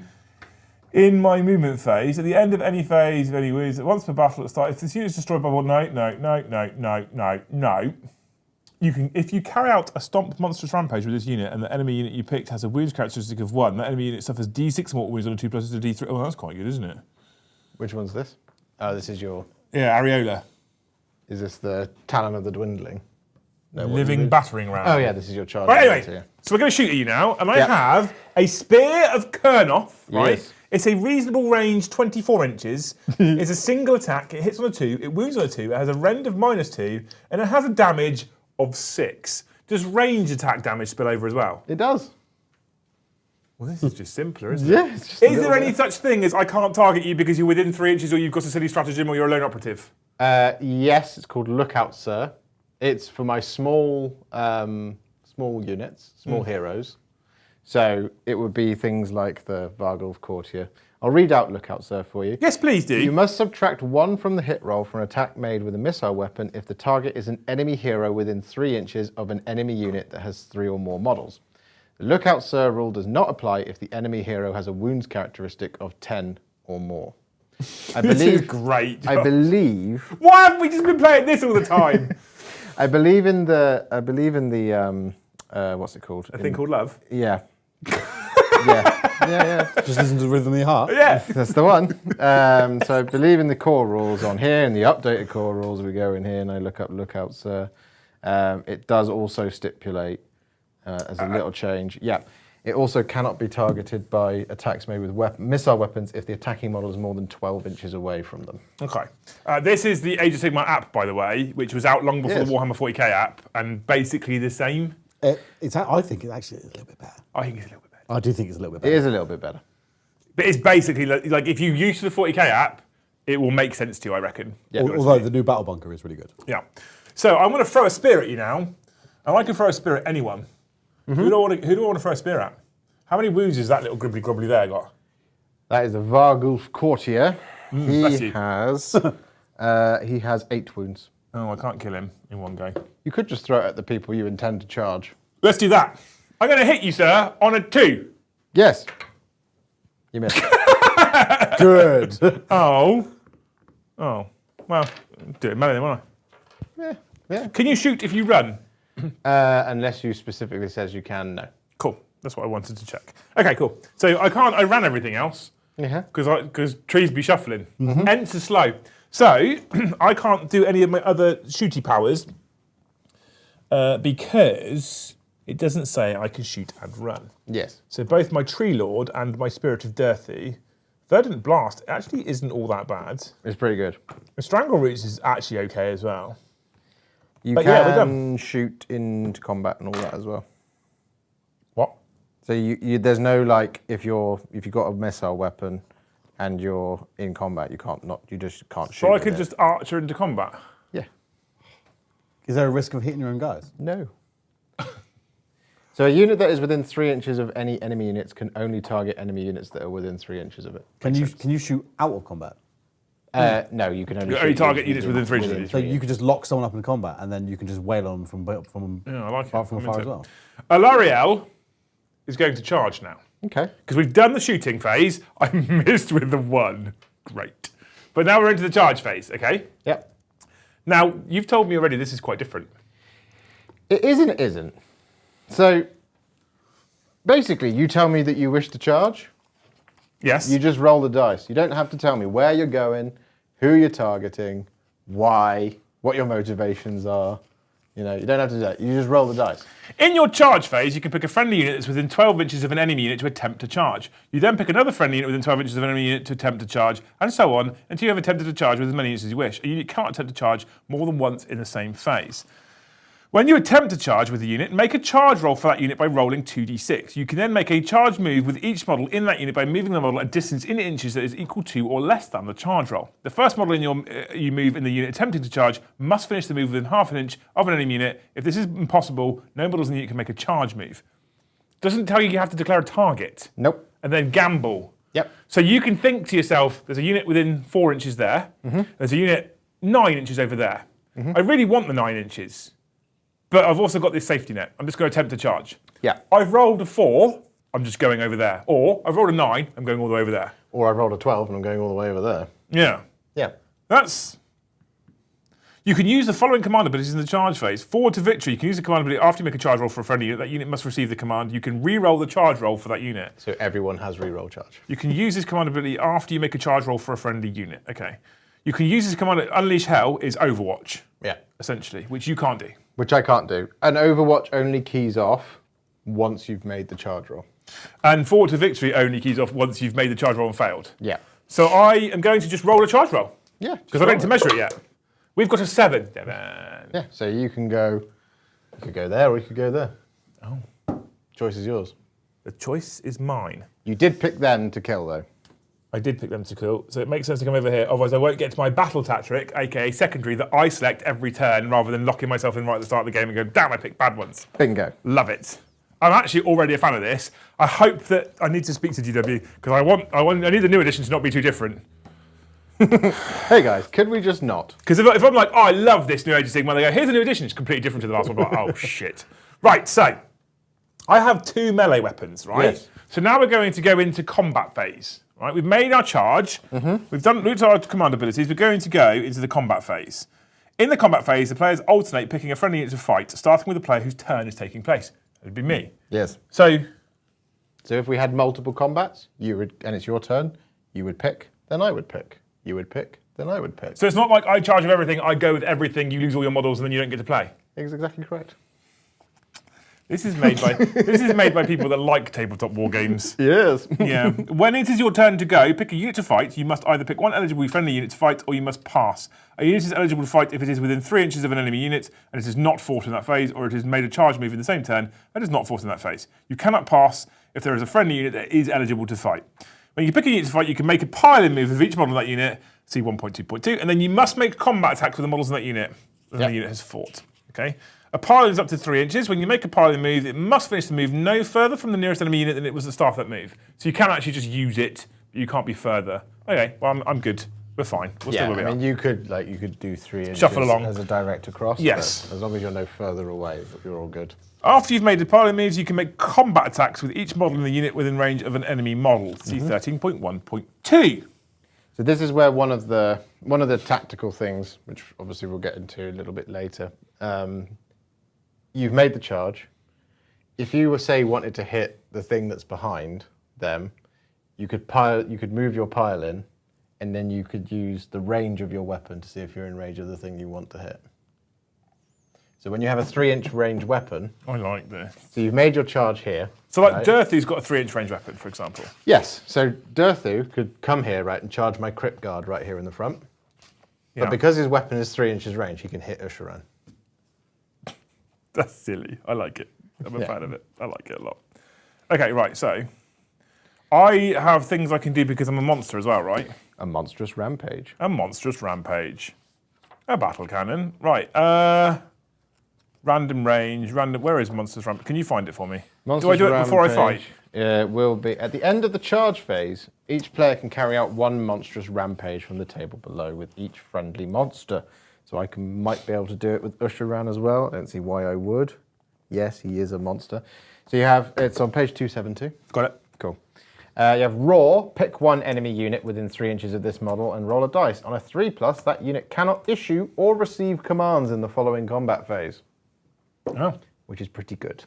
in my movement phase at the end of any phase of any wounds. Once per battle at the start, if this unit is destroyed by one, no. You can, if you carry out a stomp monstrous rampage with this unit, and the enemy unit you picked has a wounds characteristic of 1, that enemy unit suffers D6 mortal wounds on a 2 plus a D3. Oh, that's quite good, isn't it? Which one's this? Oh, this is your... Yeah, Areola. Is this the Talon of the Dwindling? No, what is Living it? battering ram. Oh, yeah, this is your charge. Right, anyway, Yeah. so we're going to shoot at you now, and I Yep. have a Spear of Kurnoth, right? Yes. It's a reasonable range, 24 inches. It's a single attack. It hits on a 2. It wounds on a 2. It has a rend of -2, and it has a damage of 6. Does range attack damage spill over as well? It does. Well, this is just simpler, isn't Yeah, it? it's just a Is little there any bit. such thing as I can't target you because you're within 3 inches, or you've got a silly stratagem, or you're a lone operative? Yes, it's called Lookout, Sir. It's for my small units, small heroes. So it would be things like the Vargulf Courtier. I'll read out Lookout Sir for you. Yes, please do. You must subtract 1 from the hit roll for an attack made with a missile weapon if the target is an enemy hero within 3 inches of an enemy unit that has 3 or more models. The Lookout Sir rule does not apply if the enemy hero has a wounds characteristic of 10 or more. I This is believe. great. I believe. Why haven't we just been playing this all the time? I believe in the. What's it called? A thing called love. Yeah. yeah. Just listen to the rhythm of your heart. Yeah. That's the one. So I believe in the core rules on here, in the updated core rules. We go in here and I look up Lookout Sir. It does also stipulate as a little change. Yeah. It also cannot be targeted by attacks made with missile weapons if the attacking model is more than 12 inches away from them. Okay. This is the Age of Sigmar app, by the way, which was out long before Yes. the Warhammer 40k app, and basically the same. I think it actually is a little bit better. I think it's a little bit better. I do think it's a little bit It better. is a little bit better. But it's basically like if you use the 40k app, it will make sense to you, I reckon. Yeah. Although the new battle bunker is really good. Yeah. So I'm going to throw a spear at you now, and I can throw a spear at anyone. Who do I want to throw a spear at? How many wounds has that little gribbly grobbly there got? That is the Vargulf Courtier. bless He you. has 8 wounds. Oh, I can't kill him in one go. You could just throw it at the people you intend to charge. Let's do that. I'm going to hit you, sir, on a 2. Yes. You missed. Good. Oh. Well, do it, then, won't yeah. Can you shoot if you run? Unless you specifically says you can, no. Cool. That's what I wanted to check. Okay, cool. So I ran everything else Yeah. because trees be shuffling. Hence the slow. So I can't do any of my other shooty powers because it doesn't say I can shoot and run. Yes. So both my Tree Lord and my Spirit of Dirthy, Verdant Blast actually isn't all that bad. It's pretty good. The Strangle Roots is actually okay as well. You But yeah, we're can shoot into combat and all that as well. What? So there's no like if you've got a missile weapon and you're in combat, you just can't shoot. So I with can it. just archer into combat. Yeah. Is there a risk of hitting your own guys? No. So a unit that is within 3 inches of any enemy units can only target enemy units that are within 3 inches of it. Can you shoot out of combat? No, you can only You shoot only target units within 3 inches. So you could just lock someone up in combat and then you can just wail on them from Yeah, I like it. from I'm afar into as it. well. Alariel is going to charge now. Okay. Because we've done the shooting phase. I missed with the 1. Great. But now we're into the charge phase, okay? Yep. Now, you've told me already this is quite different. It is and it isn't. So basically, you tell me that you wish to charge. Yes. You just roll the dice. You don't have to tell me where you're going, who you're targeting, why, what your motivations are. You don't have to do that. You just roll the dice. In your charge phase, you can pick a friendly unit that's within 12 inches of an enemy unit to attempt to charge. You then pick another friendly unit within 12 inches of an enemy unit to attempt to charge, and so on, until you have attempted to charge with as many units as you wish. A unit can't attempt to charge more than once in the same phase. When you attempt to charge with a unit, make a charge roll for that unit by rolling 2d6. You can then make a charge move with each model in that unit by moving the model a distance in inches that is equal to or less than the charge roll. The first model you move in the unit attempting to charge must finish the move within half an inch of an enemy unit. If this is impossible, no models in the unit can make a charge move. Doesn't tell you have to declare a target. Nope. And then gamble. Yep. So you can think to yourself, there's a unit within 4 inches there. There's a unit 9 inches over there. I really want the 9 inches. But I've also got this safety net. I'm just going to attempt to charge. Yeah. I've rolled a 4, I'm just going over there. Or I've rolled a 9, I'm going all the way over there. Or I rolled a 12 and I'm going all the way over there. Yeah. Yeah. You can use the following command abilities in the charge phase. Forward to victory. You can use the command ability after you make a charge roll for a friendly unit. That unit must receive the command. You can re-roll the charge roll for that unit. So everyone has reroll charge. You can use this command ability after you make a charge roll for a friendly unit. Okay. You can use this command. Unleash Hell is Overwatch, Yeah. essentially, which you can't do. Which I can't do. And Overwatch only keys off once you've made the charge roll. And Forward to victory only keys off once you've made the charge roll and failed. Yeah. So I am going to just roll a charge roll. Yeah. Because I don't need to measure it yet. We've got a 7. Devon. Yeah. So you can go. You could go there or you could go there. Choice is yours. The choice is mine. You did pick them to kill though. I did pick them to kill, so it makes sense to come over here. Otherwise, I won't get to my battle tactic, aka secondary, that I select every turn rather than locking myself in right at the start of the game and go, damn, I picked bad ones. Bingo. Love it. I'm actually already a fan of this. I hope that I need to speak to GW because I need the new edition to not be too different. Hey guys, could we just not? Because if I'm like, oh, I love this new Age of Sigmar, they go, here's a new edition, it's completely different to the last one. I'm like, oh shit. Right, so I have 2 melee weapons, right? Yes. So now we're going to go into combat phase. Right, we've made our charge. We've looked at our command abilities. We're going to go into the combat phase. In the combat phase, the players alternate picking a friendly unit to fight, starting with the player whose turn is taking place. It'd be me. Yes. So if we had multiple combats, and it's your turn, you would pick, then I would pick. You would pick, then I would pick. it's not like I charge of everything, I go with everything, you lose all your models, and then you don't get to play. That's exactly correct. This is made by people that like tabletop war games. Yes. Yeah. When it is your turn to go, pick a unit to fight. You must either pick one eligible friendly unit to fight, or you must pass. A unit is eligible to fight if it is within 3 inches of an enemy unit, and it is not fought in that phase, or it has made a charge move in the same turn, and is not fought in that phase. You cannot pass if there is a friendly unit that is eligible to fight. When you pick a unit to fight, you can make a pile-in move of each model in that unit, see 1.2.2, and then you must make combat attacks with the models in that unit that the unit has fought. Okay. A pile is up to 3 inches. When you make a pile-in move, it must finish the move no further from the nearest enemy unit than it was at the start of that move. So you can actually just use it, but you can't be further. Okay, well, I'm good. We're fine. We'll stay where we are. you could do 3 inches Shuffle along. as a direct across. Yes. As long as you're no further away, you're all good. After you've made the pile-in moves, you can make combat attacks with each model in the unit within range of an enemy model. See 13.1.2. So this is where one of the tactical things, which obviously we'll get into a little bit later. You've made the charge. If you were, say, wanted to hit the thing that's behind them, you could move your pile in, and then you could use the range of your weapon to see if you're in range of the thing you want to hit. So when you have a 3-inch range weapon, I like this. so you've made your charge here. So like right? Dirthy's got a 3-inch range weapon, for example. Yes. So Dirthu could come here, right, and charge my crypt guard right here in the front. Yeah. But because his weapon is 3 inches range, he can hit Usharan. That's silly. I like it. I'm a fan of it. I like it a lot. Okay, right, so I have things I can do because I'm a monster as well, right? A monstrous rampage. A monstrous rampage. A battle cannon. Right, random range, where is monstrous rampage? Can you find it for me? Do I do it before I fight? Yeah, it will be. At the end of the charge phase, each player can carry out one monstrous rampage from the table below with each friendly monster. So I might be able to do it with Usharan as well. I don't see why I would. Yes, he is a monster. So it's on page 272. Got it. Cool. You have Roar, pick one enemy unit within 3 inches of this model and roll a dice. On a 3+, that unit cannot issue or receive commands in the following combat phase. Oh. Which is pretty good.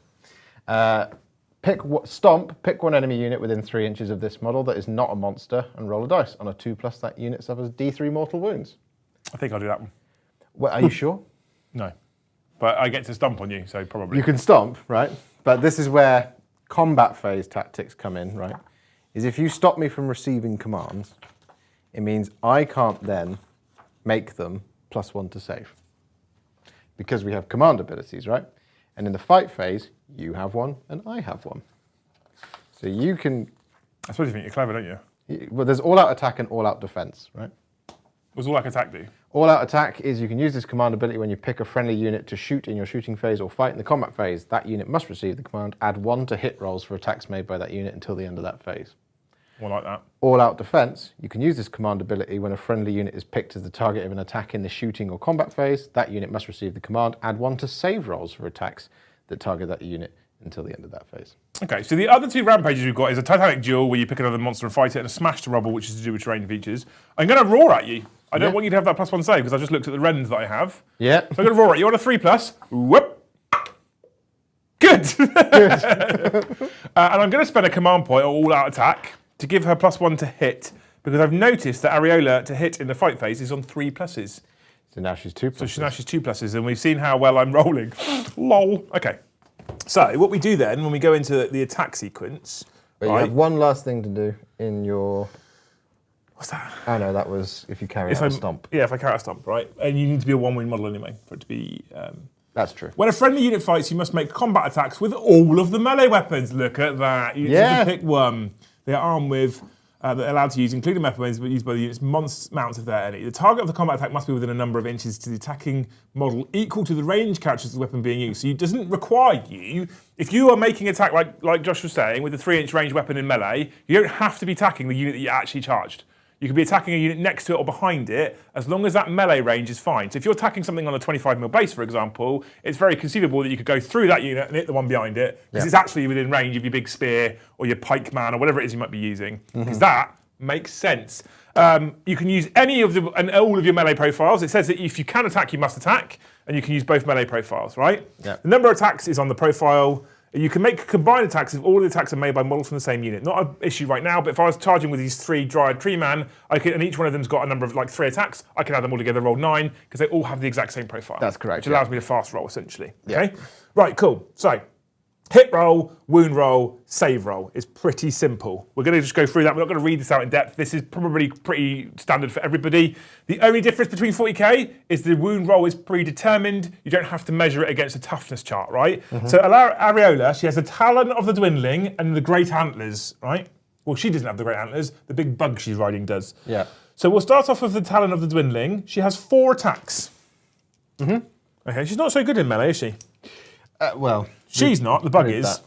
Stomp, pick one enemy unit within 3 inches of this model that is not a monster and roll a dice. On a 2+, that unit suffers D3 mortal wounds. I think I'll do that one. Well, are you sure? No. But I get to stomp on you, so probably. You can stomp, right? But this is where combat phase tactics come in, right? Is if you stop me from receiving commands, it means I can't then make them +1 to save. Because we have command abilities, right? And in the fight phase, you have one and I have one. So you can... I suppose you think you're clever, don't you? Well, there's all-out attack and all-out defense, right? What's all-out attack do? All-out attack is you can use this command ability when you pick a friendly unit to shoot in your shooting phase or fight in the combat phase. That unit must receive the command, add 1 to hit rolls for attacks made by that unit until the end of that phase. More like that. All-out defense, you can use this command ability when a friendly unit is picked as the target of an attack in the shooting or combat phase. That unit must receive the command, add 1 to save rolls for attacks that target that unit until the end of that phase. Okay, so the other 2 rampages we've got is a Titanic Duel, where you pick another monster and fight it, and a Smash to Rubble, which is to do with terrain features. I'm going to roar at you. I don't want you to have that +1 save, because I just looked at the rends that I have. Yeah. So I'm going to roar at you on a 3+. Whoop. Good. And I'm going to spend a command point on all-out attack to give her +1 to hit, because I've noticed that Areola to hit in the fight phase is on 3+. So now she's 2+. So now she's 2+, and we've seen how well I'm rolling. Lol. Okay. So what we do then, when we go into the attack sequence... But you have one last thing to do in your... What's that? Oh no, that was if you carry out a stomp. Yeah, if I carry out a stomp, right? And you need to be a 1-win model anyway for it to be... That's true. When a friendly unit fights, you must make combat attacks with all of the melee weapons. Look at that. You just have to pick one. They are armed with They're allowed to use, including weapons used by the unit's mounts if they're any. The target of the combat attack must be within a number of inches to the attacking model equal to the range characteristics of the weapon being used. So it doesn't require you, if you are making an attack like Josh was saying, with a 3-inch range weapon in melee, you don't have to be attacking the unit that you actually charged. You could be attacking a unit next to it or behind it, as long as that melee range is fine. So if you're attacking something on a 25mm base, for example, it's very conceivable that you could go through that unit and hit the one behind it, because it's actually within range of your big spear or your pike man or whatever it is you might be using. Because that makes sense. You can use any of and all of your melee profiles. It says that if you can attack, you must attack, and you can use both melee profiles, right? Yep. The number of attacks is on the profile. You can make combined attacks if all the attacks are made by models from the same unit. Not an issue right now, but if I was charging with these 3 Dryad Tree Man, and each one of them's got a number of 3 attacks, I can add them all together, roll 9, because they all have the exact same profile. That's correct. Which allows me to fast roll, essentially. Yeah. Okay? Right, cool. So, hit roll, wound roll, save roll. It's pretty simple. We're going to just go through that. We're not going to read this out in depth. This is probably pretty standard for everybody. The only difference between 40k is the wound roll is predetermined. You don't have to measure it against a toughness chart, right? So Areola, she has the Talon of the Dwindling and the Great Antlers, right? Well, she doesn't have the Great Antlers. The big bug she's riding does. Yeah. So we'll start off with the Talon of the Dwindling. She has 4 attacks. Okay, she's not so good in melee, is she? Well, She's not, the bug is.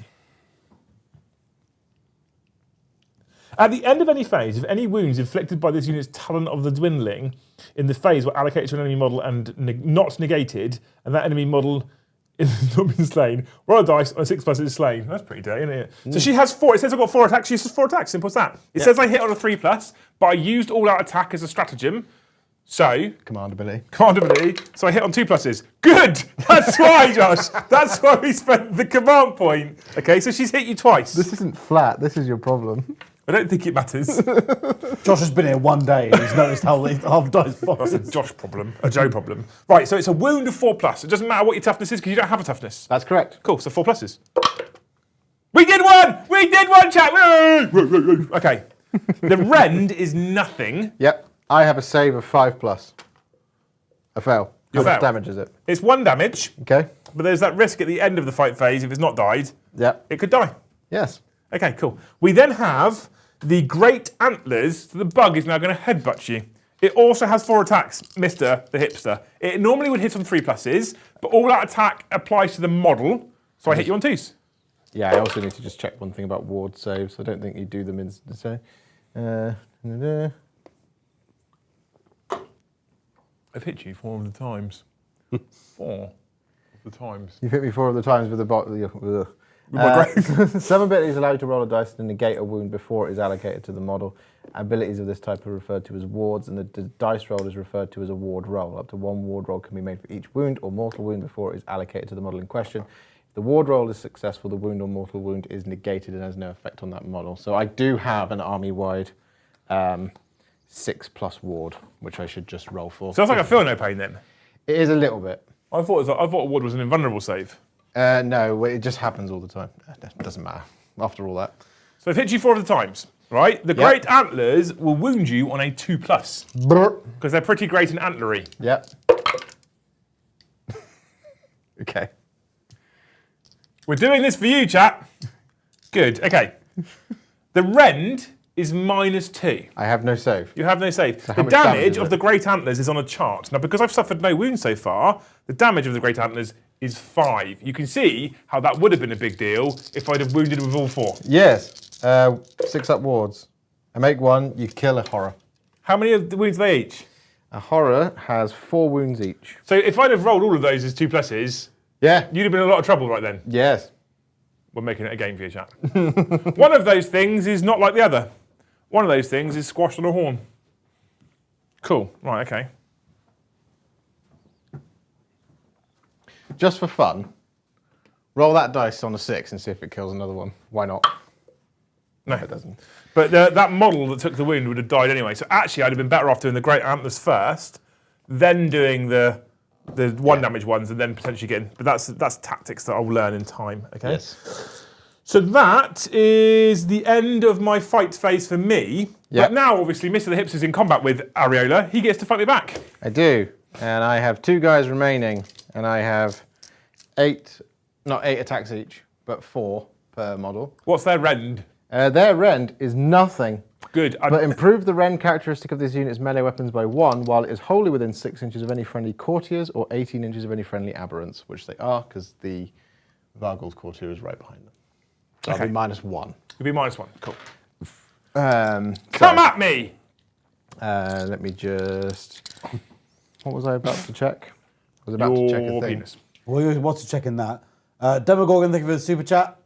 At the end of any phase, if any wounds inflicted by this unit's Talon of the Dwindling in the phase were allocated to an enemy model and not negated, and that enemy model is not been slain, roll a dice on a 6+ is slain. That's pretty dirty, isn't it? So she has 4. It says I've got 4 attacks. She has 4 attacks. Simple as that. It says I hit on a 3+, but I used all-out attack as a stratagem. So, command ability. So I hit on 2+. Good! That's why, Josh. That's why we spent the command point. Okay, so she's hit you twice. This isn't flat. This is your problem. I don't think it matters. Josh has been here one day and he's noticed how the dice box. That's a Josh problem, a Joe problem. Right, so it's a wound of 4+. It doesn't matter what your toughness is because you don't have a toughness. That's correct. Cool, so 4+. We did one! We did one, chat! Okay. The rend is nothing. Yep. I have a save of 5+. A fail. How much fail. damage is it? It's 1 damage, Okay. but there's that risk at the end of the fight phase, if it's not died, Yep. it could die. Yes. Okay, cool. We then have the Great Antlers. So the bug is now going to headbutt you. It also has 4 attacks, Mr the Hipster. It normally would hit on 3+, but all that attack applies to the model, so I hit you on 2s. Yeah, I also need to just check one thing about ward saves. I don't think you do them in the same. I've hit you 4 of the times. 4 of the times. You've hit me 4 of the times with the bot. my Some abilities allow you to roll a dice to negate a wound before it is allocated to the model. Abilities of this type are referred to as wards, and the dice roll is referred to as a ward roll. Up to 1 ward roll can be made for each wound or mortal wound before it is allocated to the model in question. If the ward roll is successful, the wound or mortal wound is negated and has no effect on that model. So I do have an army-wide 6+ ward, which I should just roll for. Sounds like I feel no pain then. It is a little bit. I thought a ward was an invulnerable save. No, it just happens all the time. It doesn't matter after all that. So I've hit you 4 of the times, right? The Great Antlers will wound you on a 2+, because they're pretty great and antlery. Yep. Okay. We're doing this for you, chat. Good, okay. The rend is -2. I have no save. You have no save. So the much damage damage is of it? the Great Antlers is on a chart. Now, because I've suffered no wounds so far, the damage of the Great Antlers is 5. You can see how that would have been a big deal if I'd have wounded with all 4. Yes. 6 up wards. I make 1, you kill a horror. How many of the wounds are they each? A horror has 4 wounds each. So if I'd have rolled all of those as 2+, Yeah. you'd have been in a lot of trouble right then. Yes. We're making it a game for you, chat. One of those things is not like the other. One of those things is squashed on a horn. Cool. Right, okay. Just for fun, roll that dice on a 6 and see if it kills another one. Why not? No, It doesn't. But that model that took the wound would have died anyway. So actually, I'd have been better off doing the Great Antlers first, then doing the 1 damage ones, and then potentially getting. But that's tactics that I'll learn in time. Okay. Yes. So that is the end of my fight phase for me. Yep. But now, obviously, Mr the Hipster is in combat with Areola. He gets to fight me back. I do. And I have 2 guys remaining, and I have 8, not 8 attacks each, but 4 per model. What's their rend? Their rend is nothing. Good. But improve the rend characteristic of this unit's melee weapons by 1 while it is wholly within 6 inches of any friendly courtiers or 18 inches of any friendly aberrants, which they are because the Vargul's courtier is right behind them. So Okay. I'll be -1. It'll be -1. Cool. So, Come at me! let me just... What was I about to check? I was about to check a Your thing. penis. Well, what's checking that? Demogorgon, thank you for the super chat.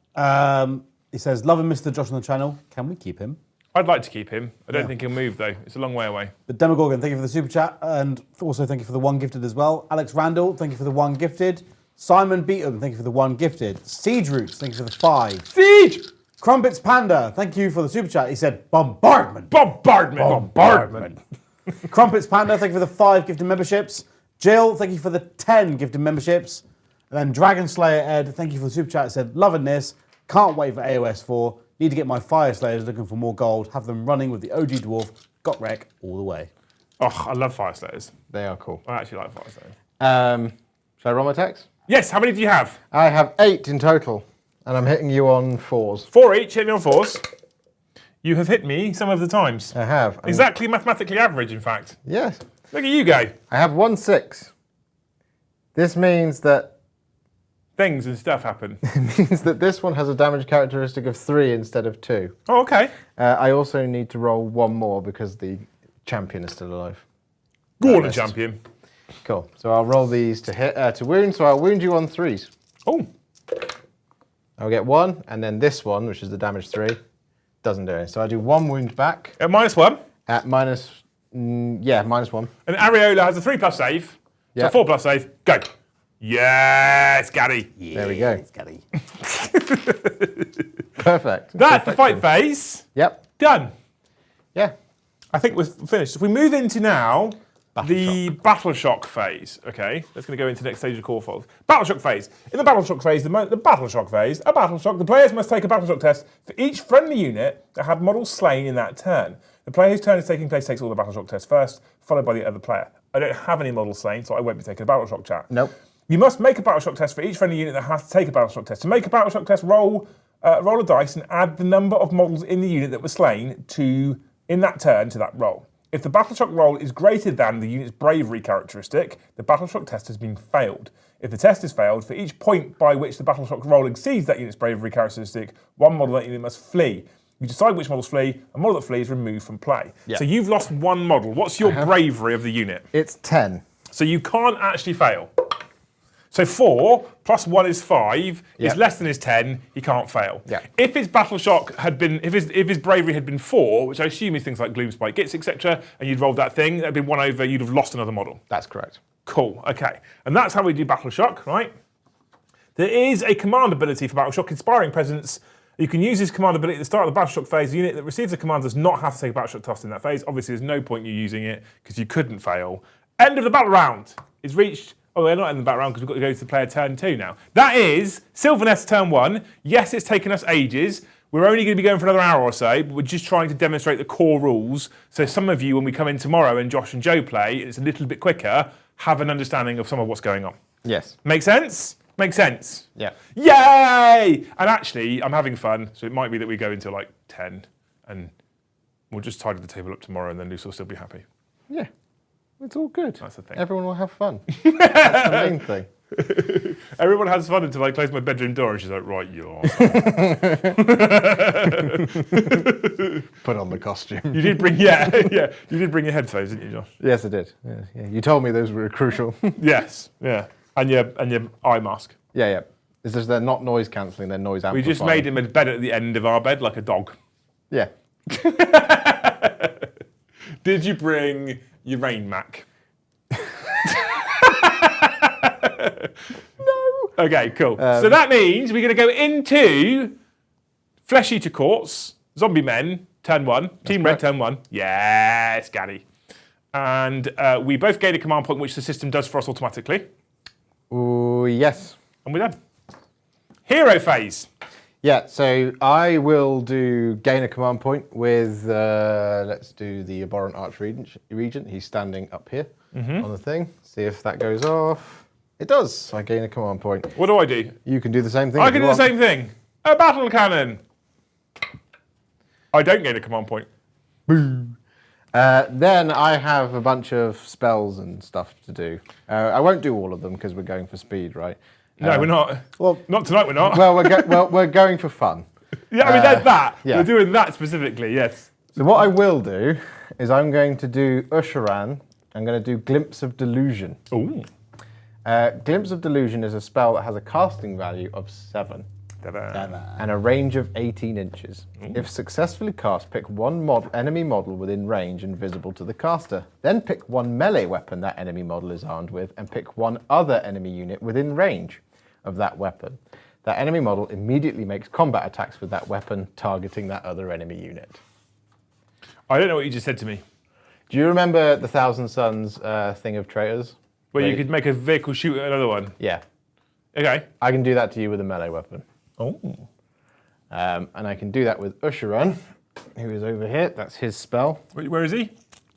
He says, loving Mr. Josh on the channel. Can we keep him? I'd like to keep him. I don't think he'll move, though. It's a long way away. But Demogorgon, thank you for the super chat. And also thank you for the 1 gifted as well. Alex Randall, thank you for the 1 gifted. Simon Beaton, thank you for the 1 gifted. Siege Roots, thank you for the 5. Siege! Crumpets Panda, thank you for the super chat. He said, bombardment. Bombardment. Crumpets Panda, thank you for the 5 gifted memberships. Jill, thank you for the 10 gifted memberships. And then Dragon Slayer Ed, thank you for the super chat. He said, loving this. Can't wait for AoS 4. Need to get my Fire Slayers looking for more gold. Have them running with the OG Dwarf. Got wreck all the way. Oh, I love Fire Slayers. They are cool. I actually like Fire Slayers. Shall I roll my attacks? Yes, how many do you have? I have 8 in total, and I'm hitting you on 4s. 4 each, hit me on 4s. You have hit me some of the times. I have. Exactly mathematically average, in fact. Yes. Look at you go. I have 1 6. This means that Things and stuff happen. this one has a damage characteristic of 3 instead of 2. Oh, okay. I also need to roll 1 more because the champion is still alive. Go on, champion. Cool. So I'll roll these to hit to wound. So I'll wound you on 3s. Oh. I'll get 1, and then this one, which is the damage 3, doesn't do it. So I do 1 wound back At -1. at -1. And Areola has a 3+ save. Yeah. So 4+ save. Go. Yes, Gaddy. There we go. Scotty. Perfect. That's the fight phase. Yep. Done. Yeah. I think we're finished. If we move into now the Battle Shock phase, okay? That's going to go into the next stage of core fold. Battle Shock phase. In the Battle Shock phase, the Battle Shock phase, the players must take a Battle Shock test for each friendly unit that had models slain in that turn. The player whose turn is taking place takes all the Battle Shock tests first, followed by the other player. I don't have any models slain, so I won't be taking a Battle Shock chat. Nope. You must make a Battle Shock test for each friendly unit that has to take a Battle Shock test. To make a Battle Shock test, roll a dice and add the number of models in the unit that were slain in that turn to that roll. If the Battle Shock roll is greater than the unit's bravery characteristic, the Battle Shock test has been failed. If the test is failed, for each point by which the Battle Shock roll exceeds that unit's bravery characteristic, one model of that unit must flee. You decide which models flee, a model that flees is removed from play. Yeah. So you've lost 1 model. What's your bravery of the unit? It's 10. So you can't actually fail. So 4 plus 1 is 5. Yeah. Is less than his 10. He can't fail. Yeah. If his Battle Shock had been, if his bravery had been 4, which I assume is things like Gloomspite Gits, etc., and you'd rolled that thing, that'd been 1 over. You'd have lost another model. That's correct. Cool. Okay. And that's how we do Battle Shock, right? There is a command ability for Battle Shock, Inspiring Presence. You can use this command ability at the start of the Battle Shock phase. The unit that receives the command does not have to take a Battle Shock test in that phase. Obviously, there's no point you using it because you couldn't fail. End of the battle round is reached. Oh, we're not in the battle round because we've got to go to the player turn 2 now. That is Sylvaneth's turn 1. Yes, it's taken us ages. We're only going to be going for another hour or so, but we're just trying to demonstrate the core rules. So some of you, when we come in tomorrow and Josh and Joe play, it's a little bit quicker, have an understanding of some of what's going on. Yes. Make sense? Makes sense. Yeah. Yay! And actually, I'm having fun, so it might be that we go into like 10 and we'll just tidy the table up tomorrow and then Luce will still be happy. Yeah. It's all good. That's the thing. Everyone will have fun. That's the main thing. Everyone has fun until I close my bedroom door and she's like, right, you are. Put on the costume. You did bring, yeah, you did bring your headphones, didn't you, Josh? Yes, I did. Yeah. You told me those were crucial. Yes, yeah. And your eye mask. Yeah. It's just they're not noise cancelling, they're noise amplifying. We just made him a bed at the end of our bed like a dog. Yeah. Did you bring your rain Mac? No. Okay, cool. So that means we're going to go into Flesh Eater Courts, Zombie Men, turn 1, Team Red, turn 1. Yes, Gaddy. And we both gain a command point, which the system does for us automatically. Ooh, yes. And we're done. Hero phase. Yeah, so I will do gain a command point with, let's do the Abhorrent Archregent. He's standing up here on the thing. See if that goes off. It does. I gain a command point. What do I do? You can do the same thing. I can do the same thing. A battle cannon. I don't gain a command point. Boo. Then I have a bunch of spells and stuff to do. I won't do all of them because we're going for speed, right? No, we're not. Well, Not tonight, we're not. Well, we're going for fun. Yeah, I mean, there's that. yeah. We're doing that specifically, yes. So what I will do is I'm going to do Usheran. I'm going to do Glimpse of Delusion. Ooh. Glimpse of Delusion is a spell that has a casting value of 7 and a range of 18 inches. If successfully cast, pick one enemy model within range and visible to the caster. Then pick one melee weapon that enemy model is armed with and pick one other enemy unit within range of that weapon. That enemy model immediately makes combat attacks with that weapon, targeting that other enemy unit. I don't know what you just said to me. Do you remember the Thousand Suns thing of traitors? Where you could make a vehicle shoot at another one. Yeah. Okay. I can do that to you with a melee weapon. Oh. And I can do that with Usheran, who is over here. That's his spell. Where is he?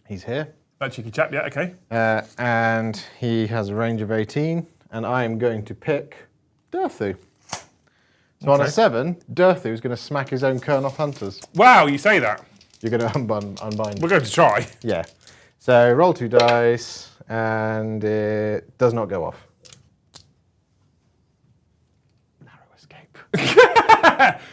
He's here. That cheeky chap, yeah, okay. And he has a range of 18. And I am going to pick Durthu. So on a 7, Durthu is going to smack his own Kern off hunters. Wow, you say that. You're going to unbind. We're going to try. Yeah. So roll 2 dice, and it does not go off. Narrow escape.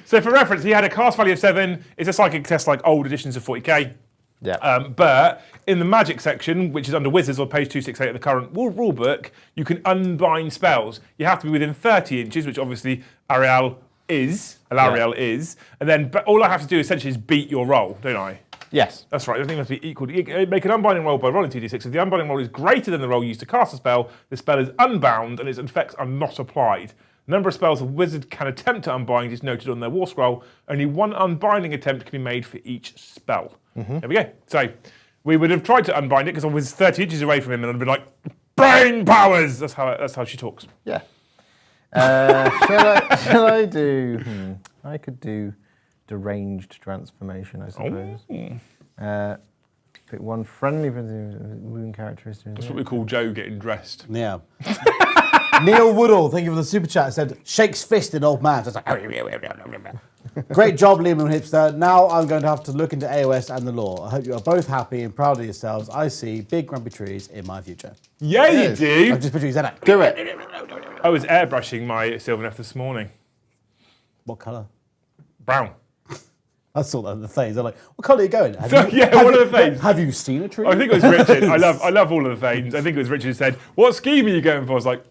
So for reference, he had a cast value of 7. It's a psychic test like old editions of 40k. Yeah. But in the magic section, which is under Wizards on page 268 of the current rule book, you can unbind spells. You have to be within 30 inches, which obviously Ariel is. And then but all I have to do essentially is beat your roll, don't I? Yes. That's right. Everything must be equal. You make an unbinding roll by rolling 2d6. If the unbinding roll is greater than the roll used to cast a spell, the spell is unbound and its effects are not applied. The number of spells a wizard can attempt to unbind is noted on their war scroll. Only one unbinding attempt can be made for each spell. There we go. So we would have tried to unbind it because I was 30 inches away from him and I'd been like, brain powers! That's how she talks. Yeah. Shall I do... I could do deranged transformation, I suppose. Pick one friendly wound characteristic. That's what we call Joe getting dressed. Yeah. Neil Woodall, thank you for the super chat, said, shakes fist in old man. So it's like, great job, Liam and Hipster. Now I'm going to have to look into AoS and the law. I hope you are both happy and proud of yourselves. I see big grumpy trees in my future. Yeah, you do. I'm just picturing his head out. Do it. I was airbrushing my Sylvaneth this morning. What colour? Brown. I saw that in the phase. I'm like, what colour are you going? What are the phanes? Have you seen a tree? I think it was Richard. I love all of the phanes. I think it was Richard who said, what scheme are you going for? I was like,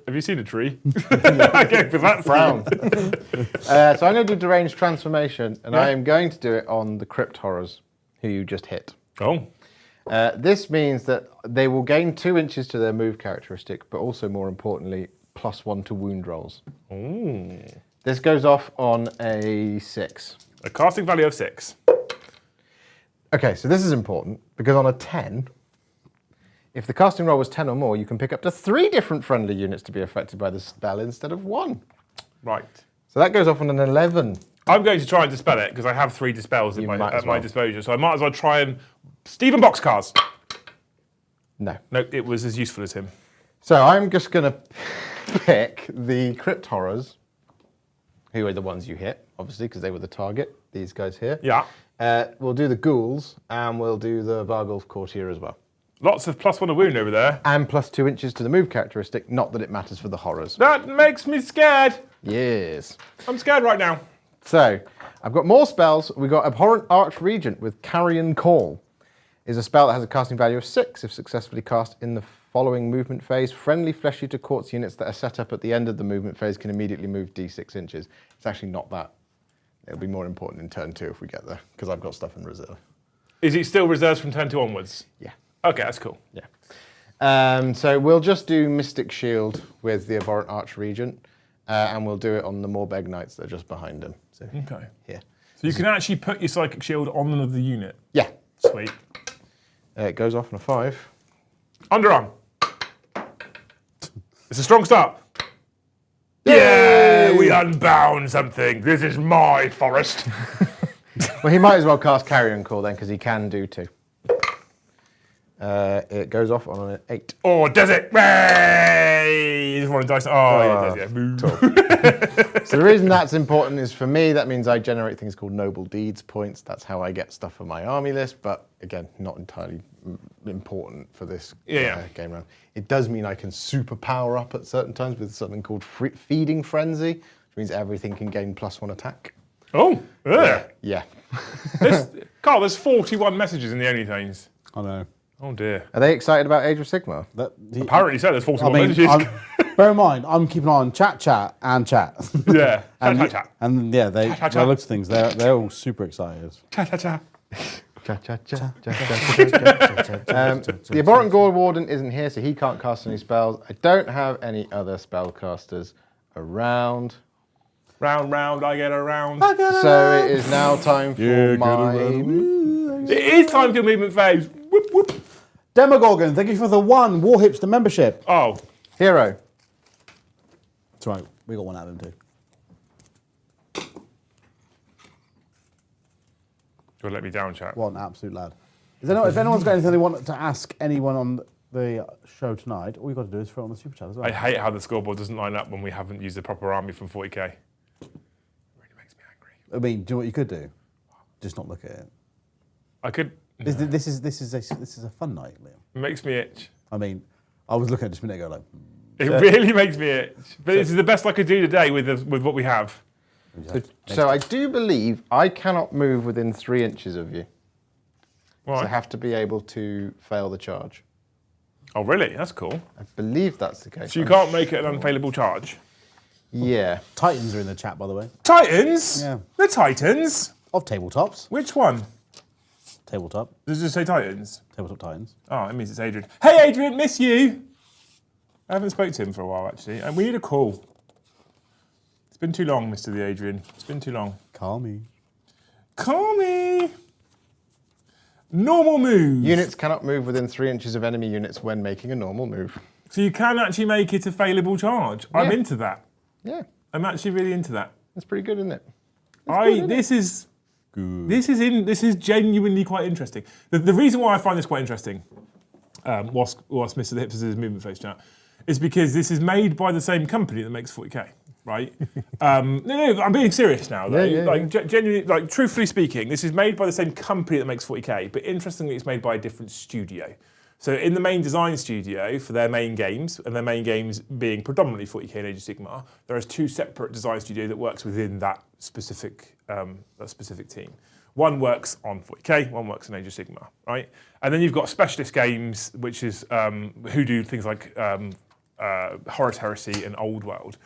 have you seen a tree? I go for that Brown. So I'm going to do deranged transformation, and I am going to do it on the crypt horrors, who you just hit. Oh. This means that they will gain 2 inches to their move characteristic, but also more importantly, +1 to wound rolls. Ooh. This goes off on a 6. A casting value of 6. Okay, so this is important because on a 10, if the casting roll was 10 or more, you can pick up to 3 different friendly units to be affected by the spell instead of 1. Right. So that goes off on an 11. I'm going to try and dispel it because I have 3 dispels at my disposal. So I might as well try and... Stephen Boxcars. No. No, it was as useful as him. So I'm just going to pick the crypt horrors, who are the ones you hit, obviously, because they were the target, these guys here. Yeah. We'll do the ghouls, and we'll do the Vargulf Courtier as well. Lots of +1 a wound over there. And +2 inches to the move characteristic, not that it matters for the horrors. That makes me scared. Yes. I'm scared right now. So, I've got more spells. We've got Abhorrent Archregent with Carrion Call. Is a spell that has a casting value of 6 if successfully cast in the following movement phase. Friendly Flesh Eater Quartz units that are set up at the end of the movement phase can immediately move d6 inches. It's actually not that. It'll be more important in turn 2 if we get there, because I've got stuff in reserve. Is it still reserves from turn 2 onwards? Yeah. Okay, that's cool. Yeah. So we'll just do Mystic Shield with the Abhorrent Archregent, and we'll do it on the Morbeg Knights that are just behind him. So Okay. here. So you can actually put your Psychic Shield on another unit. Yeah. Sweet. It goes off on a 5. Underarm. It's a strong start. Yeah, we unbound something. This is my forest. Well, he might as well cast Carrion Call then, because he can do 2. It goes off on an 8. Or does it? Ray! You just want to dice. Oh, it does, yeah. So the reason that's important is for me, that means I generate things called noble deeds points. That's how I get stuff for my army list, but again, not entirely important for this game round. It does mean I can super power up at certain times with something called feeding frenzy, which means everything can gain +1 attack. Oh, Yeah. Carl, there's 41 messages in the Anythings. I know. Oh dear. Are they excited about Age of Sigmar? Apparently so, there's 41 I mean, messages. bear in mind, I'm keeping an eye on chat, and chat. Yeah, chat. And yeah, they Chat. look at things. They're all super excited. Chat. The Abhorrent Gore Warden isn't here, so he can't cast any spells. I don't have any other spellcasters around. Round, I get around. So it is now time for my... It is time for your movement phase. Whoop, whoop. Demogorgon, thank you for the 1 Warhipster membership. Oh, Hero. That's right, we got one out of them too. do you want to let me down, chat? What an absolute lad. If anyone's got anything they want to ask anyone on the show tonight, all you've got to do is throw it on the super chat as well. I hate how the scoreboard doesn't line up when we haven't used the proper army from 40k. It really makes me angry. I mean, do you know what you could do? Just not look at it. I could. This is a fun night, Liam. It makes me itch. I mean, I was looking at it just a minute ago like, It really makes me itch. But this is the best I could do today with what we have. So I do believe I cannot move within 3 inches of you. So I Right. have to be able to fail the charge. Oh, really? That's cool. I believe that's the case. So you can't make it an unfailable charge? Yeah. Titans are in the chat, by the way. Titans? Yeah. The Titans? Of tabletops. Which one? Tabletop. Does it just say Titans? Tabletop Titans. Oh, it means it's Adrian. Hey, Adrian, miss you. I haven't spoken to him for a while, actually. And we need a call. It's been too long, Mr. the Adrian. It's been too long. Call me. Call me. Normal move. Units cannot move within 3 inches of enemy units when making a normal move. So you can actually make it a failable charge. I'm Yeah. into that. Yeah. I'm actually really into that. That's pretty good, isn't it? This is genuinely quite interesting. The reason why I find this quite interesting, whilst Mr. the Hipster's movement face chat, is because this is made by the same company that makes 40k, right? No, I'm being serious now. Though. Yeah. Genuinely, truthfully speaking, this is made by the same company that makes 40k, but interestingly, it's made by a different studio. So in the main design studio for their main games, and their main games being predominantly 40k and Age of Sigmar, there is 2 separate design studios that works within that specific team. One works on 40k, one works on Age of Sigmar, right? And then you've got specialist games, which is who do things like Horus Heresy and Old World.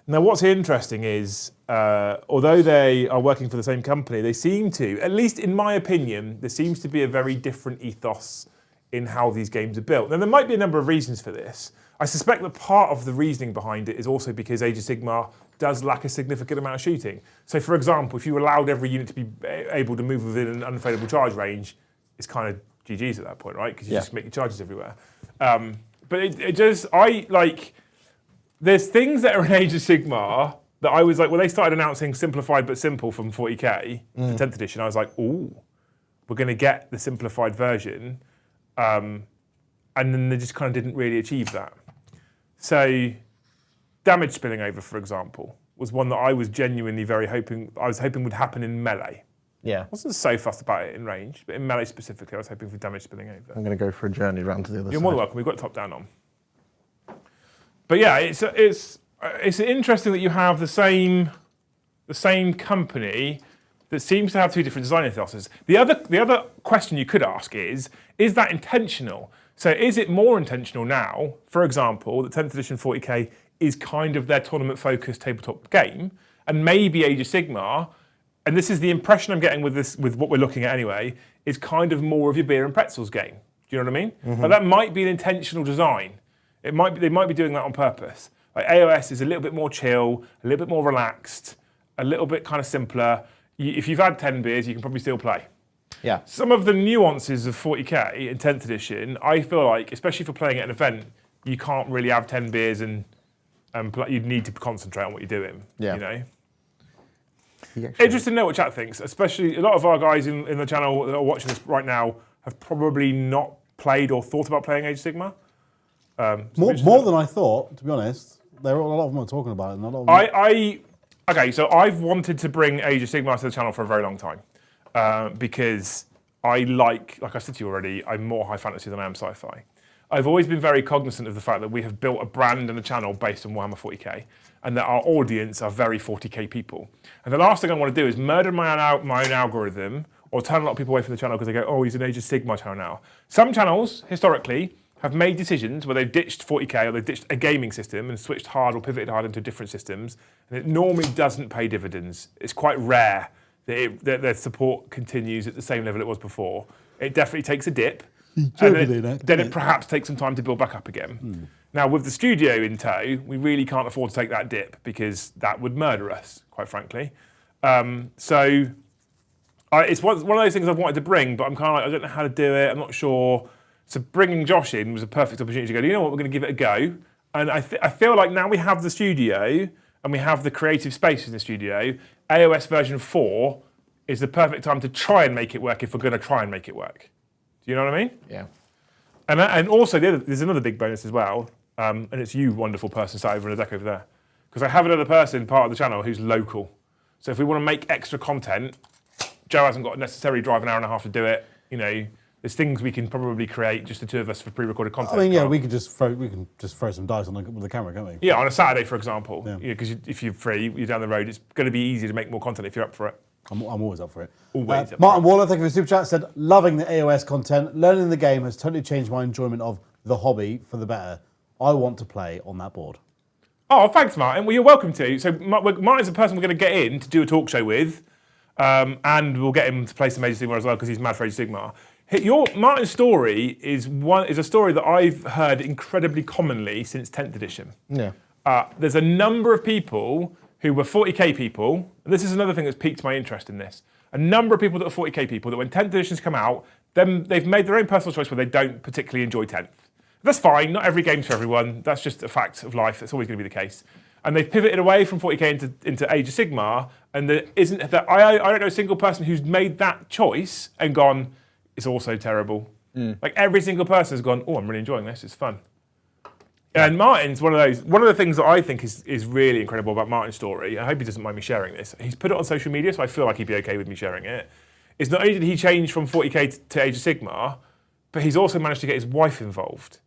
Now, what's interesting is, although they are working for the same company, they seem to, at least in my opinion, there seems to be a very different ethos in how these games are built. Now, there might be a number of reasons for this. I suspect that part of the reasoning behind it is also because Age of Sigmar does lack a significant amount of shooting. So, for example, if you allowed every unit to be able to move within an unfailable charge range, it's kind of GG's at that point, right? Because you just make your charges everywhere. But it does, there's things that are in Age of Sigmar that I was like, when they started announcing simplified but simple from 40k for 10th edition, I was like, ooh, we're going to get the simplified version. And then they just kind of didn't really achieve that. So damage spilling over, for example, was one that I was genuinely hoping would happen in melee. Yeah. I wasn't so fussed about it in range, but in melee specifically, I was hoping for damage spilling over. I'm going to go for a journey round to the other You're side. more than welcome. We've got top down on. But yeah, it's interesting that you have the same company that seems to have 2 different design ethoses. The other question you could ask is that intentional? So is it more intentional now, for example, that 10th edition 40k is kind of their tournament-focused tabletop game, and maybe Age of Sigmar, and this is the impression I'm getting with what we're looking at anyway, is kind of more of your beer and pretzels game. Do you know what I mean? Like that might be an intentional design. They might be doing that on purpose. Like AoS is a little bit more chill, a little bit more relaxed, a little bit kind of simpler. If you've had 10 beers, you can probably still play. Yeah. Some of the nuances of 40k in 10th edition, I feel like, especially for playing at an event, you can't really have 10 beers and you need to concentrate on what you're doing. Yeah. You know. Interesting to know what chat thinks. Especially a lot of our guys in the channel that are watching this right now have probably not played or thought about playing Age of Sigmar. More than I thought, to be honest. A lot of them are talking about it. And a lot of them... Okay, so I've wanted to bring Age of Sigmar to the channel for a very long time because I like I said to you already, I'm more high fantasy than I am sci-fi. I've always been very cognizant of the fact that we have built a brand and a channel based on Warhammer 40k, and that our audience are very 40k people. And the last thing I want to do is murder my own algorithm or turn a lot of people away from the channel because they go, oh, he's an Age of Sigmar channel now. Some channels, historically, have made decisions where they've ditched 40k or they've ditched a gaming system and switched hard or pivoted hard into different systems, and it normally doesn't pay dividends. It's quite rare that their support continues at the same level it was before. It definitely takes a dip, and then it perhaps takes some time to build back up again. Now, with the studio in tow, we really can't afford to take that dip because that would murder us, quite frankly. So it's one of those things I've wanted to bring, but I'm kind of like, I don't know how to do it, I'm not sure. So bringing Josh in was a perfect opportunity to go, you know what, we're going to give it a go. And I feel like now we have the studio and we have the creative space in the studio, AoS version 4 is the perfect time to try and make it work if we're going to try and make it work. Do you know what I mean? Yeah. And also, there's another big bonus as well, and it's you, wonderful person, sat over in the deck over there. Because I have another person, part of the channel, who's local. So if we want to make extra content, Joe hasn't got necessarily drive an hour and a half to do it. You know, there's things we can probably create, just the two of us, for pre-recorded content. I mean, yeah, we can just throw some dice with the camera, can't we? Yeah, on a Saturday, for example. Yeah. Because if you're free, you're down the road, it's going to be easier to make more content if you're up for it. I'm always up for it. Always up Martin Waller, thank you for the super chat, said, loving the AoS content. Learning the game has totally changed my enjoyment of the hobby for the better. I want to play on that board. Oh, thanks, Martin. Well, you're welcome to. So Martin's the person we're going to get in to do a talk show with, and we'll get him to play some Age of Sigmar as well because he's mad for Age of Sigmar. Martin's story is a story that I've heard incredibly commonly since 10th edition. Yeah. There's a number of people who were 40k people, and this is another thing that's piqued my interest in this. A number of people that are 40k people that when 10th editions come out, then they've made their own personal choice where they don't particularly enjoy 10th. That's fine, not every game's for everyone, that's just a fact of life, that's always going to be the case. And they've pivoted away from 40k into Age of Sigmar, and I don't know a single person who's made that choice and gone, it's also terrible. Like every single person has gone, oh, I'm really enjoying this, it's fun. And Martin's one of those. One of the things that I think is really incredible about Martin's story, I hope he doesn't mind me sharing this, he's put it on social media, so I feel like he'd be okay with me sharing it, is not only did he change from 40k to Age of Sigmar, but he's also managed to get his wife involved.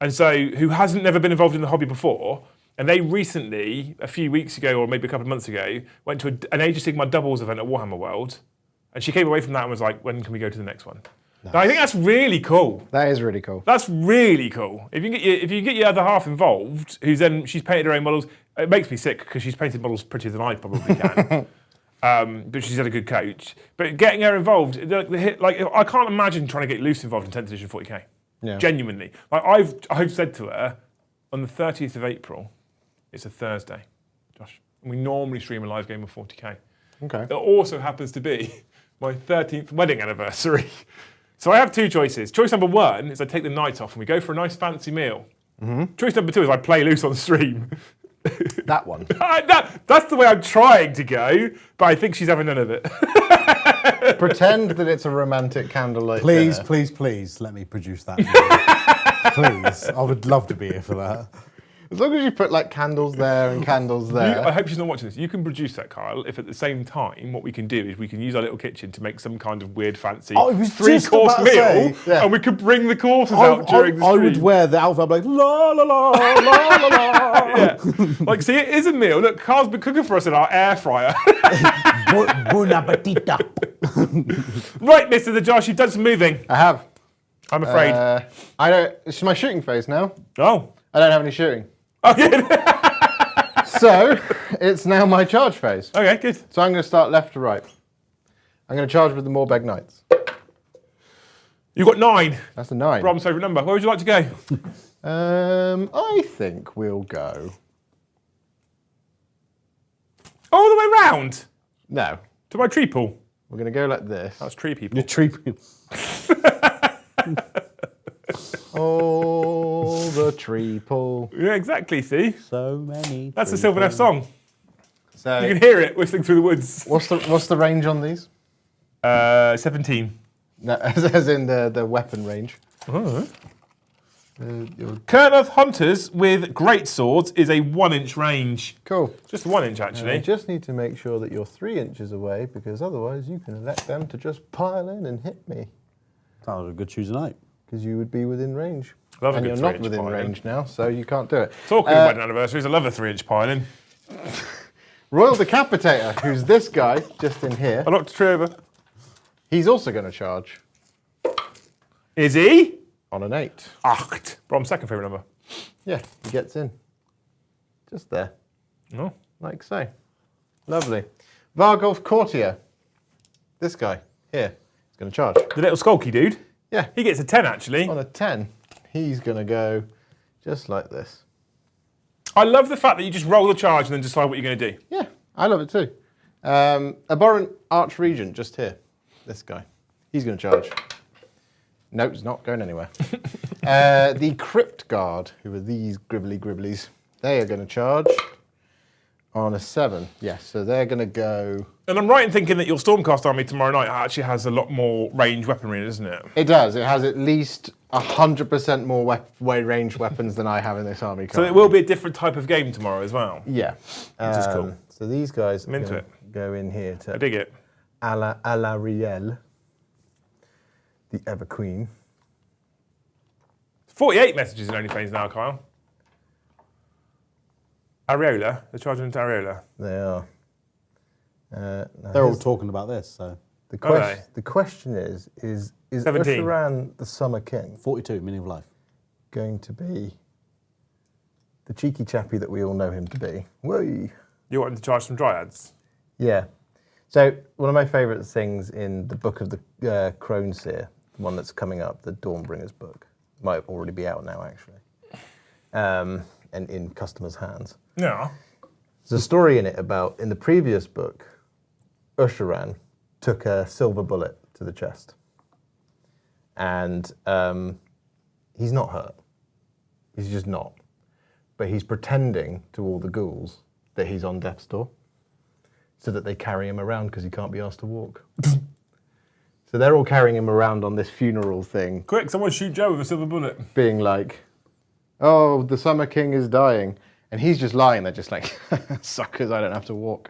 And so, who hasn't never been involved in the hobby before, and they recently, a few weeks ago, or maybe a couple of months ago, went to an Age of Sigmar doubles event at Warhammer World, and she came away from that and was like, when can we go to the next one? Nice. Now, I think that's really cool. That is really cool. That's really cool. If you get your other half involved, she's painted her own models. It makes me sick because she's painted models prettier than I probably can. But she's had a good coach. But getting her involved, I can't imagine trying to get Luce involved in 10th edition 40k. Yeah. Genuinely, like I've said to her, on the 30th of April, it's a Thursday, Josh, and we normally stream a live game of 40k. Okay. It also happens to be my 13th wedding anniversary. So I have two choices. Choice number one is I take the night off and we go for a nice fancy meal. Mm-hmm. Choice number two is I play loose on stream. That one. That's the way I'm trying to go, but I think she's having none of it. Pretend that it's a romantic candlelight Please, dinner. please, let me produce that. Please, I would love to be here for that. As long as you put like candles there and candles there. I hope she's not watching this. You can produce that, Kyle, if at the same time what we can do is we can use our little kitchen to make some kind of weird fancy three-course meal, and we could bring the courses out during the stream. I would wear the outfit, I'd be like, la la la, la la la. Yeah. Like, see, it is a meal. Look, Carl's been cooking for us in our air fryer. Bon appetita. Right, Mr. the Josh, you've done some moving. I have. I'm afraid. I don't. It's my shooting phase now. Oh. I don't have any shooting. Oh, yeah. So it's now my charge phase. Okay, good. So I'm going to start left to right. I'm going to charge with the Morbeg Knights. You've got 9. That's a 9. Rob's favourite number. Where would you like to go? I think we'll go. All the way round? No. To my tree pool? We're going to go like this. That's tree people. Your tree people. Oh, the tree pull. Yeah, exactly, see? So many. That's a Sylvaneth song. So You can hear it whistling through the woods. what's the range on these? 17. No, as in the weapon range. Oh. Kurnoth Hunters with great swords is a 1-inch range. Cool. Just 1 inch, actually. I just need to make sure that you're 3 inches away, because otherwise you can let them to just pile in and hit me. Sounds like a good Tuesday night. Because you would be within range. Love a And good you're not 3-inch within pile in. range now, so you can't do it. Talking about anniversaries, I love a 3-inch piling. Royal Decapitator, who's this guy, just in here, I knocked a tree over. he's also going to charge Is he? on an 8. 8. Brom's second favourite number. Yeah, he gets in. Just there, No. like so. Lovely. Vargolf Courtier, this guy here, is going to charge. The little skulky dude. Yeah, He gets a 10, actually. on a 10, he's going to go just like this. I love the fact that you just roll the charge and then decide what you're going to do. Yeah, I love it too. Abhorrent Archregent, just here. This guy. He's going to charge. No, it's not going anywhere. The Crypt Guard, who are these gribbly gribblies, they are going to charge on a 7. Yes, so they're going to go... And I'm right in thinking that your Stormcast army tomorrow night actually has a lot more range weaponry, doesn't it? It does. It has at least 100% more ranged weapons than I have in this army. So it will be a different type of game tomorrow as well. Yeah. Which is cool. So these guys I'm into gonna it. go in here I to dig it. Alarielle, the Ever Queen. 48 messages in OnlyFans now, Kyle. Areola. They're charging into Areola. They are. They're all talking about this, so. The question is 17. Usharan the Summer King 42, meaning of life. going to be the cheeky chappy that we all know him to be? Whee! You want him to charge some Dryads? Yeah. So one of my favourite things in the book of the Crone Seer, the one that's coming up, the Dawnbringer's book, might already be out now actually, and in customers' hands. Yeah. There's a story in it about, in the previous book, Usharan took a silver bullet to the chest. And he's not hurt. He's just not. But he's pretending to all the ghouls that he's on death's door so that they carry him around because he can't be asked to walk. So they're all carrying him around on this funeral thing, Quick, someone shoot Joe with a silver bullet. being like, oh, the Summer King is dying. And he's just lying there, just like, suckers, I don't have to walk.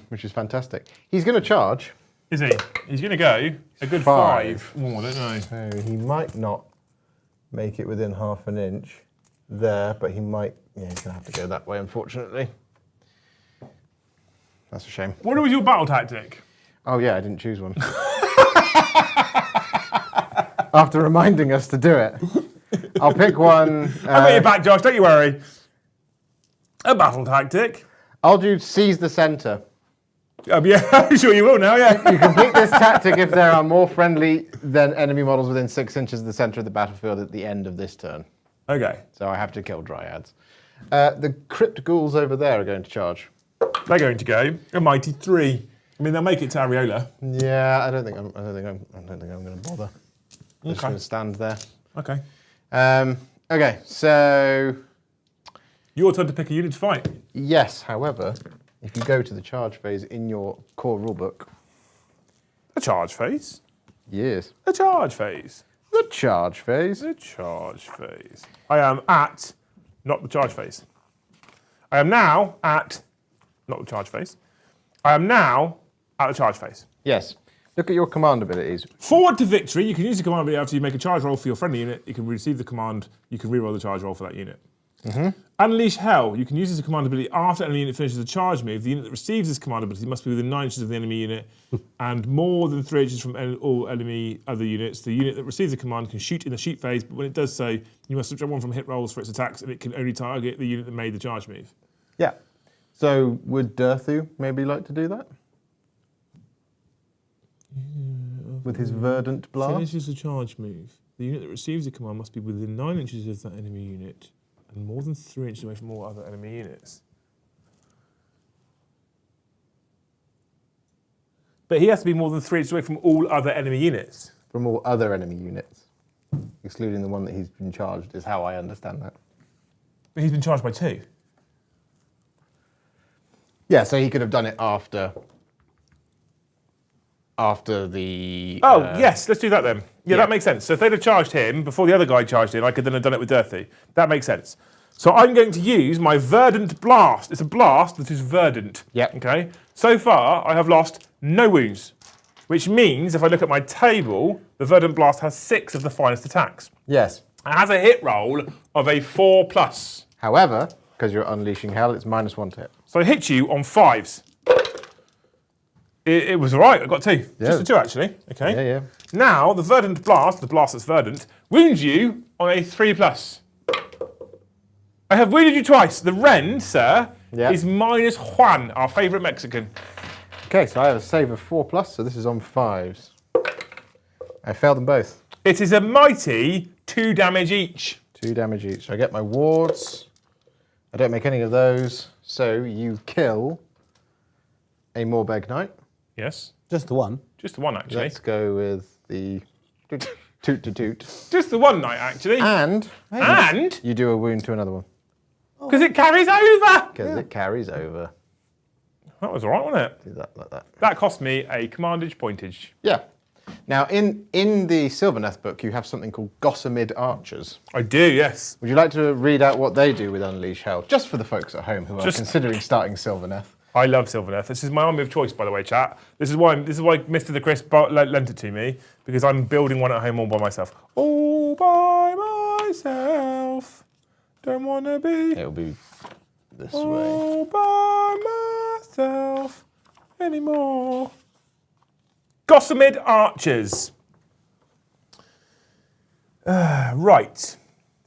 Which is fantastic. He's going to charge. Is he? He's going to go a good 5. 5. Oh, I don't know. So he might not make it within half an inch there, but he might, yeah, he's going to have to go that way, unfortunately. That's a shame. What was your battle tactic? Oh, yeah, I didn't choose one. After reminding us to do it. I'll pick one. I've got your back, Josh, don't you worry. A battle tactic. I'll do seize the centre. Yeah, I'm sure you will now, yeah. You complete this tactic if there are more friendly than enemy models within 6 inches of the centre of the battlefield at the end of this turn. Okay. So I have to kill Dryads. The Crypt Ghouls over there are going to charge. They're going to go a mighty 3. I mean, they'll make it to Areola. Yeah, I don't think I'm going to bother. I'm just Okay. going to stand there. Okay. Okay, so Your turn to pick a unit to fight. yes, however, if you go to the charge phase in your core rulebook, A charge phase. yes, A charge phase. the charge phase. The charge phase. I am at, not the charge phase. I am now at, not the charge phase. I am now at the charge phase. Yes. Look at your command abilities. Forward to victory, you can use the command ability after you make a charge roll for your friendly unit. You can receive the command, you can reroll the charge roll for that unit. Unleash Hell, you can use this command ability after enemy unit finishes a charge move. The unit that receives this command ability must be within 9 inches of the enemy unit and more than 3 inches from all enemy other units. The unit that receives the command can shoot in the shoot phase, but when it does so, you must subtract 1 from hit rolls for its attacks, and it can only target the unit that made the charge move. Yeah. So would Durthu maybe like to do that? With his Verdant Blast? Finishes a charge move. The unit that receives the command must be within 9 inches of that enemy unit and more than 3 inches away from all other enemy units. But he has to be more than 3 inches away from all other enemy units. From all other enemy units, excluding the one that he's been charged, is how I understand that. But he's been charged by 2. Yeah, so he could have done it after. after the... Oh, yes, let's do that then. Yeah, yeah. that makes sense. So if they'd have charged him before the other guy charged in, I could then have done it with Dirty. That makes sense. So I'm going to use my Verdant Blast. It's a blast that is verdant. Yep. Okay. So far, I have lost no wounds, which means if I look at my table, the Verdant Blast has 6 of the finest attacks. Yes. It has a hit roll of a 4+. However, because you're unleashing hell, it's -1 to hit. So I hit you on 5s. It was all right. I got 2. Just a 2, actually. Okay. Yeah, yeah. Now, the Verdant Blast, the blast that's verdant, wounds you on a 3+. I have wounded you twice. The rend, sir, is -1, our favourite Mexican. Okay, so I have a save of 4+, so this is on 5s. I failed them both. It is a mighty 2 damage each. 2 damage each. I get my wards. I don't make any of those, so you kill a Morbeg Knight. Yes. Just the one. Just the one, actually. Let's go with the toot to toot. Just the one night, actually. And And you do a wound to another one. because it carries over. Because it carries over. That was all right, wasn't it? Do that like that. That cost me a commandage pointage. Yeah. Now, in the Sylvaneth book, you have something called Gossamer Archers. I do, yes. Would you like to read out what they do with Unleash Hell, just for the folks at home who are Just- considering starting Sylvaneth? I love Sylvaneth. This is my army of choice, by the way, chat. This is why Mr the Crisp lent it to me, because I'm building one at home all by myself. All by myself. Don't want to be It'll be this way. all by myself anymore. Gossamer Archers. Right.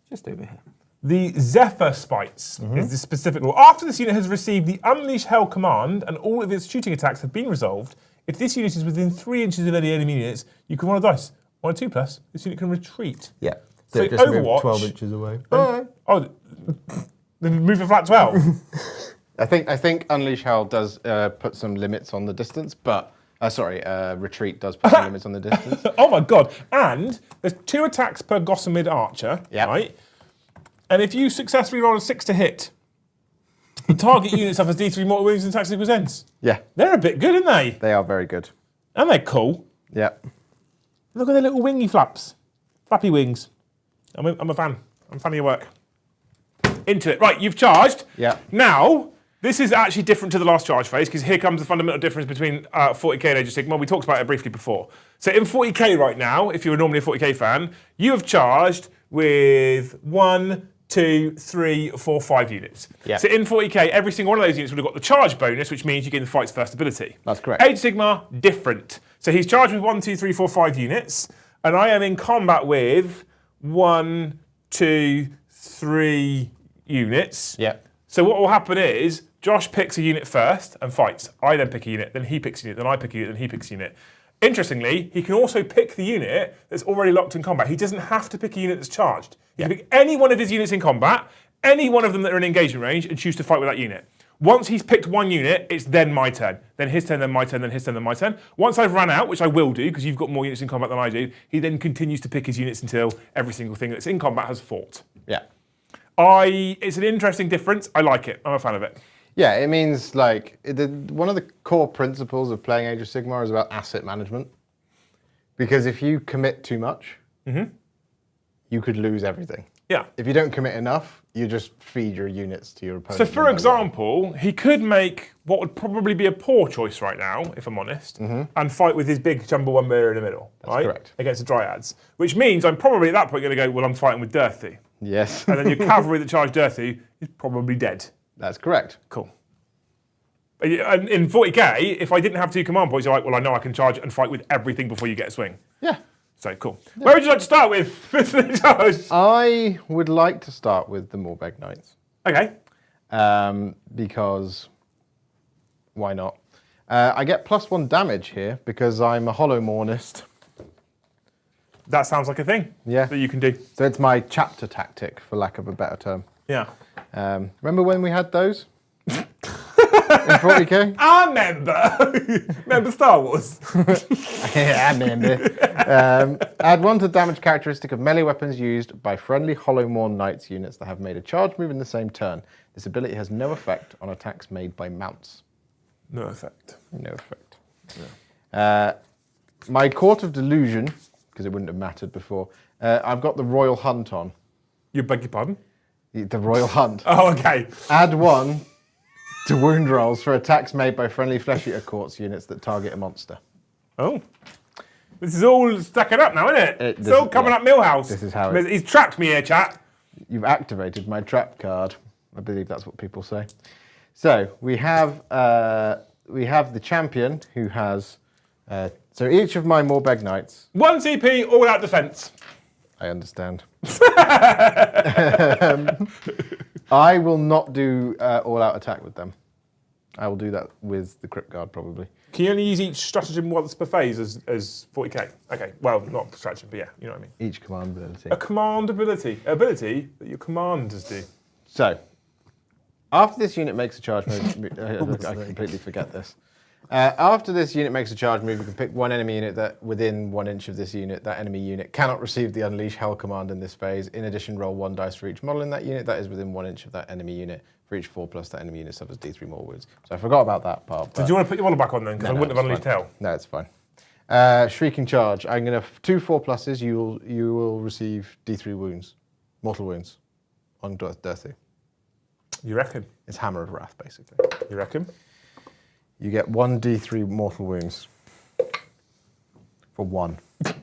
Just over here. The Zephyr Spites is the specific rule. After this unit has received the Unleash Hell command and all of its shooting attacks have been resolved, if this unit is within 3 inches of any enemy units, you can roll a dice. On a 2+, this unit can retreat. Yeah. So it just moved Overwatch- 12 inches away. Oh, then move a flat 12. I think Unleash Hell does put some limits on the distance, but Retreat does put some limits on the distance. Oh my god. And there's 2 attacks per Gossamer Archer, Yep. right? And if you successfully roll a 6 to hit, the target unit suffers D3 mortal wounds and attacks equals ends. Yeah, They're a bit good, aren't they? they are very good. And they're cool. Yeah. Look at their little wingy flaps. Flappy wings. I'm a fan. I'm a fan of your work. Into it. Right, you've charged. Yeah. Now, this is actually different to the last charge phase, because here comes the fundamental difference between 40k and Age of Sigmar. We talked about it briefly before. So in 40k right now, if you're normally a 40k fan, you have charged with 1, 2, 3, 4, 5 units. Yeah. So in 40k, every single one of those units would have got the charge bonus, which means you get the fight's first ability. That's correct. Age of Sigmar, different. So he's charged with 1, 2, 3, 4, 5 units, and I am in combat with 1, 2, 3 units. Yeah. So what will happen is Josh picks a unit first and fights. I then pick a unit, then he picks a unit, then I pick a unit, then he picks a unit. Interestingly, he can also pick the unit that's already locked in combat. He doesn't have to pick a unit that's charged. He can pick any one of his units in combat, any one of them that are in engagement range, and choose to fight with that unit. Once he's picked one unit, it's then my turn. Then his turn, then my turn, then his turn, then my turn. Once I've run out, which I will do, because you've got more units in combat than I do, he then continues to pick his units until every single thing that's in combat has fought. Yeah. It's an interesting difference. I like it. I'm a fan of it. Yeah, it means like one of the core principles of playing Age of Sigmar is about asset management. Because if you commit too much, you could lose everything. Yeah. If you don't commit enough, you just feed your units to your opponent. So, for example, he could make what would probably be a poor choice right now, if I'm honest, and fight with his big jumbo one mirror in the middle, right? correct. Against the Dryads. Which means I'm probably at that point going to go, well, I'm fighting with Dirty. Yes, And then your cavalry that charge Dirty is probably dead. that's correct. Cool. And in 40k, if I didn't have 2 command points, you're like, well, I know I can charge and fight with everything before you get a swing. Yeah. So, cool. Where would you like to start with, Mr. Charge? I would like to start with the Morbeg Knights. Okay. Because why not? I get +1 damage here because I'm a Hollow Mournist. That sounds like a thing that you can do. So it's my chapter tactic, for lack of a better term. Yeah. Remember when we had those? In 40k? I remember. Remember Star Wars? Yeah, I remember. Add 1 to damage characteristic of melee weapons used by friendly Hollowmourne Knights units that have made a charge move in the same turn. This ability has no effect on attacks made by mounts. No effect. No effect. Yeah. My Court of Delusion, because it wouldn't have mattered before, I've got the Royal Hunt on. You beg your pardon? The Royal Hunt. Oh, okay. Add 1 to wound rolls for attacks made by friendly Flesh Eater Courts units that target a monster. Oh. This is all stacking up now, isn't it? It's this all is- coming yeah. up Millhouse. This is how it- He's trapped me here, chat. You've activated my trap card. I believe that's what people say. So we have the champion who has. So each of my Morbeg Knights. 1 CP, all out defense. I understand. I will not do all-out attack with them. I will do that with the Crypt Guard probably. Can you only use each stratagem once per phase as 40k? Okay, well, not stratagem, but yeah, you know what I mean. Each command ability. A command ability. Ability that your commanders do. So, after this unit makes a charge move, I completely forget this. After this unit makes a charge move, you can pick one enemy unit that within 1 inch of this unit. That enemy unit cannot receive the Unleash Hell command in this phase. In addition, roll 1 dice for each model in that unit that is within 1 inch of that enemy unit. For each 4+, that enemy unit suffers D3 more wounds. So I forgot about that part. Did you want to put your model back on then? Because I wouldn't have unleashed hell. No, it's fine. Shrieking Charge. I'm going to 2 4+. You will receive D3 wounds, mortal wounds, on Dirthu. You reckon? It's Hammer of Wrath, basically. You reckon? You get 1 D3 mortal wounds for 1. Do you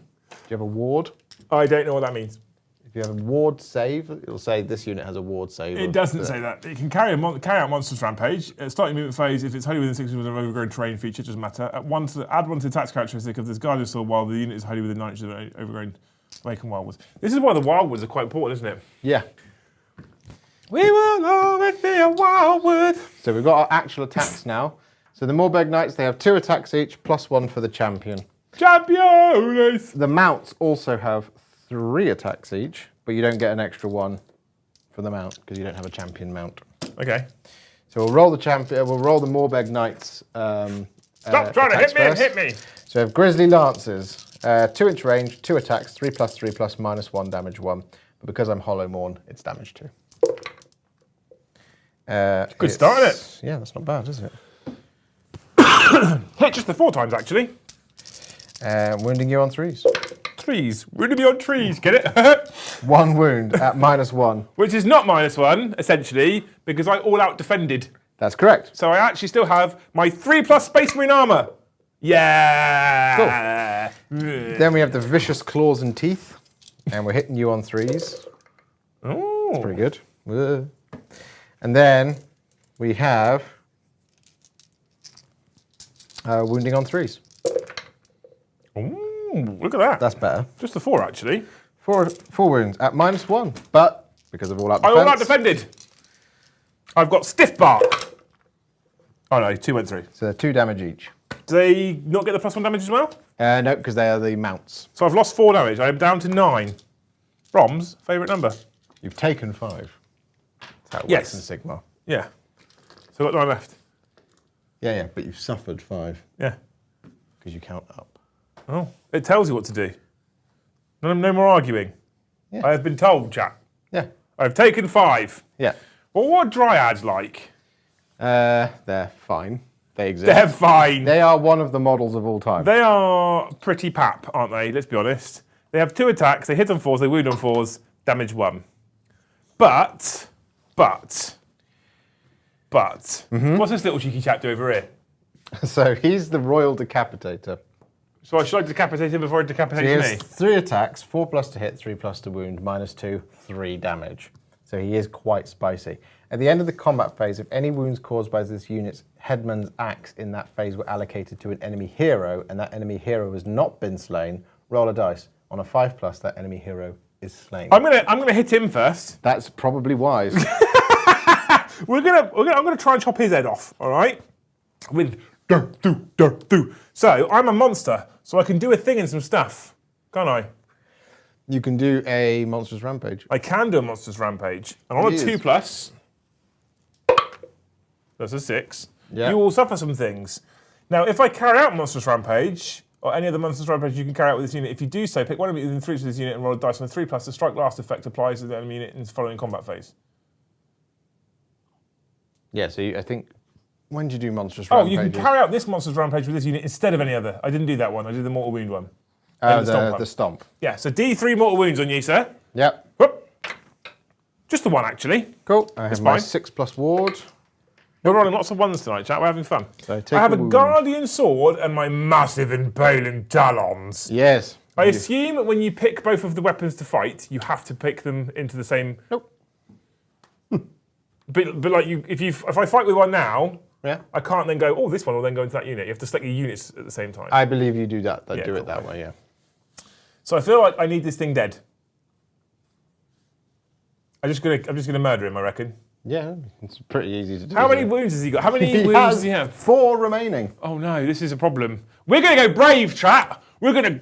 have a ward? I don't know what that means. If you have a ward save, it'll say this unit has a ward save. It doesn't say that. It can carry out Monstrous Rampage. At starting movement phase, if it's wholly within 6 inches of overgrown terrain feature, it doesn't matter. Add 1 to the attacks characteristic of this Guardian Sword while the unit is wholly within 9 inches of overgrown Lake and Wildwoods. This is why the Wildwoods are quite important, isn't it? Yeah. We will always be a Wildwood. So we've got our actual attacks now. So the Morbeg Knights, they have 2 attacks each, +1 for the champion. Champions! The mounts also have 3 attacks each, but you don't get an extra 1 for the mount because you don't have a champion mount. Okay. So we'll roll the champion. We'll roll the Morbeg Knights. Stop trying to hit me and hit me. So we have Grizzly Lancers, 2 inch range, 2 attacks, 3+3+, -1, damage 1. But because I'm Hollow Morn, it's damage 2. Good start, isn't it? Yeah, that's not bad, is it? Hit just the 4 times, actually. Wounding you on 3s. Trees. Wounded me on trees, get it? 1 wound at -1. Which is not -1, essentially, because I all out defended. That's correct. So I actually still have my 3+ Space Marine armor. Yeah. Then we have the Vicious Claws and Teeth, and we're hitting you on 3s. Oh. That's pretty good. And then we have wounding on 3s. Ooh, look at that. That's better. Just the 4, actually. 4 wounds at -1, but because of all out I defense. all out defended. I've got Stiff Bark. Oh no, 2 went through. So they're 2 damage each. Do they not get the +1 damage as well? No, because they are the mounts. So I've lost 4 damage. I am down to 9. Brom's favourite number. You've taken 5. That's how it Yes. works in Sigmar. Yeah. So what do I left? Yeah, but you've suffered 5 Yeah. because you count up. Oh, it tells you what to do. No more arguing. Yeah. I have been told, chap. Yeah. I've taken 5. Yeah. Well, what are Dryads like? They're fine. They exist. They're fine. They are one of the models of all time. They are pretty pap, aren't they? Let's be honest. They have 2 attacks. They hit on 4s. They wound on 4s. Damage 1. But, what's this little cheeky chap do over here? So he's the Royal Decapitator. So should I decapitate him before he He decapitates has me? 3 attacks, 4+ to hit, 3+ to wound, -2, 3 damage. So he is quite spicy. At the end of the combat phase, if any wounds caused by this unit's headman's axe in that phase were allocated to an enemy hero, and that enemy hero has not been slain, roll a dice. On a 5+, that enemy hero is slain. I'm gonna hit him first. That's probably wise. I'm gonna try and chop his head off. All right, with do. So I'm a monster, so I can do a thing and some stuff, can't I? You can do a Monstrous Rampage. I can do a Monstrous Rampage, and on a Yes. 2+, that's a 6. Yeah. You will suffer some things. Now, if I carry out Monstrous Rampage, or any other Monstrous Rampage you can carry out with this unit, if you do so, pick one enemy within 3 inches of this unit and roll a dice on a 3+. The strike last effect applies to the enemy unit in the following combat phase. Yeah, so I think When did you do Monstrous Oh, Rampages? you can carry out this Monstrous Rampage with this unit instead of any other. I didn't do that one. I did the Mortal Wound one. And the stomp. Yeah, so D3 Mortal Wounds on you, sir. Yep. Whoop. Just the one, actually. Cool. I have my fine. 6+ ward. We're rolling lots of ones tonight, chat. We're having fun. So take I have a a wound. Guardian Sword and my massive impaling talons. Yes. I assume when you pick both of the weapons to fight, you have to pick them into the same... Nope. But like if I fight with one now, Yeah. I can't then go, oh, this one will then go into that unit. You have to select your units at the same time. I believe you do that. Yeah, Do it cool. that way, yeah. So I feel like I need this thing dead. I'm just gonna murder him, I reckon. Yeah, it's pretty easy to do. How many isn't it? wounds has he got? How many He wounds has does he have? 4 remaining. Oh no, this is a problem. We're gonna go brave, chat. We're gonna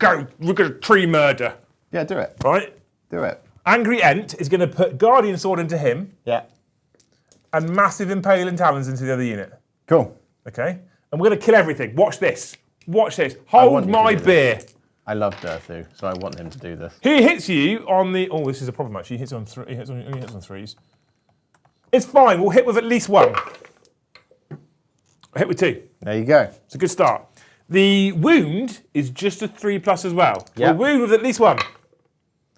tree murder, Yeah, do it. right? Do it. Angry Ent is gonna put Guardian Sword into him Yeah. and massive impaling talons into the other unit. Cool. Okay? And we're gonna kill everything. Watch this. Watch this. want Hold you to my do this. beer. I love Durthu, so I want him to do this. He hits you on the. Oh, this is a problem actually. He hits on three. He only hits on threes. It's fine. We'll hit with at least one. I hit with 2. There you go. It's a good start. The wound is just a 3+ as well. Yep. We'll wound with at least 1.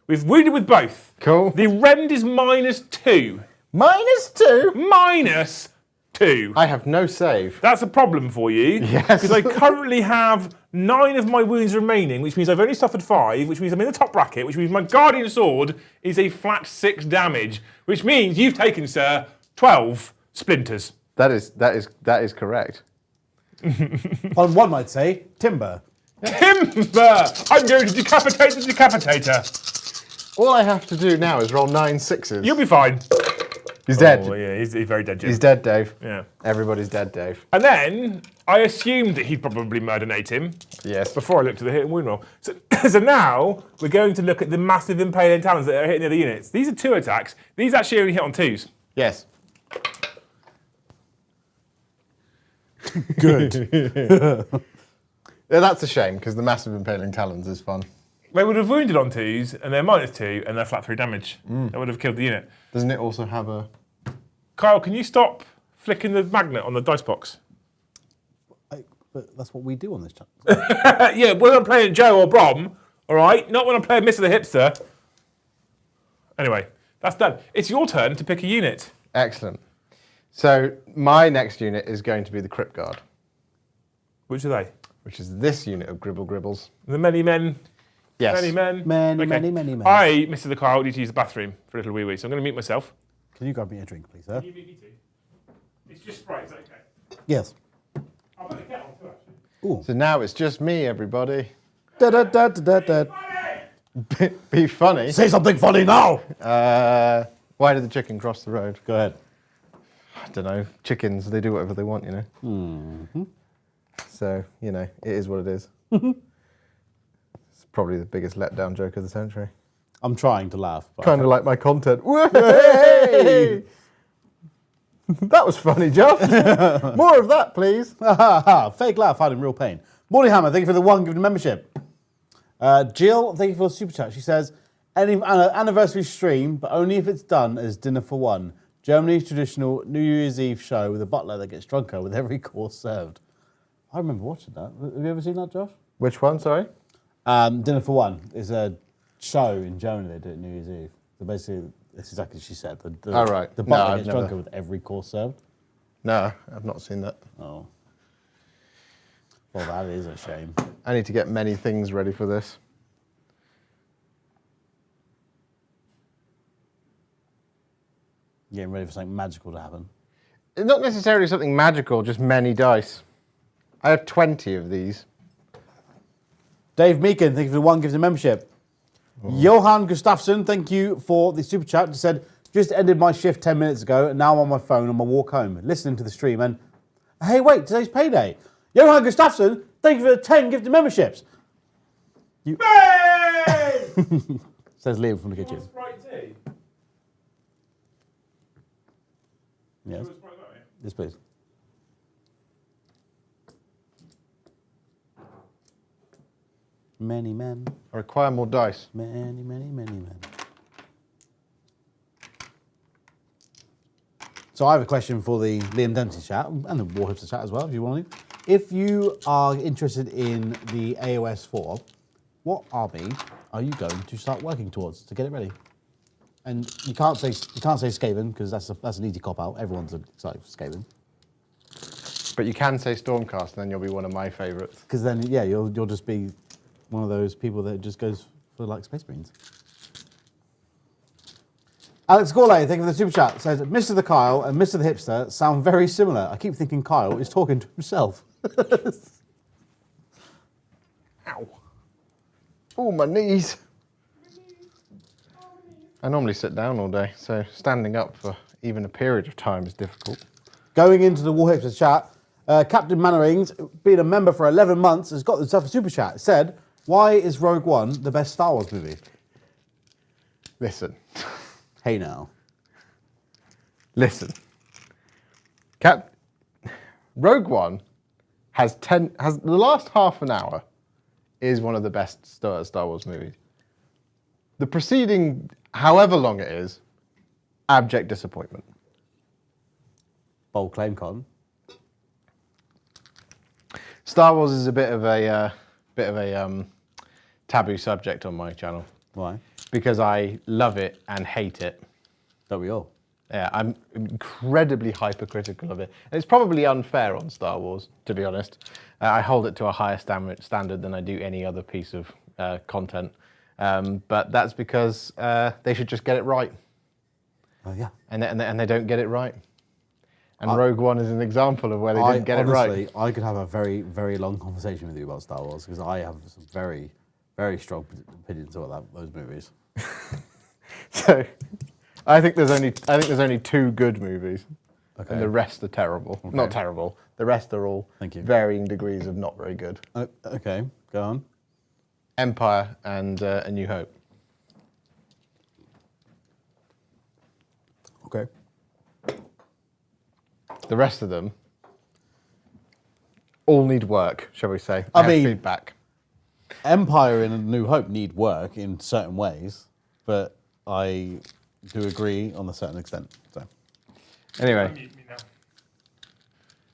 We've wounded with both. Cool. The rend is -2. -2? -2. I have no save. That's a problem for you. Yes. Because I currently have 9 of my wounds remaining, which means I've only suffered 5, which means I'm in the top bracket, which means my Guardian Sword is a flat 6 damage, which means you've taken, sir, 12 splinters. That is correct. On one might say, timber. Timber! I'm going to decapitate the decapitator. All I have to do now is roll 9 6s. You'll be fine. He's dead. Oh, yeah, he's very dead, Jim. He's dead, Dave. Yeah. Everybody's dead, Dave. And then I assumed that he'd probably murder-nate him Yes. before I looked at the hit and wound roll. So, so now we're going to look at the massive impaling talons that are hitting the other units. These are 2 attacks. These actually only hit on 2s. Yes. Good. Yeah, that's a shame, because the massive impaling talons is fun. They would have wounded on 2s, and they're -2, and they're flat 3 damage. That would have killed the unit. Doesn't it also have a... Kyle, can you stop flicking the magnet on the dice box? But that's what we do on this channel. Yeah, when I'm playing Joe or Brom, all right? Not when I'm playing Mr the Hipster. Anyway, that's done. It's your turn to pick a unit. Excellent. So my next unit is going to be the Crypt Guard, Which are they? which is this unit of Gribble Gribbles. The many men. Yes. Many men. Many, Okay. many, many men. I, Mr the Kyle, need to use the bathroom for a little wee-wee, so I'm going to mute myself. Can you grab me a drink, please, sir? You mute me too. It's just Sprite, is that okay? Yes. I'll put the kettle too, actually. Ooh. So now it's just me, everybody. Da, da, da, da, da, da. Be funny. Say something funny now! Why did the chicken cross the road? Go ahead. I don't know. Chickens, they do whatever they want, you know. Mm-hmm. So, you know, it is what it is. It's probably the biggest letdown joke of the century. I'm trying to laugh. But Kind of like my content. Way! That was funny, Josh. More of that, please. Fake laugh, hiding real pain. Morning Hammer, thank you for the 1 given membership. Jill, thank you for the super chat. She says, anniversary stream, but only if it's done as dinner for one. Germany's traditional New Year's Eve show with a butler that gets drunker with every course served. I remember watching that. Have you ever seen that, Josh? Which one, sorry? Dinner for One is a show in Germany they do at New Year's Eve. So basically, it's exactly as she said. Oh, right. The No, butler I've gets never- drunker with every course served. No, I've not seen that. Oh. Well, that is a shame. I need to get many things ready for this. Getting ready for something magical to happen. It's not necessarily something magical, just many dice. I have 20 of these. Dave Meakin, thank you for the 1 gift of membership. Johan Gustafsson, thank you for the super chat. Just said, just ended my shift 10 minutes ago, and now I'm on my phone on my walk home, listening to the stream. And hey, wait, today's payday. Johan Gustafsson, thank you for the 10 gifted memberships. Hey! Says Liam from the kitchen. Sprite tea? Yes. Yes, please. Many men, I require more dice. many men. So I have a question for the Liam Dempsey chat and the Warhipster chat as well, if you want to. If you are interested in the AoS 4, what army are you going to start working towards to get it ready? And you can't say Skaven because that's an easy cop out. Everyone's excited for Skaven. But you can say Stormcast, and then you'll be one of my favourites. Because then, yeah, you'll just be one of those people that just goes for like Space Marines. Alex Gourlay, thank you for the super chat, says Mr. the Kyle and Mr. the Hipster sound very similar. I keep thinking Kyle is talking to himself. Ow. Oh, my knees. I normally sit down all day, so standing up for even a period of time is difficult. Going into the Warhipster chat, Captain Mannerings, being a member for 11 months, has got himself a super chat. Said, why is Rogue One the best Star Wars movie? Listen. Hey now. Listen. Rogue One has the last half an hour is one of the best Star Wars movies. The preceding, however long it is, abject disappointment. Bold claim, Con. Star Wars is a bit of a taboo subject on my channel. Why? Because I love it and hate it. Don't we all? Yeah, I'm incredibly hypercritical of it. And it's probably unfair on Star Wars, to be honest. I hold it to a higher standard than I do any other piece of content. But that's because they should just get it right. Yeah. And they don't get it right. And Rogue One is an example of where they didn't get it right. Honestly, I could have a very, very long conversation with you about Star Wars because I have some very, very strong opinions about those movies. So, I think there's only two good movies, Okay. and the rest are terrible. Okay. Not terrible. The rest are all Thank you. varying degrees of not very good. Okay, go on. Empire and A New Hope. Okay. The rest of them all need work, shall we say? I Have mean- feedback. Empire and A New Hope need work in certain ways, but I do agree on a certain extent. So, Anyway, Mute me now.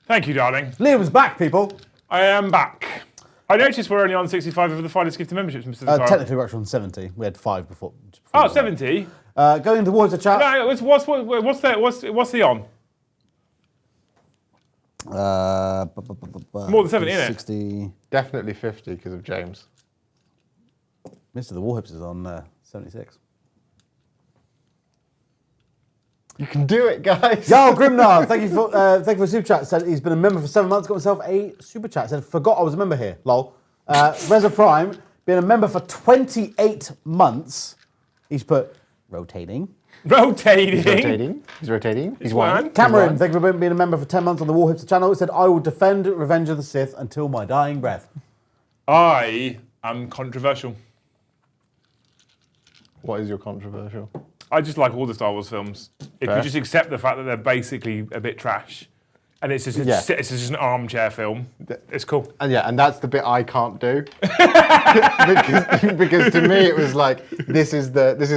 Thank you, darling. Liam's back, people. I am back. I noticed we're only on 65 of the finest gifted memberships, Mr. the Kyle. Technically, we're actually on 70. We had 5 before. Oh, 70? Going towards the chat. No, what's the on? More than 70, innit? 60. definitely 50 because of James. Mr. the Warhipster is on 76. You can do it, guys. Yo, Grimnar, thank you for super chat. Said he's been a member for 7 months. Got himself a super chat. Said forgot I was a member here. Lol. Reza Prime, been a member for 28 months. He's put rotating. Rotating. He's rotating. He's one. one. Cameron, thank you for being a member for 10 months on the Warhipster channel. He said, I will defend Revenge of the Sith until my dying breath. I am controversial. What is your controversial? I just like all the Star Wars films. If Fair. you just accept the fact that they're basically a bit trash, and it's just it's just an armchair film, it's cool. And yeah, and that's the bit I can't do because to me it was like this is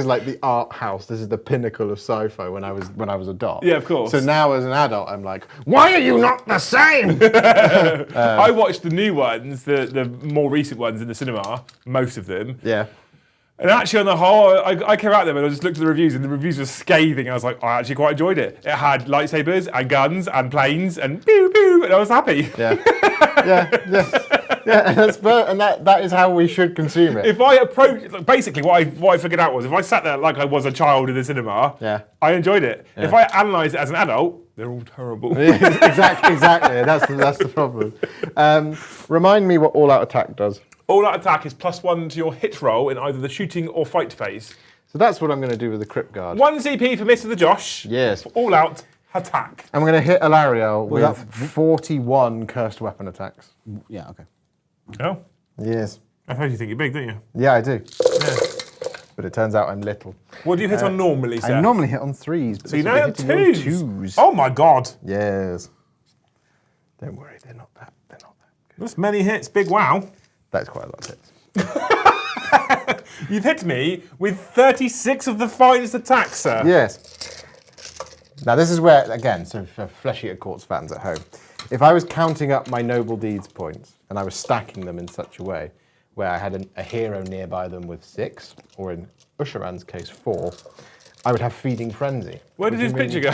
like the art house. This is the pinnacle of sci-fi when I was a dot. Yeah, of course. So now as an adult, I'm like, why are you not the same? I watched the new ones, the more recent ones in the cinema, most of them. Yeah. And actually, on the whole, I came out there and I just looked at the reviews, and the reviews were scathing. I was like, I actually quite enjoyed it. It had lightsabers and guns and planes and pew pew, and I was happy. Yeah. Yeah. And that is how we should consume it. If I approach, basically, what I figured out was if I sat there like I was a child in the cinema, Yeah. I enjoyed it. Yeah. If I analysed it as an adult, they're all terrible. exactly. That's the problem. Remind me what All Out Attack does. All Out Attack is +1 to your hit roll in either the shooting or fight phase. So that's what I'm going to do with the Crypt Guard. 1 CP for Mr. the Josh. Yes. For All Out Attack. I'm going to hit Alariel with that- 41 cursed weapon attacks. Yeah, okay. Oh, Yes. I thought you think you're big, don't you? Yeah, I do. Yeah. But it turns out I'm little. What do you hit on normally, sir? I normally hit on 3s, but So you this now will have be hitting on 2s. 2s. Oh my god. Yes. Don't worry, they're not that good. That's many hits, big wow. That's quite a lot of hits. You've hit me with 36 of the finest attacks, sir. Yes. Now this is where, again, so for Flesh Eater Courts fans at home, if I was counting up my Noble Deeds points and I was stacking them in such a way where I had a hero nearby them with 6, or in Usharan's case 4, I would have Feeding Frenzy. Where did his picture go?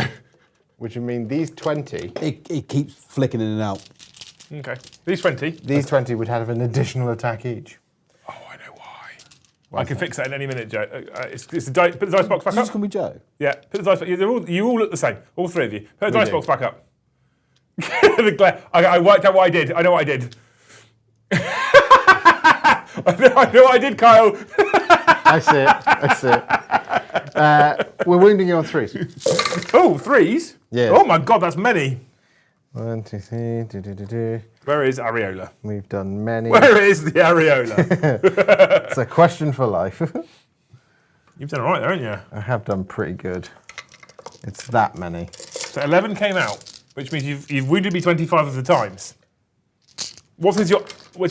Which would mean these 20... It keeps flicking in and out. Okay. These 20. These 20 would have an additional attack each. Oh, I know why. I can fix that in any minute, Joe. It's the put the dice box back Did you up. just call me Joe? Yeah, put the dice box. You all look the same. All 3 of you. Put the dice box back up. The glare. I worked out what I did. I know what I did. I know what I did, Kyle. I see it. We're wounding you on 3s. Oh, 3s? Yeah. Oh my God, that's many. 1, 2, 3. Where is Areola? We've done many. Where is the Areola? It's a question for life. You've done all right there, haven't you? I have done pretty good. It's that many. So 11 came out, which means you've wounded me 25 of the times. What is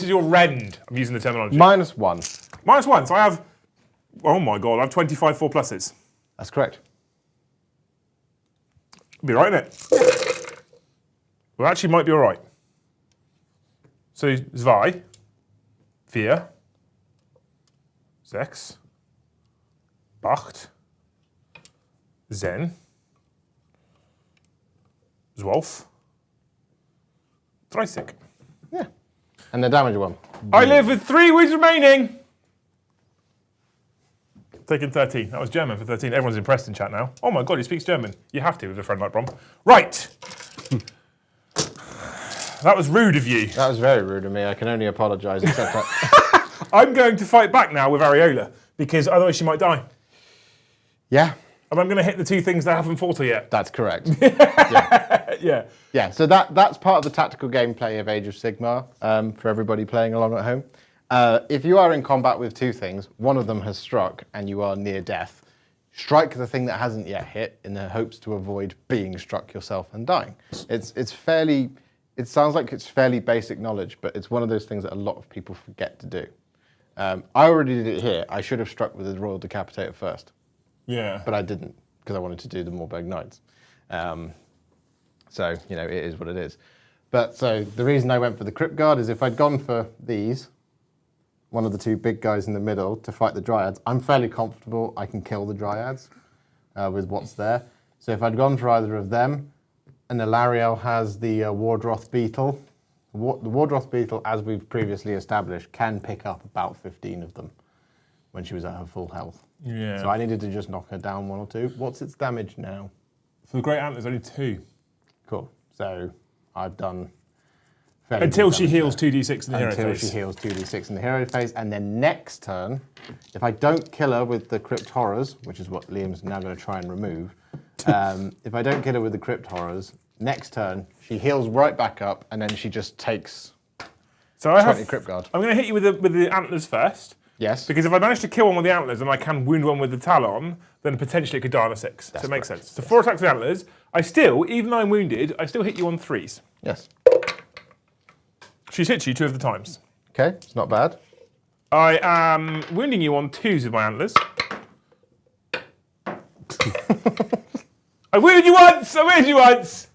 your rend? I'm using the terminology. -1. -1. So I have. Oh my God! I have 25 4 pluses. That's correct. Be right in it. Well, actually, might be all right. So Zwei, 4, 6, 8, 10, 12, 30. Yeah. And the damage one. I live with 3 wounds remaining. Taking 13. That was German for 13. Everyone's impressed in chat now. Oh my God, he speaks German. You have to with a friend like Brom. Right. That was rude of you. That was very rude of me. I can only apologise, except that. I'm going to fight back now with Areola because otherwise she might die. Yeah, And I'm going to hit the 2 things that haven't fought her yet. that's correct. Yeah. Yeah. Yeah, so that's part of the tactical gameplay of Age of Sigmar for everybody playing along at home. If you are in combat with 2 things, one of them has struck and you are near death, strike the thing that hasn't yet hit in the hopes to avoid being struck yourself and dying. It sounds like it's fairly basic knowledge, but it's one of those things that a lot of people forget to do. I already did it here. I should have struck with the Royal Decapitator first, Yeah. but I didn't because I wanted to do the Morberg Knights. So, it is what it is. But so the reason I went for the Crypt Guard is if I'd gone for these, one of the 2 big guys in the middle to fight the Dryads, I'm fairly comfortable I can kill the Dryads with what's there. So if I'd gone for either of them, and Ilariel has the Wardroth Beetle. The Wardroth Beetle, as we've previously established, can pick up about 15 of them when she was at her full health. Yeah. So I needed to just knock her down 1 or 2. What's its damage now? For the Great Antlers, only 2. Cool. So I've done... fairly Until good she damage heals there. 2d6 in the hero Until phase. she heals 2d6 in the hero phase. And then next turn, if I don't kill her with the Crypt Horrors, which is what Liam's now going to try and remove, if I don't kill her with the Crypt Horrors, next turn, she heals right back up, and then she just takes So I 20 have. Crypt Guard. I'm going to hit you with the antlers first. Yes. Because if I manage to kill one with the antlers and I can wound one with the talon, then potentially it could die on a 6. So it makes correct. sense. So 4 attacks with antlers. I still, even though I'm wounded, I still hit you on 3s. Yes. She's hit you 2 of the times. Okay, it's not bad. I am wounding you on 2s with my antlers. I wounded you once! I wounded you once!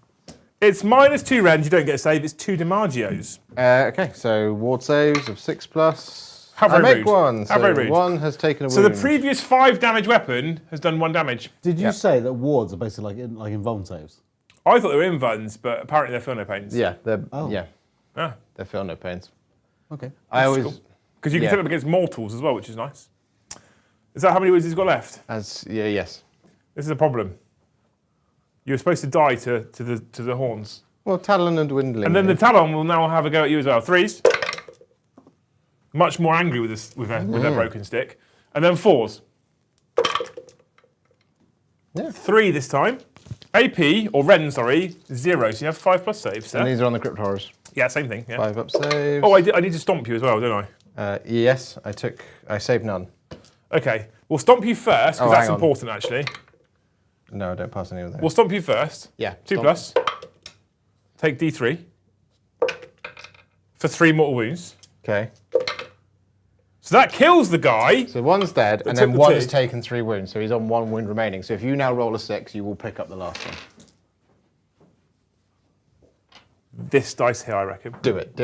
It's -2 rend, you don't get a save, it's 2 DiMaggio's. Okay, so ward saves of 6+. How I very make rude. 1, How so very rude. 1 has taken a So wound. the previous 5 damage weapon has done 1 damage. Did you Yeah. say that wards are basically like invuln saves? I thought they were invuns, but apparently they're feel no pains. Yeah, Oh. Ah, they feel no pains. Okay. I always, cool. Because you can Yeah. set them against mortals as well, which is nice. Is that how many wounds he's got left? yes. This is a problem. You were supposed to die to the horns. Well, Talon and Dwindling. And then the Talon will now have a go at you as well. 3s. Much more angry with their broken stick. And then 4s. Yeah. 3 this time. AP, or Ren, sorry, 0. So you have 5+ saves, And sir. these are on the Crypt Horrors. Yeah, same thing. Yeah. 5 up saves. Oh, I need to stomp you as well, don't I? Yes, I saved none. Okay. We'll stomp you first, because Oh, that's hang on. important, actually. No, I don't pass any of those. We'll stomp you first. Yeah, 2 stomp. plus. Take D3. For 3 mortal wounds. Okay. So that kills the guy. So 1's dead, and took then the 1 2. has taken 3 wounds, so he's on 1 wound remaining. So if you now roll a 6, you will pick up the last one. this dice here, I reckon. Do it.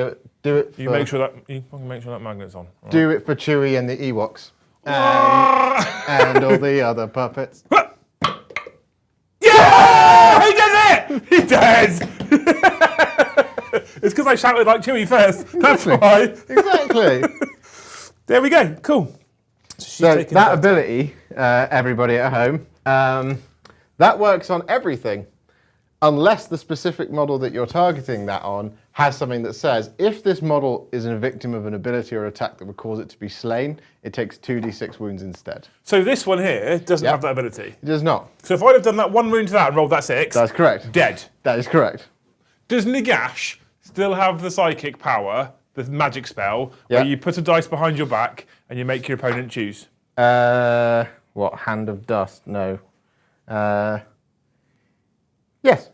You make sure that magnet's on. All Do it for Chewie and the Ewoks. And all the other puppets. Yeah! He does it! He does! It's because I shouted like Chewie first. That's why. Exactly. There we go. Cool. So that ability, everybody at home, that works on everything. Unless the specific model that you're targeting that on has something that says, if this model is a victim of an ability or attack that would cause it to be slain, it takes 2d6 wounds instead. So this one here doesn't have that ability. It does not. So if I'd have done that 1 wound to that and rolled that 6, That's correct. dead. That is correct. Does Nagash still have the psychic power, the magic spell, Yeah. where you put a dice behind your back and you make your opponent choose? What, Hand of Dust? No. Yes,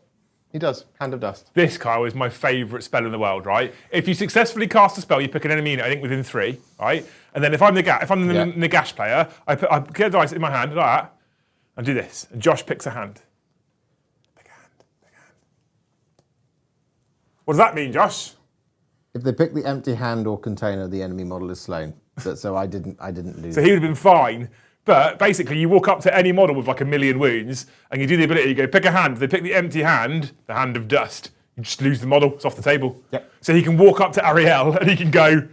he does. Hand of Dust. This, Kyle, is my favourite spell in the world, right? If you successfully cast a spell, you pick an enemy unit, I think within 3, right? And then if I'm the Nagash player, I get a dice in my hand like that, and do this. And Josh picks a hand. Pick a hand. What does that mean, Josh? If they pick the empty hand or container, the enemy model is slain. So I didn't lose. So he would have been fine. But basically, you walk up to any model with like 1,000,000 wounds, and you do the ability, you go, pick a hand. If they pick the empty hand, the Hand of Dust, you just lose the model. It's off the table. Yep. So he can walk up to Ariel, and he can go,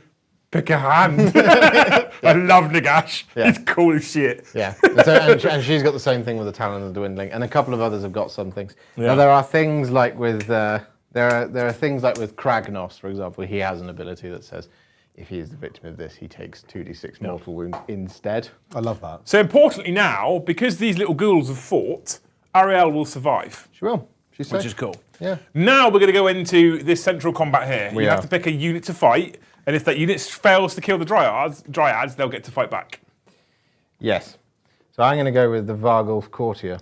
pick a hand. I love Nagash. Yeah. It's cool as shit. Yeah, and she's got the same thing with the Talon of the Dwindling, and a couple of others have got some things. Yeah. Now there are things like with there are things like with Kragnos, for example. He has an ability that says, if he is the victim of this, he takes 2d6 mortal wounds instead. I love that. So importantly now, because these little ghouls have fought, Ariel will survive, She will. She's safe. which is cool. Yeah. Now we're going to go into this central combat here. We you are. have to pick a unit to fight, and if that unit fails to kill the dryads, they'll get to fight back. Yes. So I'm going to go with the Vargulf Courtier.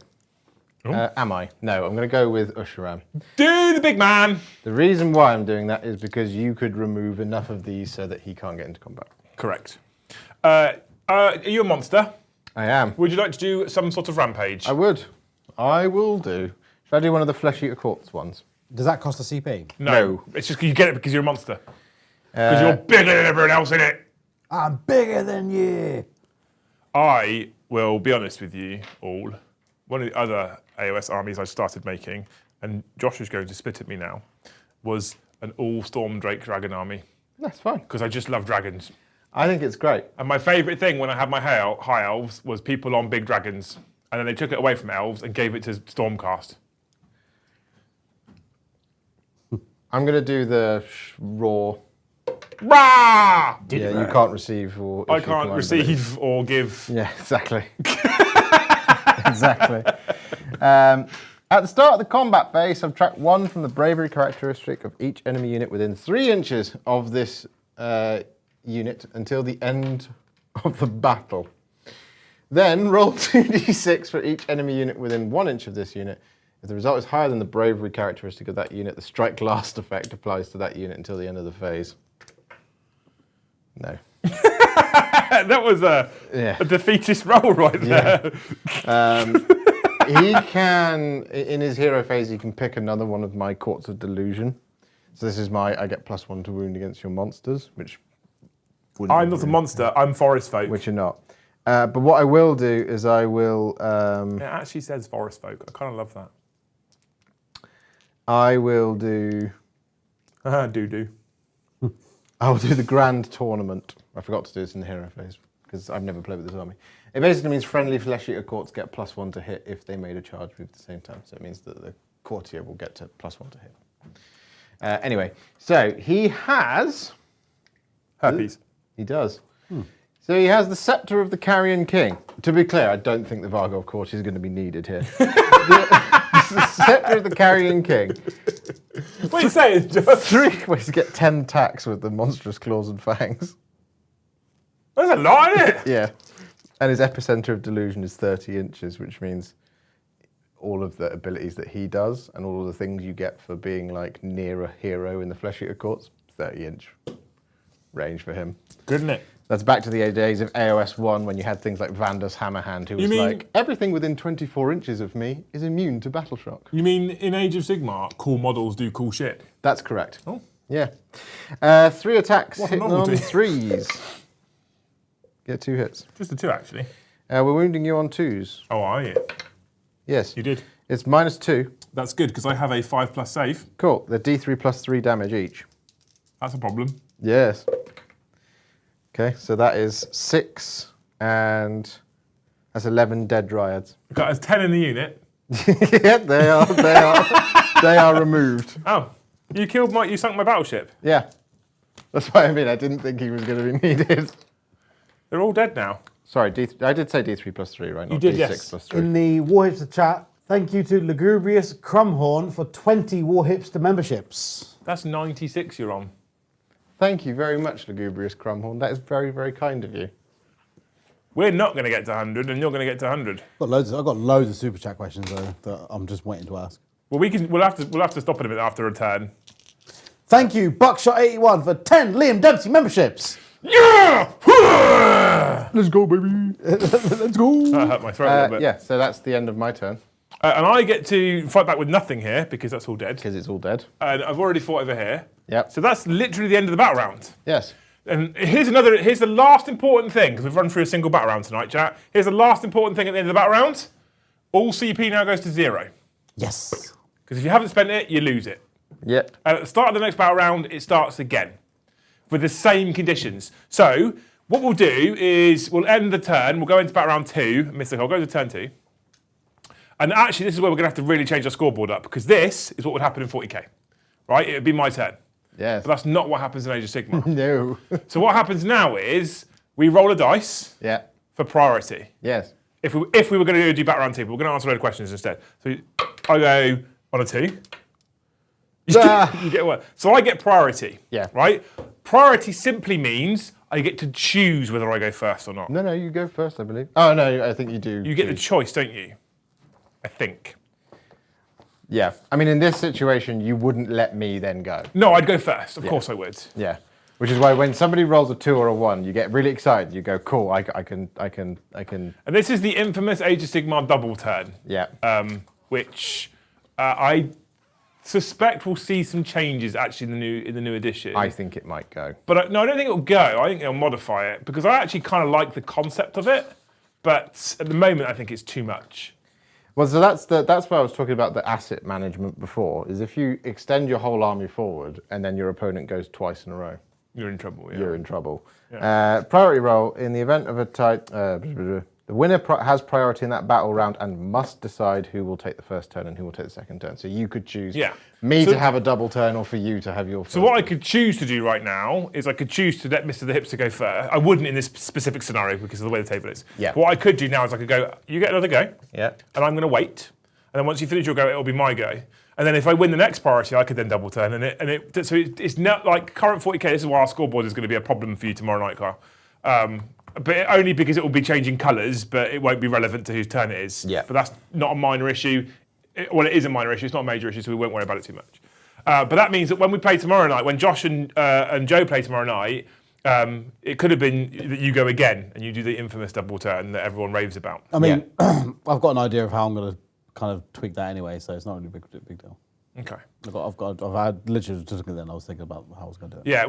Am I? No, I'm going to go with Usharam. Do the big man! The reason why I'm doing that is because you could remove enough of these so that he can't get into combat. Correct. Are you a monster? I am. Would you like to do some sort of rampage? I would. I will do. Should I do one of the Flesh Eater Corpse ones? Does that cost a CP? No. It's just you get it because you're a monster. Because you're bigger than everyone else in it. I'm bigger than you. I will be honest with you all. One of the other AoS armies I started making, and Josh is going to spit at me now, was an all Storm Drake dragon army. That's fine. Because I just love dragons. I think it's great. And my favourite thing when I had my high elves was people on big dragons. And then they took it away from elves and gave it to Stormcast. I'm going to do the raw. Rah! Yeah, you can't receive or I issue can't command receive abilities. or give. Yeah, exactly. Exactly. At the start of the combat phase, subtract 1 from the bravery characteristic of each enemy unit within 3 inches of this unit until the end of the battle. Then roll 2d6 for each enemy unit within 1 inch of this unit. If the result is higher than the bravery characteristic of that unit, the strike last effect applies to that unit until the end of the phase. No. That was a defeatist roll right there. He can, in his hero phase, he can pick another one of my Courts of Delusion. So this is I get +1 to wound against your monsters, which... I'm not a monster, I'm forest folk. Which you're not. But what I will do is I will... It actually says forest folk. I kind of love that. I will do... Do. I'll do the Grand Tournament. I forgot to do this in the hero phase, because I've never played with this army. It basically means friendly Flesh Eater Courts get +1 to hit if they made a charge move at the same time. So it means that the Courtier will get to +1 to hit. Anyway, so he has... Herpes. He does. So he has the Scepter of the Carrion King. To be clear, I don't think the Vargulf Courtier is going to be needed here. the Scepter of the Carrion King. What are you saying, Josh? 3 ways to get 10 attacks with the monstrous claws and fangs. There's a lot in it. Yeah. And his epicenter of delusion is 30 inches, which means all of the abilities that he does and all of the things you get for being like near a hero in the Flesh Eater Courts, 30-inch range for him. Good, isn't it? That's back to the days of AoS 1 when you had things like Vanda's Hammerhand, who was mean- like, everything within 24 inches of me is immune to battle shock. You mean in Age of Sigmar, cool models do cool shit? That's correct. Oh. Yeah. 3 attacks, What a hitting on novelty. 3s. Get 2 hits. Just the 2, actually. We're wounding you on 2s. Oh, are you? Yes. You did. It's -2. That's good, because I have a 5+ save. Cool. They're D3 plus 3 damage each. That's a problem. Yes. Okay, so that is 6, and that's 11 dead dryads. Got us 10 in the unit. Yeah, they are removed. Oh, you sunk my battleship. Yeah. That's what I mean. I didn't think he was going to be needed. They're all dead now. Sorry, I did say D3 plus 3, right? Not did, D6 yes. plus 3. In the Warhipster chat, thank you to Lugubrious Crumhorn for 20 Warhipster memberships. That's 96 you're on. Thank you very much, Lugubrious Crumhorn. That is very, very kind of you. We're not going to get to 100, and you're going to get to 100. I've got loads of super chat questions though that I'm just waiting to ask. Well, we'll have to stop it a bit after a turn. Thank you, Buckshot81 for 10 Liam Dempsey memberships. Yeah! Let's go, baby. Let's go. That hurt my throat a little bit. Yeah, so that's the end of my turn, And I get to fight back with nothing here because that's all dead. because it's all dead. And I've already fought over here. Yep. So that's literally the end of the battle round. Yes. And here's the last important thing, because we've run through a single battle round tonight, chat. Here's the last important thing at the end of the battle round. All CP now goes to 0. Yes. Because if you haven't spent it, you lose it. Yep. And at the start of the next battle round, it starts again with the same conditions. So what we'll do is we'll end the turn. We'll go into battle round 2. Mr. I'll go to turn 2. And actually, this is where we're going to have to really change our scoreboard up, because this is what would happen in 40k. Right? It would be my turn. Yes. But that's not what happens in Age of Sigmar. No. So what happens now is we roll a dice Yeah. for priority. Yes. If we were going to do battle round 2, but we're going to answer a load of questions instead. So I go on a 2. You get what? So I get priority. Yeah. Right? Priority simply means I get to choose whether I go first or not. No, you go first, I believe. Oh, no, I think you do. You get the choice, don't you? I think. Yeah. I mean, in this situation, you wouldn't let me then go. No, I'd go first. Of course I would. Yeah. Which is why when somebody rolls a 2 or a 1, you get really excited. You go, cool, I can. And this is the infamous Age of Sigmar double turn. Yeah. Which I suspect we'll see some changes actually in the new edition. I think it might go. But no, I don't think it'll go. I think they'll modify it because I actually kind of like the concept of it. But at the moment, I think it's too much. Well, so that's why I was talking about the asset management before, is if you extend your whole army forward and then your opponent goes twice in a row, You're in trouble. Yeah. you're in trouble. Yeah. Priority roll, in the event of a tie, the winner has priority in that battle round and must decide who will take the first turn and who will take the second turn. So you could choose me to have a double turn or for you to have your first So what I turn. could choose to do right now is I could choose to let Mr the Hipster go first. I wouldn't in this specific scenario because of the way the table is. Yeah. What I could do now is I could go, you get another go, Yeah. and I'm going to wait. And then once you finish your go, it'll be my go. And then if I win the next priority, I could then double turn. So it's not like current 40k. This is why our scoreboard is going to be a problem for you tomorrow night, Carl. But only because it will be changing colours, but it won't be relevant to whose turn it is. Yeah. But that's not a minor issue. Well, it is a minor issue. It's not a major issue, so we won't worry about it too much. But that means that when we play tomorrow night, when Josh and Joe play tomorrow night, it could have been that you go again and you do the infamous double turn that everyone raves about. I mean, I've got an idea of how I'm going to kind of tweak that anyway, so it's not really a big deal. Okay. I've had literally just looking at it and I was thinking about how I was going to do it. Yeah,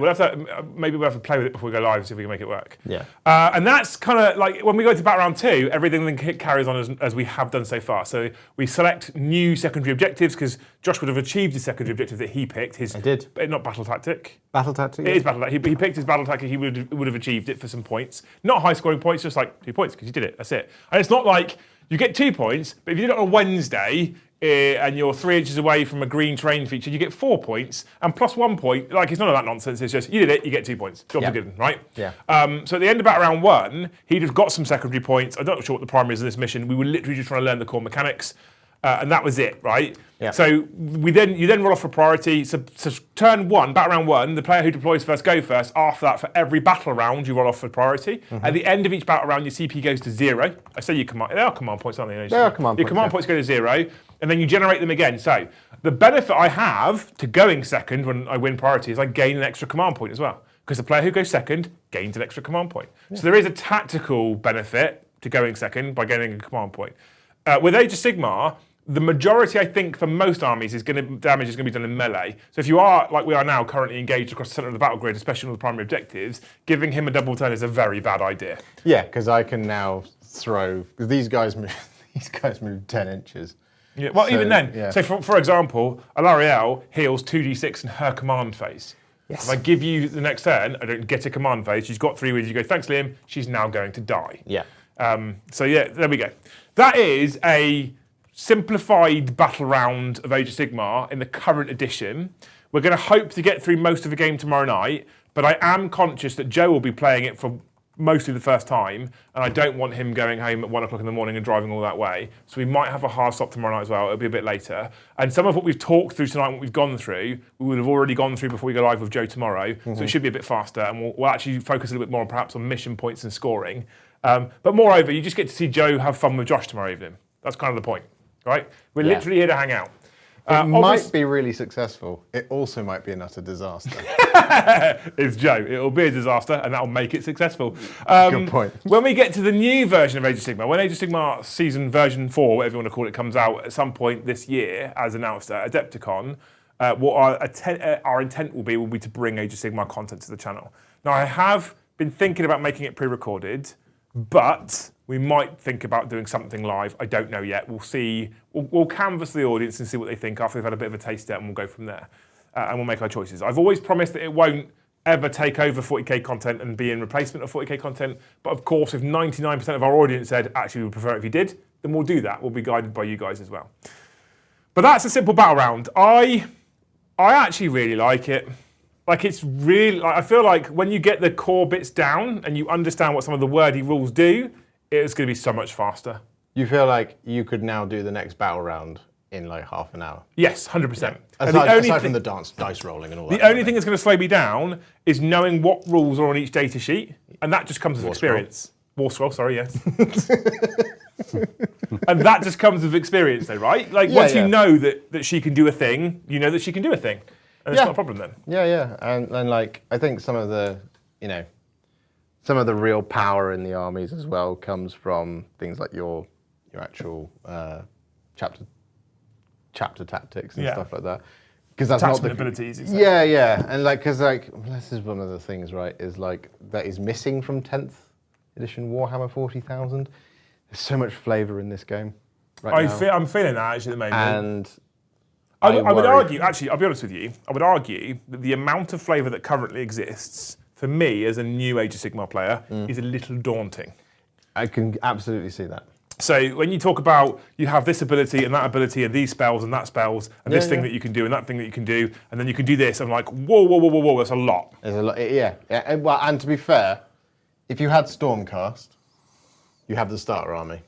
maybe we'll have to play with it before we go live, see if we can make it work. Yeah. And that's kind of like when we go to battle round 2, everything then carries on as we have done so far. So we select new secondary objectives because Josh would have achieved his secondary objective that he picked. I did. Not battle tactic. Battle tactic? It is battle tactic. He picked his battle tactic. He would have achieved it for some points. Not high scoring points, just like 2 points because you did it. That's it. And it's not like you get 2 points, but if you did it on a Wednesday, and you're 3 inches away from a green terrain feature, you get 4 points and plus 1 point. Like, it's none of that nonsense. It's just, you did it, you get 2 points. Job's a good one, right? Yeah. So at the end of battle round 1, he'd have got some secondary points. I'm not sure what the primary is in this mission. We were literally just trying to learn the core mechanics. And that was it, right? Yeah. So you then roll off for priority. So turn 1, battle round 1, the player who deploys first go first. After that, for every battle round, you roll off for priority. At the end of each battle round, your CP goes to 0. I say they are command points, aren't they? They are command Your points, command points go to 0, and then you generate them again. So the benefit I have to going second when I win priority is I gain an extra command point as well. because the player who goes second gains an extra command point. So there is a tactical benefit to going second by gaining a command point. With Age of Sigmar, the majority, I think, for most armies, damage is going to be done in melee. So if you are, like we are now, currently engaged across the centre of the battle grid, especially on the primary objectives, giving him a double turn is a very bad idea. Yeah, because I can now throw. Because these guys move 10 inches. Yeah, well, So, even then. yeah. So, for example, Alarielle heals 2d6 in her command phase. Yes. If I give you the next turn, I don't get a command phase. She's got 3 wounds. You go, thanks, Liam. She's now going to die. Yeah. So yeah, there we go. That is a simplified battle round of Age of Sigmar in the current edition. We're going to hope to get through most of the game tomorrow night, but I am conscious that Joe will be playing it for mostly the first time, and I don't want him going home at 1 o'clock in the morning and driving all that way. So we might have a hard stop tomorrow night as well. It'll be a bit later. And some of what we've talked through tonight, what we've gone through, we would have already gone through before we go live with Joe tomorrow. So it should be a bit faster, and we'll actually focus a little bit more perhaps on mission points and scoring. But moreover, you just get to see Joe have fun with Josh tomorrow evening. That's kind of the point, right? We're literally here to hang out. It might be really successful. It also might be an utter disaster. It's Joe. It'll be a disaster, and that'll make it successful. Good point. When we get to the new version of Age of Sigmar, when Age of Sigmar Season version 4, whatever you want to call it, comes out at some point this year, as announced at Adepticon, what our intent will be to bring Age of Sigmar content to the channel. Now, I have been thinking about making it pre-recorded, but we might think about doing something live. I don't know yet. We'll see. We'll canvass the audience and see what they think after we've had a bit of a taste and we'll go from there. And we'll make our choices. I've always promised that it won't ever take over 40k content and be in replacement of 40k content. But of course, if 99% of our audience said, actually, we'd prefer it if you did, then we'll do that. We'll be guided by you guys as well. But that's a simple battle round. I actually really like it. Like, it's really, I feel like when you get the core bits down and you understand what some of the wordy rules do, it's going to be so much faster. You feel like you could now do the next battle round in like half an hour? Yes, 100%. Aside from the dice rolling and all that. The only thing that's going to slow me down is knowing what rules are on each data sheet, and that just comes with experience. War scroll, sorry, yes. And that just comes with experience, though, right? Like, once you know that she can do a thing, you know that she can do a thing. And it's not a problem then. Yeah. And like, I think some of the real power in the armies as well comes from things like your actual chapter tactics and stuff like that. Because that's not the abilities. Exactly. Yeah, and like, because like, this is one of the things, right? Is like that is missing from 10th edition Warhammer 40,000. There's so much flavour in this game. Right now. I'm feeling that actually at the moment. And I would argue, actually, I'll be honest with you, I would argue that the amount of flavour that currently exists, for me as a new Age of Sigmar player, is a little daunting. I can absolutely see that. So when you talk about, you have this ability and that ability and these spells and that spells and this thing that you can do and that thing that you can do, and then you can do this, I'm like, whoa, that's a lot. There's a lot, yeah. And to be fair, if you had Stormcast, you have the starter army.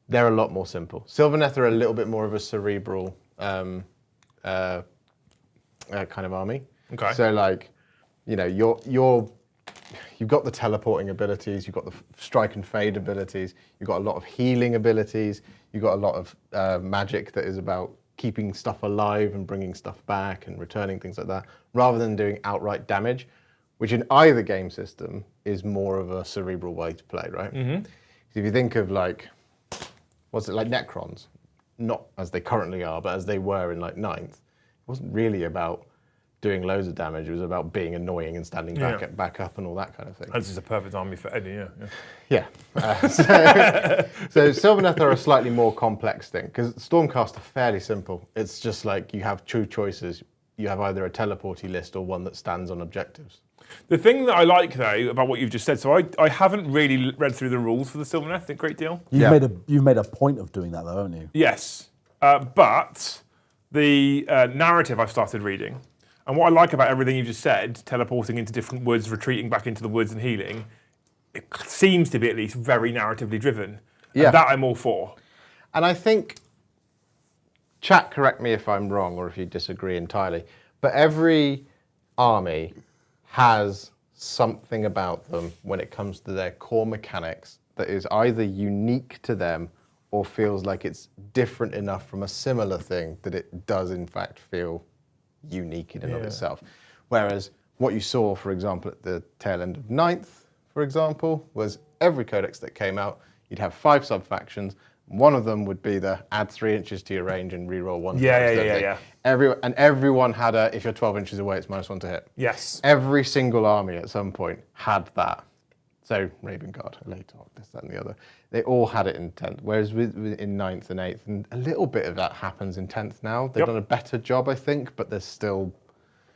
They're a lot more simple. Sylvaneth are a little bit more of a cerebral kind of army. Okay. So like, you've got the teleporting abilities, you've got the strike and fade abilities, you've got a lot of healing abilities, you've got a lot of magic that is about keeping stuff alive and bringing stuff back and returning things like that, rather than doing outright damage, which in either game system is more of a cerebral way to play, right? Mm-hmm. If you think of like, what's it like Necrons? Not as they currently are, but as they were in like 9th. It wasn't really about doing loads of damage. It was about being annoying and standing back up and all that kind of thing. This is a perfect army for Eddie, Yeah. So Sylvaneth are a slightly more complex thing, because Stormcast are fairly simple. It's just like you have two choices. You have either a teleporty list or one that stands on objectives. The thing that I like, though, about what you've just said, so I haven't really read through the rules for the Sylvaneth a great deal. You've made a point of doing that, though, haven't you? Yes. But the narrative I've started reading, and what I like about everything you just said, teleporting into different woods, retreating back into the woods and healing, it seems to be at least very narratively driven. Yeah. And that I'm all for. And I think, chat, correct me if I'm wrong or if you disagree entirely, but every army has something about them when it comes to their core mechanics that is either unique to them or feels like it's different enough from a similar thing that it does in fact feel unique in and of itself. Whereas what you saw, for example, at the tail end of 9th, for example, was every codex that came out, you'd have 5 sub-factions. One of them would be the add 3 inches to your range and reroll 1 to Yeah. everyone had a, if you're 12 inches away, it's -1 to hit. Yes. Every single army at some point had that. So Raven Guard, Elator, this, that, and the other. They all had it in 10th, whereas in 9th and 8th, and a little bit of that happens in 10th now. They've done a better job, I think, but there's still,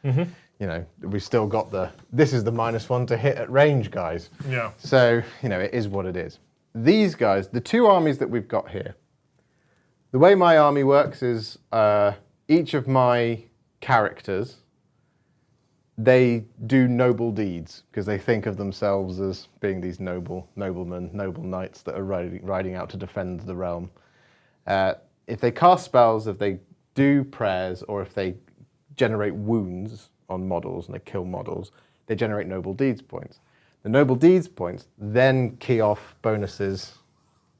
you know, we've still got this is the -1 to hit at range, guys. Yeah. So, you know, it is what it is. These guys, the 2 armies that we've got here, the way my army works is each of my characters, they do noble deeds because they think of themselves as being these noblemen, noble knights that are riding out to defend the realm. If they cast spells, if they do prayers, or if they generate wounds on models and they kill models, they generate noble deeds points. The noble deeds points then key off bonuses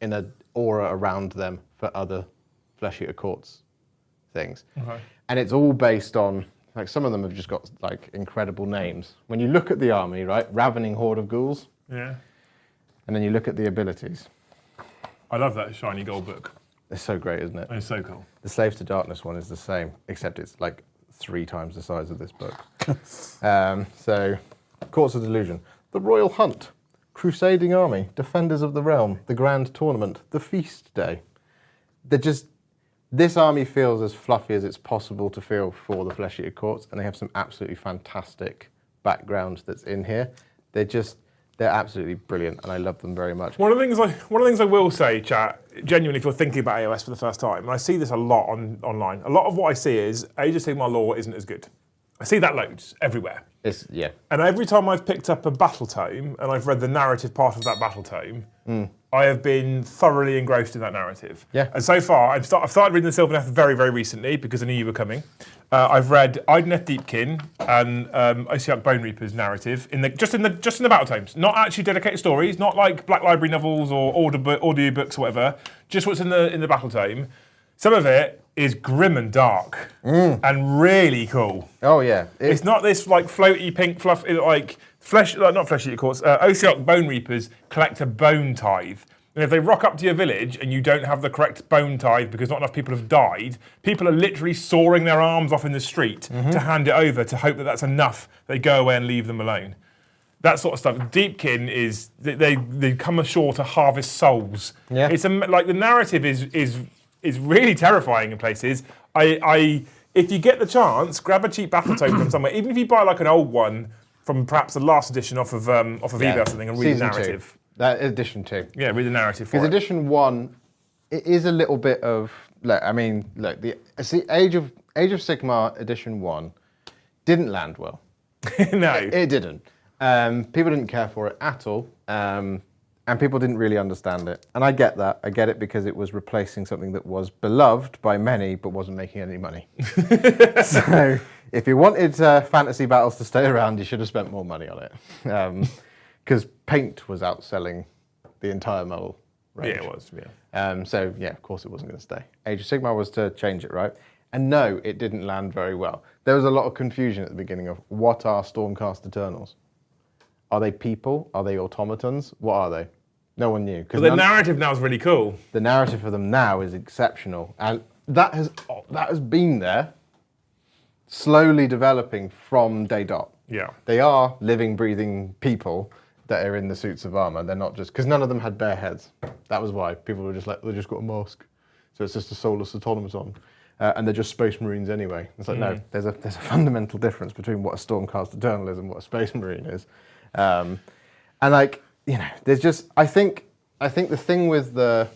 in an aura around them for other Flesh Eater Courts things. Okay. And it's all based on, like, some of them have just got like incredible names. When you look at the army, right, Ravening Horde of Ghouls, Yeah. and then you look at the abilities. I love that shiny gold book. It's so great, isn't it? It's so cool. The Slaves to Darkness one is the same, except it's like 3 times the size of this book. So, Courts of Delusion, the Royal Hunt, Crusading Army, Defenders of the Realm, the Grand Tournament, the Feast Day. They're just, this army feels as fluffy as it's possible to feel for the Flesh Eater Courts, and they have some absolutely fantastic background that's in here. They're absolutely brilliant, and I love them very much. One of the things I will say, chat, genuinely, if you're thinking about AoS for the first time, and I see this a lot online, a lot of what I see is Age of Sigmar lore isn't as good. I see that loads everywhere. Yeah. And every time I've picked up a battle tome and I've read the narrative part of that battle tome, I have been thoroughly engrossed in that narrative. Yeah. And so far, I've started reading the Sylvaneth very, very recently because I knew you were coming. I've read Ideneth Deepkin and Ossiarch Bone Reaper's narrative just in the battle tomes, not actually dedicated stories, not like Black Library novels or audio books or whatever. Just what's in the battle tome. Some of it is grim and dark and really cool. Oh yeah. It's not this like floaty pink fluff, like not Flesh Eater Courts. Ossiarch Bone Reapers collect a bone tithe. And if they rock up to your village and you don't have the correct bone tithe because not enough people have died, people are literally sawing their arms off in the street to hand it over to hope that that's enough. They go away and leave them alone. That sort of stuff. Deepkin is they come ashore to harvest souls. Yeah. It's like the narrative is really terrifying in places. If you get the chance, grab a cheap battle tome from somewhere. Even if you buy like an old one from perhaps the last edition off of eBay or something, and read the Season narrative. 2. That edition 2. Yeah, read the narrative for Because it. edition 1, it is a little bit of, look, the Age of Sigmar edition 1 didn't land well. No. It didn't. People didn't care for it at all. And people didn't really understand it. And I get that. I get it because it was replacing something that was beloved by many but wasn't making any money. So if you wanted fantasy battles to stay around, you should have spent more money on it. Because paint was outselling the entire model range. Yeah, it was, yeah. So yeah, of course it wasn't going to stay. Age of Sigmar was to change it, right? And no, it didn't land very well. There was a lot of confusion at the beginning of what are Stormcast Eternals? Are they people? Are they automatons? What are they? No one knew. But the narrative now is really cool. The narrative for them now is exceptional. And that has been there, slowly developing from day dot. Yeah. They are living, breathing people that are in the suits of armor. They're not just, because none of them had bare heads. That was why. People were just like, they just got a mask. So it's just a soulless automaton. And they're just Space Marines anyway. It's like, no, there's a fundamental difference between what a Stormcast Eternal is and what a Space Marine is. And like, you know, there's just, I think the thing with the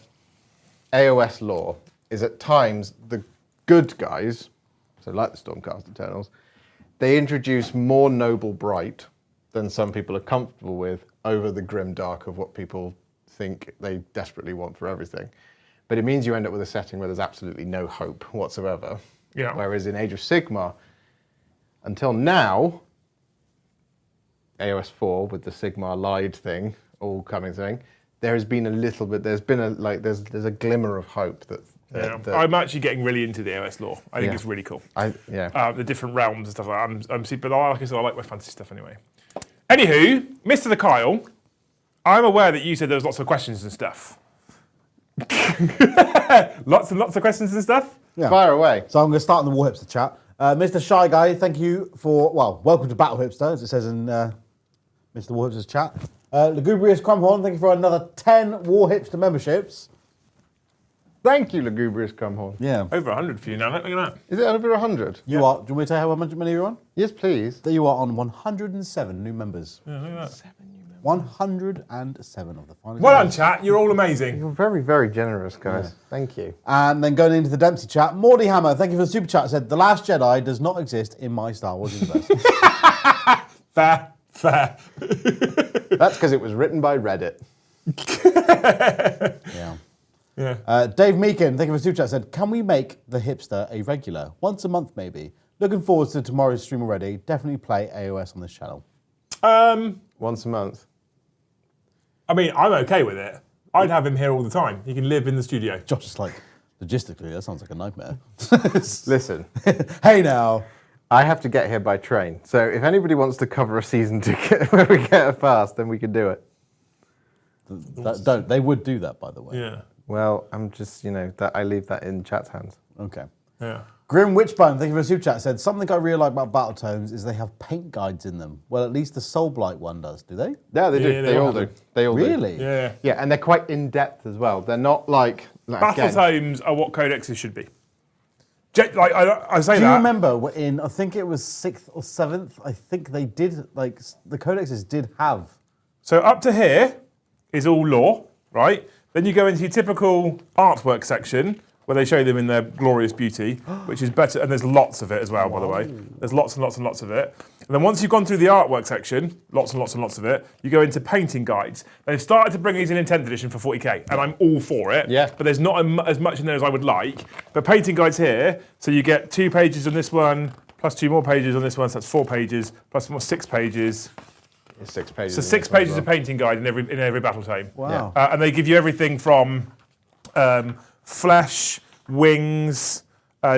AoS lore is at times the good guys, so like the Stormcast Eternals, they introduce more noble bright than some people are comfortable with over the grim dark of what people think they desperately want for everything. But it means you end up with a setting where there's absolutely no hope whatsoever. Yeah. Whereas in Age of Sigmar, until now, AoS 4 with the Sigmar Lied thing all coming thing, there has been a little bit. There's been there's a glimmer of hope that Yeah. I'm actually getting really into the AoS lore. I think it's really cool. The different realms and stuff like that. But like I said, I like my fantasy stuff anyway. Anywho, Mr. the Kyle, I'm aware that you said there was lots of questions and stuff. Lots and lots of questions and stuff? Yeah. Fire away. So I'm going to start in the Warhipster chat. Mr. Shy Guy, thank you for, welcome to Battle Hipster, as it says in Mr. Warhipster's chat. Lugubrious Crumhorn, thank you for another 10 Warhipster memberships. Thank you, Lugubrious Crumhorn. Yeah. Over 100 for you now, look at that. Is it over 100? You are, do you want me to tell you how many you're on? Yes, please. That you are on 107 new members. Yeah, look at that. 107 of the final. Well done, chat. You're all amazing. You're very, very generous, guys. Thank you. And then going into the Dempsey chat, Mordy Hammer, thank you for the super chat, said, The Last Jedi does not exist in my Star Wars universe. Fair. That's because it was written by Reddit. Yeah. Dave Meakin, thank you for the super chat, said, Can we make the hipster a regular? Once a month, maybe. Looking forward to tomorrow's stream already. Definitely play AoS on this channel. Once a month. I mean, I'm okay with it. I'd have him here all the time. He can live in the studio. Josh is like, logistically, that sounds like a nightmare. Listen. Hey now. I have to get here by train. So if anybody wants to cover a season ticket where we get a fast, then we can do it. They would do that, by the way. Yeah. Well, I'm just, that I leave that in chat's hands. Okay. Yeah. Grim Witchbone, thank you for the super chat, said, Something I really like about Battletomes is they have paint guides in them. Well, at least the Soulblight one does, do they? Yeah, they do. Yeah, They all do. They all do. Really? Yeah. Yeah, and they're quite in-depth as well. They're not like Battletomes are what codexes should be. Like I say Do that. you remember in, I think it was 6th or 7th, I think they did, like, the codexes did have. So up to here is all lore, right? Then you go into your typical artwork section, where they show them in their glorious beauty, which is better, and there's lots of it as well, by the way. There's lots and lots and lots of it. And then once you've gone through the artwork section, lots and lots and lots of it, you go into painting guides. They've started to bring these in 10th edition for 40k, and I'm all for it. Yeah. But there's not as much in there as I would like. But painting guides here, so you get 2 pages on this one, plus 2 more pages on this one, so that's 4 pages, plus more 6 pages. It's 6 pages. So 6 pages of painting guide in every battle tome. Wow. And they give you everything from flesh, wings,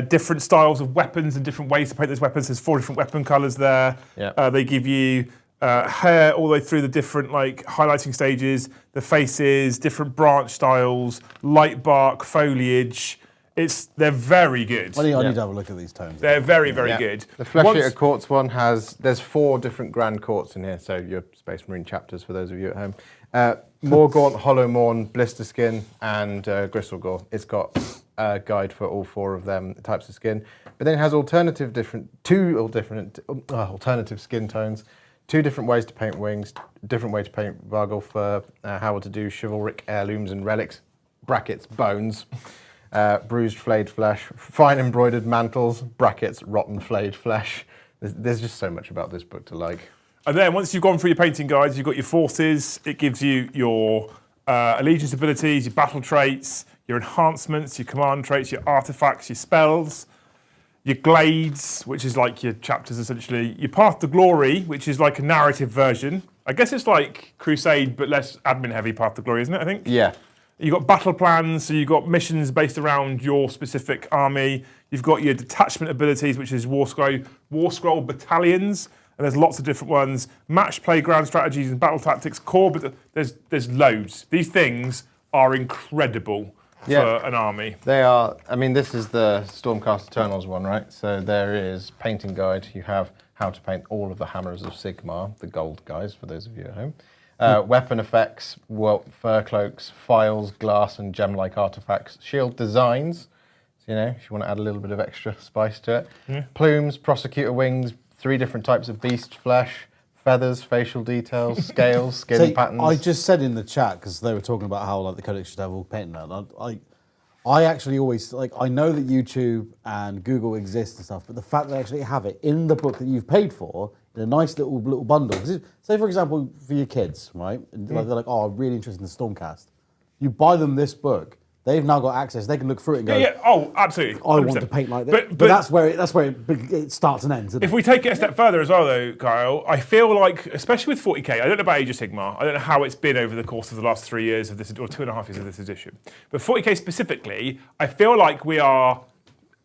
different styles of weapons and different ways to paint those weapons. There's 4 different weapon colours there. Yeah. They give you hair all the way through the different like highlighting stages, the faces, different branch styles, light bark, foliage. They're very good. I need to have a look at these tomes. They're very, very good. The Flesh Eater Courts one there's 4 different grand courts in here, so your Space Marine chapters for those of you at home. Morgaunt, Hollowmorn, Blisterskin, and Gristlegore. It's got a guide for all 4 of them types of skin. But then it has alternative skin tones, 2 different ways to paint wings, different way to paint Vargol for how to do chivalric heirlooms and relics, brackets, bones. Bruised flayed flesh, fine embroidered mantles, brackets, rotten flayed flesh. There's just so much about this book to like. And then once you've gone through your painting guides, you've got your forces. It gives you your allegiance abilities, your battle traits, your enhancements, your command traits, your artifacts, your spells, your glades, which is like your chapters essentially, your path to glory, which is like a narrative version. I guess it's like Crusade, but less admin heavy path to glory, isn't it, I think? Yeah. You've got battle plans, so you've got missions based around your specific army. You've got your detachment abilities, which is War Scroll battalions, and there's lots of different ones. Match play, ground strategies, and battle tactics, core, but there's loads. These things are incredible for an army. They are. I mean, this is the Stormcast Eternals one, right? So there is painting guide. You have how to paint all of the hammers of Sigmar, the gold guys, for those of you at home. Weapon effects, fur cloaks, files, glass and gem-like artifacts, shield designs, so, if you want to add a little bit of extra spice to it. Yeah. Plumes, prosecutor wings, 3 different types of beast flesh, feathers, facial details, scales, skin patterns. I just said in the chat, because they were talking about how the codex should have all painting now. I actually always, I know that YouTube and Google exist and stuff, but the fact that they actually have it in the book that you've paid for, in a nice little bundle. Say, for example, for your kids, right? And they're like, oh, I'm really interested in the Stormcast. You buy them this book, They've now got access. They can look through it and go, Yeah. Oh, absolutely. I want 100%. to paint like this. But But that's where it starts and ends. Isn't if it? we take it a step further as well, though, Kyle, I feel like, especially with 40k, I don't know about Age of Sigmar. I don't know how it's been over the course of the last 3 years of this, or 2.5 years of this edition. But 40k specifically, I feel like we are,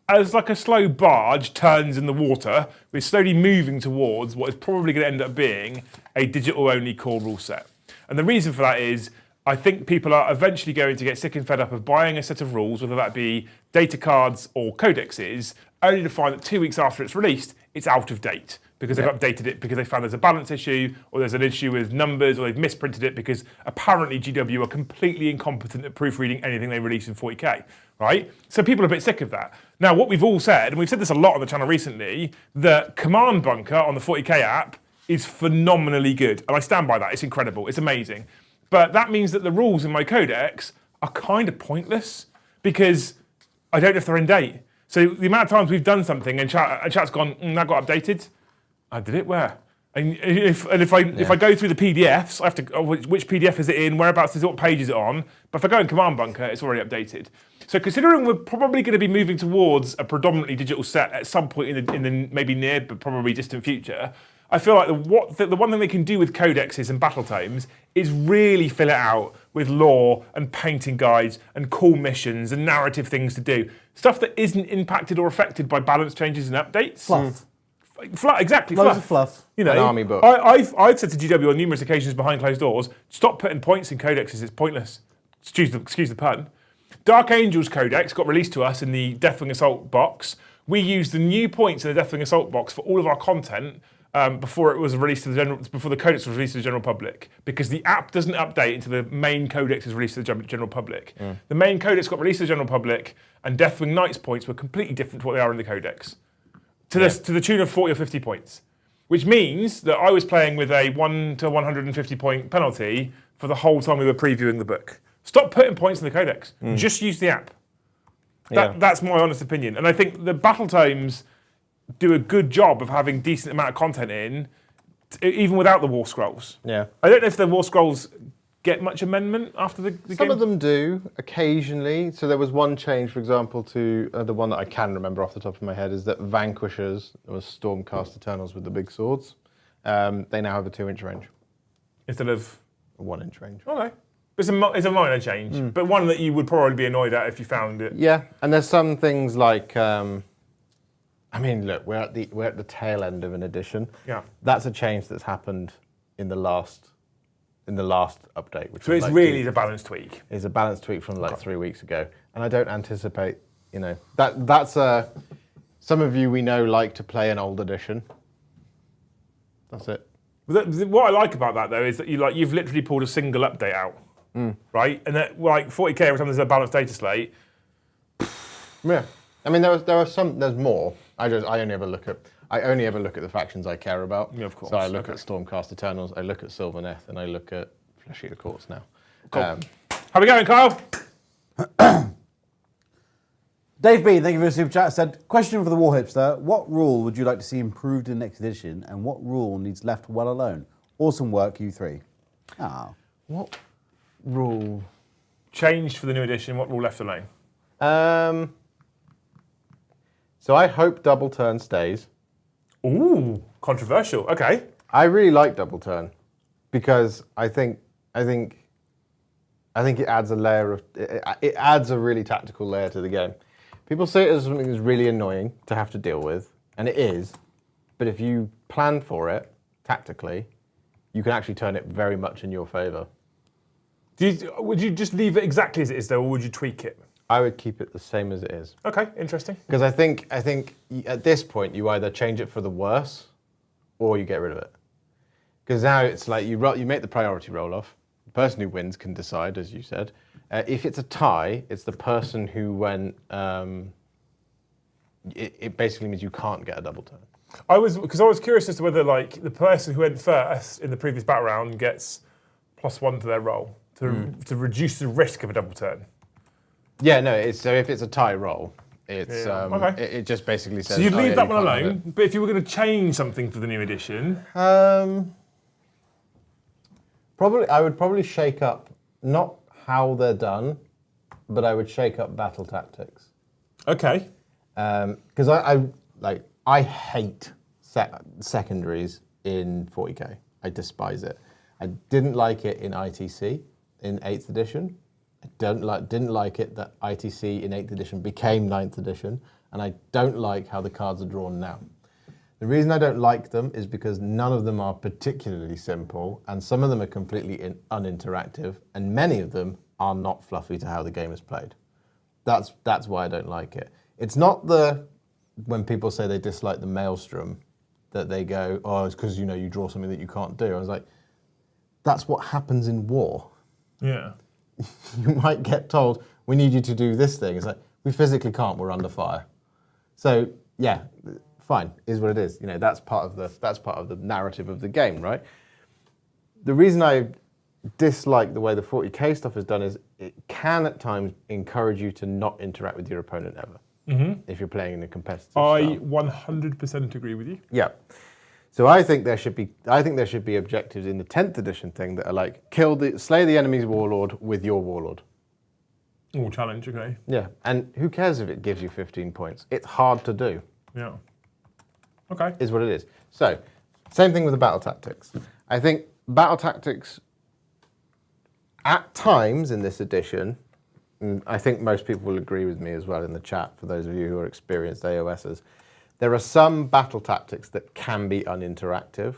as like a slow barge turns in the water, we're slowly moving towards what is probably going to end up being a digital-only core rule set. And the reason for that is, I think people are eventually going to get sick and fed up of buying a set of rules, whether that be data cards or codexes, only to find that 2 weeks after it's released, it's out of date because they've updated it because they found there's a balance issue or there's an issue with numbers or they've misprinted it because apparently GW are completely incompetent at proofreading anything they release in 40k, right? So people are a bit sick of that. Now, what we've all said, and we've said this a lot on the channel recently, the command bunker on the 40k app is phenomenally good. And I stand by that. It's incredible. It's amazing. But that means that the rules in my codex are kind of pointless because I don't know if they're in date. So the amount of times we've done something and chat's gone, that got updated. I did it where? And if I go through the PDFs, I have to, which PDF is it in, whereabouts is it, what page is it on? But if I go in Command Bunker, it's already updated. So considering we're probably going to be moving towards a predominantly digital set at some point in the maybe near but probably distant future, I feel like the one thing they can do with codexes and battle tomes is really fill it out with lore and painting guides and cool missions and narrative things to do. Stuff that isn't impacted or affected by balance changes and updates. Fluff. Exactly, Loads of fluff. You know, An army book. I've said to GW on numerous occasions behind closed doors, stop putting points in codexes, it's pointless. Excuse the pun. Dark Angel's codex got released to us in the Deathwing Assault box. We used the new points in the Deathwing Assault box for all of our content before it was released to the general, before the codex was released to the general public, because the app doesn't update until the main codex is released to the general public. The main codex got released to the general public, and Deathwing Knights points were completely different to what they are in the codex, to the tune of 40 or 50 points, which means that I was playing with a 1 to 150 point penalty for the whole time we were previewing the book. Stop putting points in the codex. Just use the app. That's my honest opinion, and I think the battle tomes do a good job of having decent amount of content in, even without the War Scrolls. Yeah. I don't know if the War Scrolls get much amendment after the game. Some of them do, occasionally. So there was one change, for example, to the one that I can remember off the top of my head, is that Vanquishers, or Stormcast Eternals with the big swords, they now have a 2-inch range. Instead of A 1-inch range. okay. It's a minor change, but one that you would probably be annoyed at if you found it. Yeah, and there's some things like, I mean, look, we're at the tail end of an edition. Yeah. That's a change that's happened in the last update. Which So was it's like really the balance tweak. is a balance tweak from like 3 weeks ago, and I don't anticipate, that's some of you we know like to play an old edition. That's it. What I like about that though is that you've literally pulled a single update out, right? And that 40k every time there's a balanced data slate. Yeah. I mean, there's more. I only ever look at the factions I care about. Yeah, of course. So I look at Stormcast Eternals, I look at Sylvaneth, and I look at Flesh Eater Courts now. Cool. How we going, Kyle? Dave B, thank you for the super chat, said, question for the Warhipster. What rule would you like to see improved in next edition, and what rule needs left well alone? Awesome work, you three. Ah. What rule? Changed for the new edition. What rule left alone? So I hope Double Turn stays. Ooh, controversial. Okay. I really like Double Turn because I think it adds a layer of it adds a really tactical layer to the game. People say it as something that's really annoying to have to deal with, and it is. But if you plan for it tactically, you can actually turn it very much in your favour. Would you just leave it exactly as it is, though, or would you tweak it? I would keep it the same as it is. Okay, interesting. Because I think at this point you either change it for the worse, or you get rid of it. Because now it's like you make the priority roll off. The person who wins can decide, as you said. If it's a tie, it's the person who went. It basically means you can't get a double turn. I was curious as to whether the person who went first in the previous battle round gets +1 to their roll to reduce the risk of a double turn. Yeah, no. So if it's a tie roll, it's okay. it just basically says. So you'd leave that one you can't have alone, but if you were going to change something for the new edition, I would probably shake up not how they're done, but I would shake up battle tactics. Okay. Because I hate secondaries in 40k. I despise it. I didn't like it in ITC in 8th edition. I didn't like it that ITC in 8th edition became 9th edition, and I don't like how the cards are drawn now. The reason I don't like them is because none of them are particularly simple, and some of them are completely uninteractive, and many of them are not fluffy to how the game is played. That's why I don't like it. It's not when people say they dislike the Maelstrom, that they go, oh, it's because you draw something that you can't do. I was like, that's what happens in war. Yeah. You might get told, we need you to do this thing. It's like, we physically can't, we're under fire. So yeah, fine, is what it is. That's part of the narrative of the game, right? The reason I dislike the way the 40k stuff is done is it can at times encourage you to not interact with your opponent ever. If you're playing in a competitive style. I 100% agree with you. Yeah. So I think there should be objectives in the 10th edition thing that are like slay the enemy's warlord with your warlord. Oh, challenge, okay. Yeah, and who cares if it gives you 15 points? It's hard to do. Yeah. Okay. Is what it is. So, same thing with the battle tactics. I think battle tactics, at times in this edition, and I think most people will agree with me as well in the chat, for those of you who are experienced AoSers, there are some battle tactics that can be uninteractive,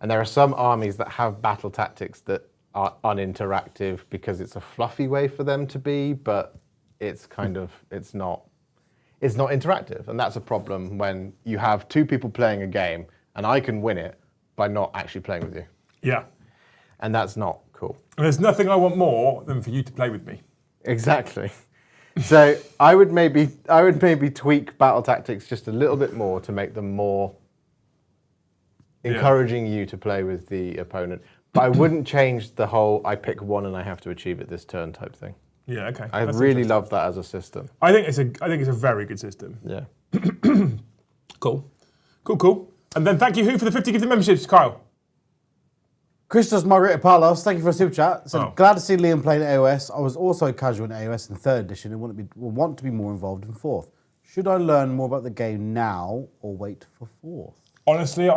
and there are some armies that have battle tactics that are uninteractive because it's a fluffy way for them to be, but it's not interactive, and that's a problem when you have two people playing a game and I can win it by not actually playing with you. Yeah. And that's not cool. And there's nothing I want more than for you to play with me. Exactly. So I would maybe tweak battle tactics just a little bit more to make them more encouraging you to play with the opponent. But I wouldn't change the whole I pick one and I have to achieve it this turn type thing. Yeah, okay. I really love that as a system. I think it's a very good system. Yeah. Cool. And then thank you who for the 50 gifted memberships, Kyle? Christos Margarita Palos, thank you for a super chat. So Oh. glad to see Liam playing AoS. I was also casual in AoS in 3rd edition and want to be more involved in 4th. Should I learn more about the game now or wait for 4th? Honestly,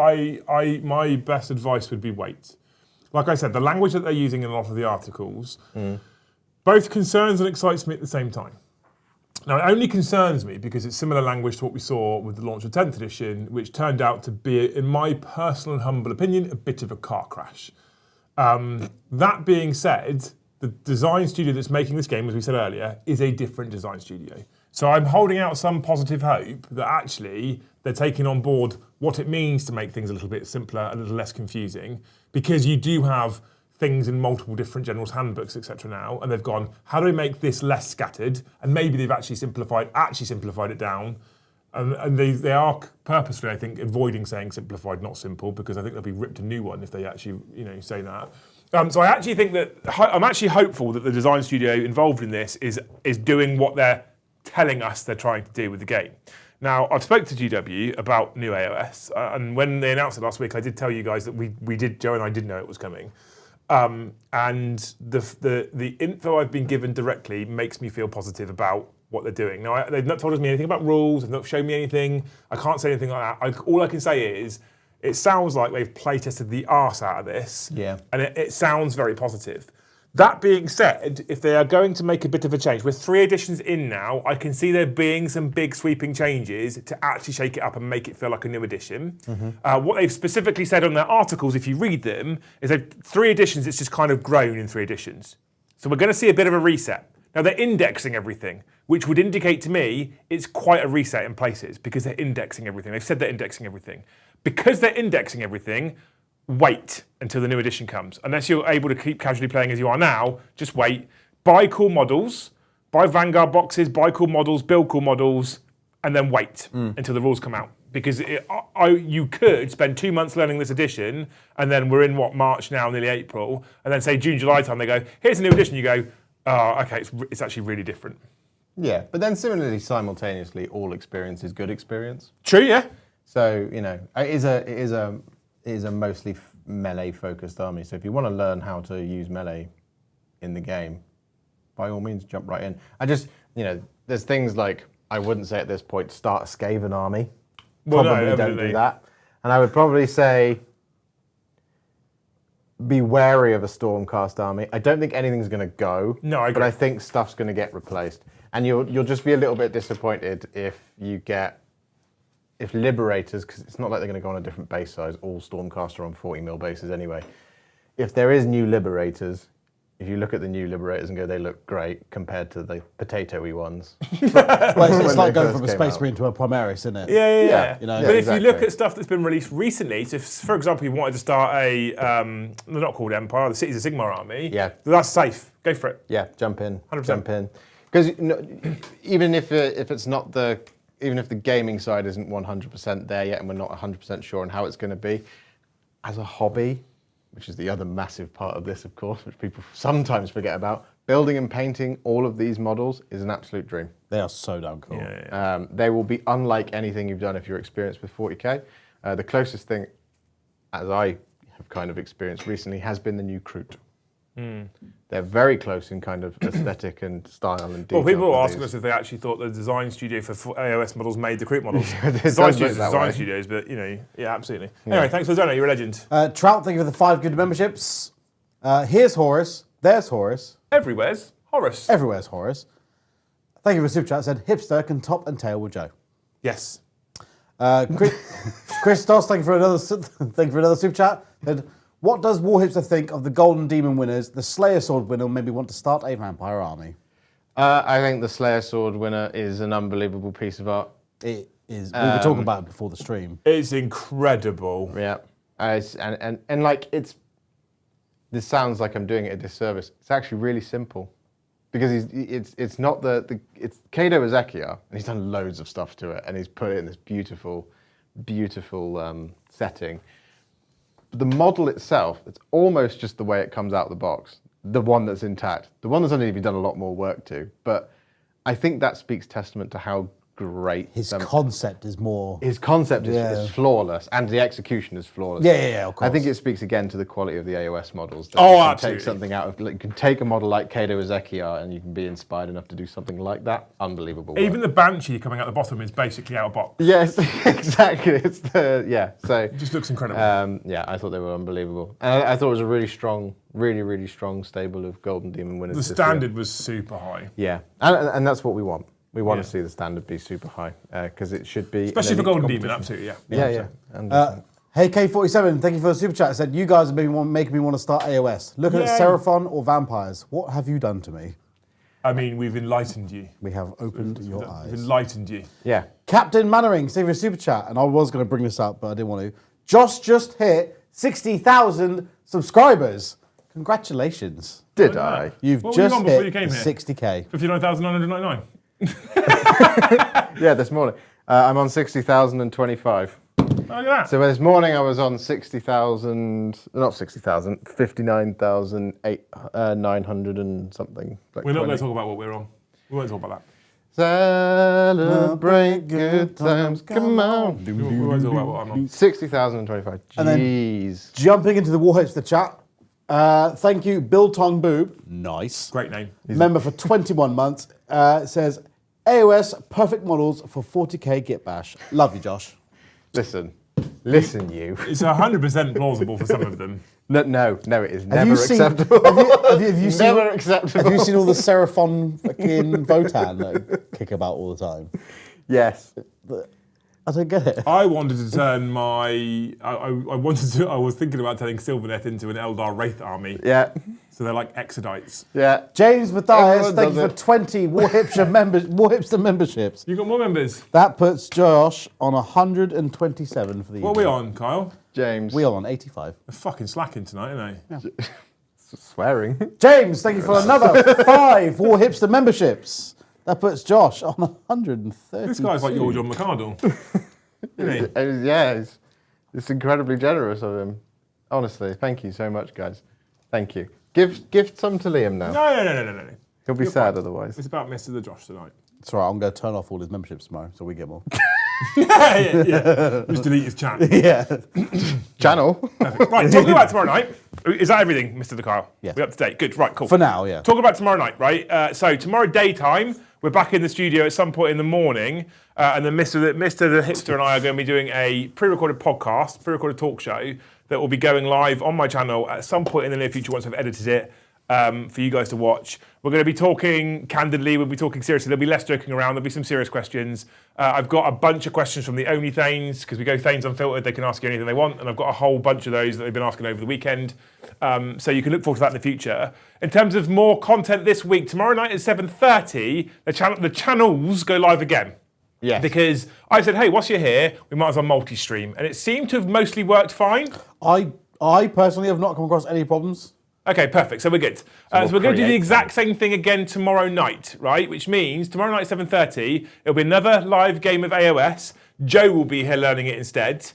my best advice would be wait. Like I said, the language that they're using in a lot of the articles both concerns and excites me at the same time. Now, it only concerns me because it's similar language to what we saw with the launch of 10th edition, which turned out to be, in my personal and humble opinion, a bit of a car crash. That being said, the design studio that's making this game, as we said earlier, is a different design studio. So I'm holding out some positive hope that actually they're taking on board what it means to make things a little bit simpler, a little less confusing, because you do have things in multiple different generals' handbooks, etc. now, and they've gone, how do we make this less scattered? And maybe they've actually simplified it down. And they are purposely, I think, avoiding saying simplified, not simple, because I think they'll be ripped a new one if they actually, say that. So I actually think that I'm actually hopeful that the design studio involved in this is doing what they're telling us they're trying to do with the game. Now, I've spoken to GW about new AoS, and when they announced it last week, I did tell you guys that we did, Joe and I did know it was coming. And the info I've been given directly makes me feel positive about what they're doing. Now, they've not told me anything about rules, they've not shown me anything, I can't say anything like that. All I can say is, it sounds like they've playtested the arse out of this, and it sounds very positive. That being said, if they are going to make a bit of a change, we're 3 editions in now, I can see there being some big sweeping changes to actually shake it up and make it feel like a new edition. What they've specifically said on their articles, if you read them, is that 3 editions, it's just kind of grown in 3 editions. So we're going to see a bit of a reset. Now they're indexing everything, which would indicate to me it's quite a reset in places because they're indexing everything. They've said they're indexing everything. Because they're indexing everything, wait until the new edition comes. Unless you're able to keep casually playing as you are now, just wait. Buy cool models, buy Vanguard boxes, buy cool models, build cool models, and then wait until the rules come out. Because you could spend 2 months learning this edition, and then we're in, March now, nearly April, and then say June, July time, they go, here's a new edition, you go, oh, okay, it's actually really different. Yeah, but then similarly, simultaneously, all experience is good experience. True, yeah. So, it is a mostly melee-focused army. So if you want to learn how to use melee in the game, by all means, jump right in. I just, there's things like, I wouldn't say at this point, start a Skaven army. Well, Probably no, don't evidently. do that. And I would probably say, be wary of a Stormcast army. I don't think anything's going to go. No, I agree. But I think stuff's going to get replaced. And you'll just be a little bit disappointed if Liberators, because it's not like they're going to go on a different base size, all Stormcast are on 40mm bases anyway. If there is new Liberators, if you look at the new Liberators and go, they look great compared to the potato-y ones. Well, it's When like they going first from a came Space out. Marine to a Primaris, isn't it? Yeah. You know, But if exactly. you look at stuff that's been released recently, so if, for example, you wanted to start a, they're not called Empire, the Cities of Sigmar army, Yeah. that's safe. Go for it. Yeah, jump in. 100%. Jump in. Because even if it's not even if the gaming side isn't 100% there yet and we're not 100% sure on how it's going to be, as a hobby, which is the other massive part of this, of course, which people sometimes forget about, building and painting all of these models is an absolute dream. They are so damn cool. They will be unlike anything you've done if you're experienced with 40k. The closest thing, as I have kind of experienced recently, has been the new Kroot. They're very close in kind of aesthetic and style and detail. Well, people were for asking these. us if they actually thought the design studio for AoS models made the Kroot models. It Design does studios look are that design way. studios, but, yeah, absolutely. Anyway, thanks for the donor, you're a legend. Trout, thank you for the 5 good memberships. Here's Horus. There's Horus. Everywhere's Horus. Everywhere's Horus. Thank you for the super chat. Said hipster can top and tail with Joe. Yes. Christos, thank you for another super chat. Said, what does Warhipster think of the Golden Demon winners? The Slayer Sword winner will maybe want to start a vampire army. I think the Slayer Sword winner is an unbelievable piece of art. It is. We were talking about it before the stream. It's incredible. Yeah, and like this sounds like I'm doing it a disservice. It's actually really simple, because it's not it's Kado Ezekiel, and he's done loads of stuff to it, and he's put it in this beautiful setting. But the model itself, it's almost just the way it comes out of the box. The one that's intact. The one that's only been done a lot more work to. But I think that speaks testament to how great His concept is more. his concept is, Yeah. is flawless, and the execution is flawless. Yeah, of course. I think it speaks again to the quality of the AoS models. That Oh, you can absolutely. take something out of, like, you can take a model like Kado Ezekiel and you can be inspired enough to do something like that. Unbelievable. Even work. the Banshee coming out the bottom is basically out of box. Yes, exactly. It's so. It just looks incredible. Yeah, I thought they were unbelievable, and I thought it was a really strong, really strong stable of Golden Demon winners. The this year. standard was super high. Yeah, and that's what we want. We want Yeah. to see the standard be super high because it should be, Especially an for elite Golden Demon, competition. absolutely, yeah. Yeah. Hey K47, thank you for the super chat. It said you guys are making me want to start AOS. Looking at Yay. Seraphon or vampires. What have you done to me? I mean, we've enlightened you. We have opened your We've eyes. enlightened you. Yeah. Captain Mannering, thank you for the super chat, and I was going to bring this up, but I didn't want to. Josh just hit 60,000 subscribers. Congratulations. Did I? You've What were you just on before hit you came the here? 60k. 59,999. Yeah, this morning. I'm on 60,025. Look at that. So this morning I was on 60,000, not 60,000, 59,900 and something. Like We're not going 20. to talk about what we're on. We won't talk about that. Celebrate good times, come on. We won't talk about what I'm on. 60,025. And then- Jeez. Jumping into the Warhipster chat. Thank you, Bill Tong Boob. Nice. Great name. Member for 21 months. Says AOS perfect models for 40k Git Bash. Love you, Josh. Listen, you. It's 100% plausible for some of them. No, it is Have never you seen? acceptable. Have you seen? Never acceptable. Have you seen all the Seraphon fucking Votan that kick about all the time? Yes. I don't get it. I wanted to turn my... I was thinking about turning Sylvaneth into an Eldar Wraith army. Yeah. So they're like Exodites. Yeah. James Matthias, Everyone thank you does for it. 20 Warhipster memberships. You got more members. That puts Josh on 127 for the What are we evening. on, Kyle? James. We are on 85. They're fucking slacking tonight, aren't they? Swearing. James, thank you for another 5 Warhipster memberships. That puts Josh on 130. This guy's like your John McArdle. Isn't he? Yeah, it's incredibly generous of him. Honestly, thank you so much, guys. Thank you. Give some to Liam now. No. He'll be You're sad fine. otherwise. It's about Mr the Josh tonight. It's all right, I'm going to turn off all his memberships tomorrow so we get more. yeah. Just delete his chat. Yeah. Channel. Right, talking about tomorrow night. Is that everything, Mr. the Kyle? Yes. We're up to date. Good, right, cool. For now, yeah. Talk about tomorrow night, right? So tomorrow daytime, we're back in the studio at some point in the morning, and then Mr. the Hipster and I are going to be doing a pre-recorded podcast, pre-recorded talk show that will be going live on my channel at some point in the near future once I've edited it for you guys to watch. We're going to be talking candidly, we'll be talking seriously, there'll be less joking around, there'll be some serious questions. I've got a bunch of questions from the Only Thanes, because we go Thanes Unfiltered, they can ask you anything they want, and I've got a whole bunch of those that they've been asking over the weekend. So you can look forward to that in the future. In terms of more content this week, tomorrow night at 7:30, the channels go live again. Yes. Because I said, hey, whilst you're here, we might as well multi-stream. And it seemed to have mostly worked fine. I personally have not come across any problems. Okay, perfect. So we're good. So we're going to do the exact same thing again tomorrow night, right? Which means tomorrow night at 7:30, it'll be another live game of AoS. Joe will be here learning it instead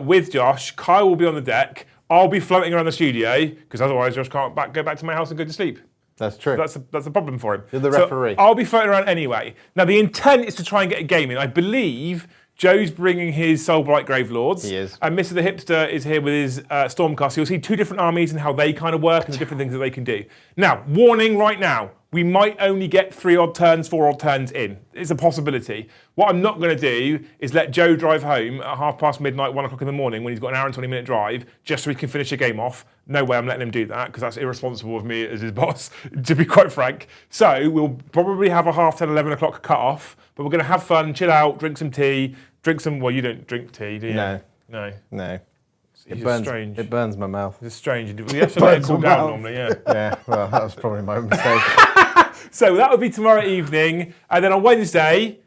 with Josh. Kyle will be on the deck. I'll be floating around the studio because otherwise Josh can't go back to my house and go to sleep. That's true. That's a problem for him. You're the referee. So I'll be floating around anyway. Now the intent is to try and get a game in. I believe Joe's bringing his Soulblight Gravelords. He is. And Mr. the Hipster is here with his Stormcast. You'll see two different armies and how they kind of work and the different things that they can do. Now, warning right now, we might only get 3 odd turns, 4 odd turns in. It's a possibility. What I'm not going to do is let Joe drive home at midnight, 1 o'clock in the morning when he's got an hour and 20-minute drive just so he can finish a game off. No way I'm letting him do that because that's irresponsible of me as his boss, to be quite frank. So we'll probably have a 10:30, 11 o'clock cut-off, but we're going to have fun, chill out, drink some tea, well, you don't drink tea, do you? No. No. It burns, strange. It burns my mouth. It's strange. We have to let it cool down normally, yeah. Yeah, well, that was probably my mistake. So that will be tomorrow evening. And then on Wednesday,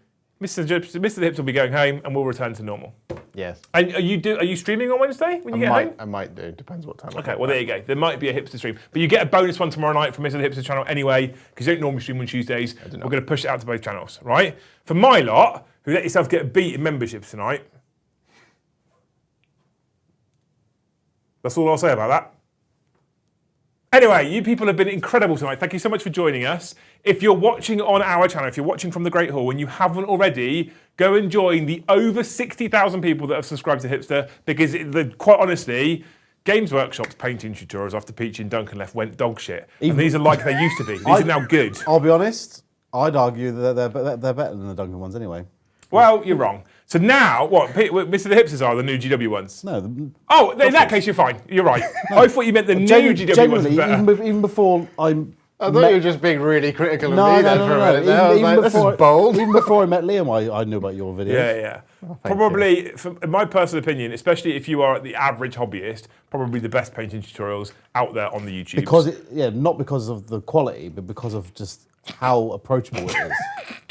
Mr. the Hipster will be going home and we'll return to normal. Yes. And are you streaming on Wednesday when you get home? I might do. Depends what time. Okay, well, there you go. There might be a Hipster stream. But you get a bonus one tomorrow night from Mr. the Hipster channel anyway, because you don't normally stream on Tuesdays. We're going to push it out to both channels, right? For my lot, who let yourself get beat in memberships tonight, that's all I'll say about that. Anyway, you people have been incredible tonight. Thank you so much for joining us. If you're watching on our channel, if you're watching from the Great Hall and you haven't already, go and join the over 60,000 people that have subscribed to Hipster because, quite honestly, Games Workshop's painting tutorials after Peach and Duncan left went dog shit. And these are like they used to be. These are now good. I'll be honest, I'd argue that they're better than the Duncan ones anyway. Well, you're wrong. So now, what, Mr. the Hipsters are the new GW ones? No. In that case, you're fine. You're right. I thought you meant the new GW ones were better. Even before I thought you were just being really critical of me then for a minute. I was like, this is bold. Even before I met Liam, I knew about your videos. Yeah. Probably, in my personal opinion, especially if you are the average hobbyist, probably the best painting tutorials out there on the YouTube. Not because of the quality, but because of just how approachable it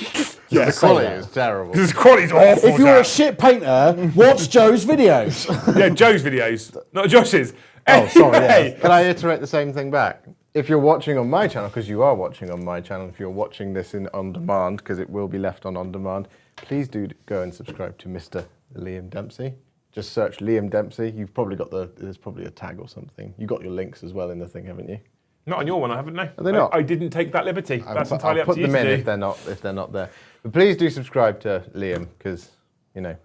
is. Yeah, the quality is terrible. The quality's awful. If you're a shit painter, watch Joe's videos. Yeah, Joe's videos, not Josh's. Oh, sorry. Yeah. Can I iterate the same thing back? If you're watching on my channel, because you are watching on my channel, if you're watching this on demand, because it will be left on demand, please do go and subscribe to Mr. Liam Dempsey. Just search Liam Dempsey. You've probably got there's probably a tag or something. You got your links as well in the thing, haven't you? Not on your one, I haven't, no. Are they not? I didn't take that liberty. That's entirely I'll up to you put them to in do. if they're not there. But please do subscribe to Liam, because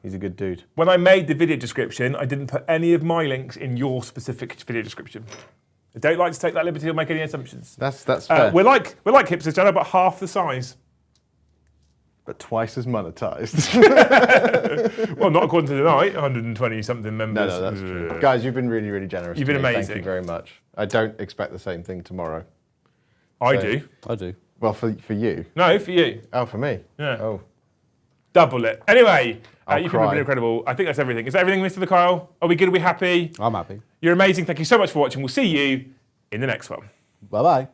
he's a good dude. When I made the video description, I didn't put any of my links in your specific video description. I don't like to take that liberty or make any assumptions. That's fair. We're like Hipsters channel, but half the size. But twice as monetized. Well, not according to tonight, 120 something members. No, that's true. Guys, you've been really, really generous. You've been amazing. Thank you very much. I don't expect the same thing tomorrow. I do. Well, for you. No, for you. Oh, for me? Yeah. Oh. Double it. Anyway, you people have cry. been incredible. I think that's everything. Is that everything, Mr. the Kyle? Are we good? Are we happy? I'm happy. You're amazing. Thank you so much for watching. We'll see you in the next one. Bye-bye.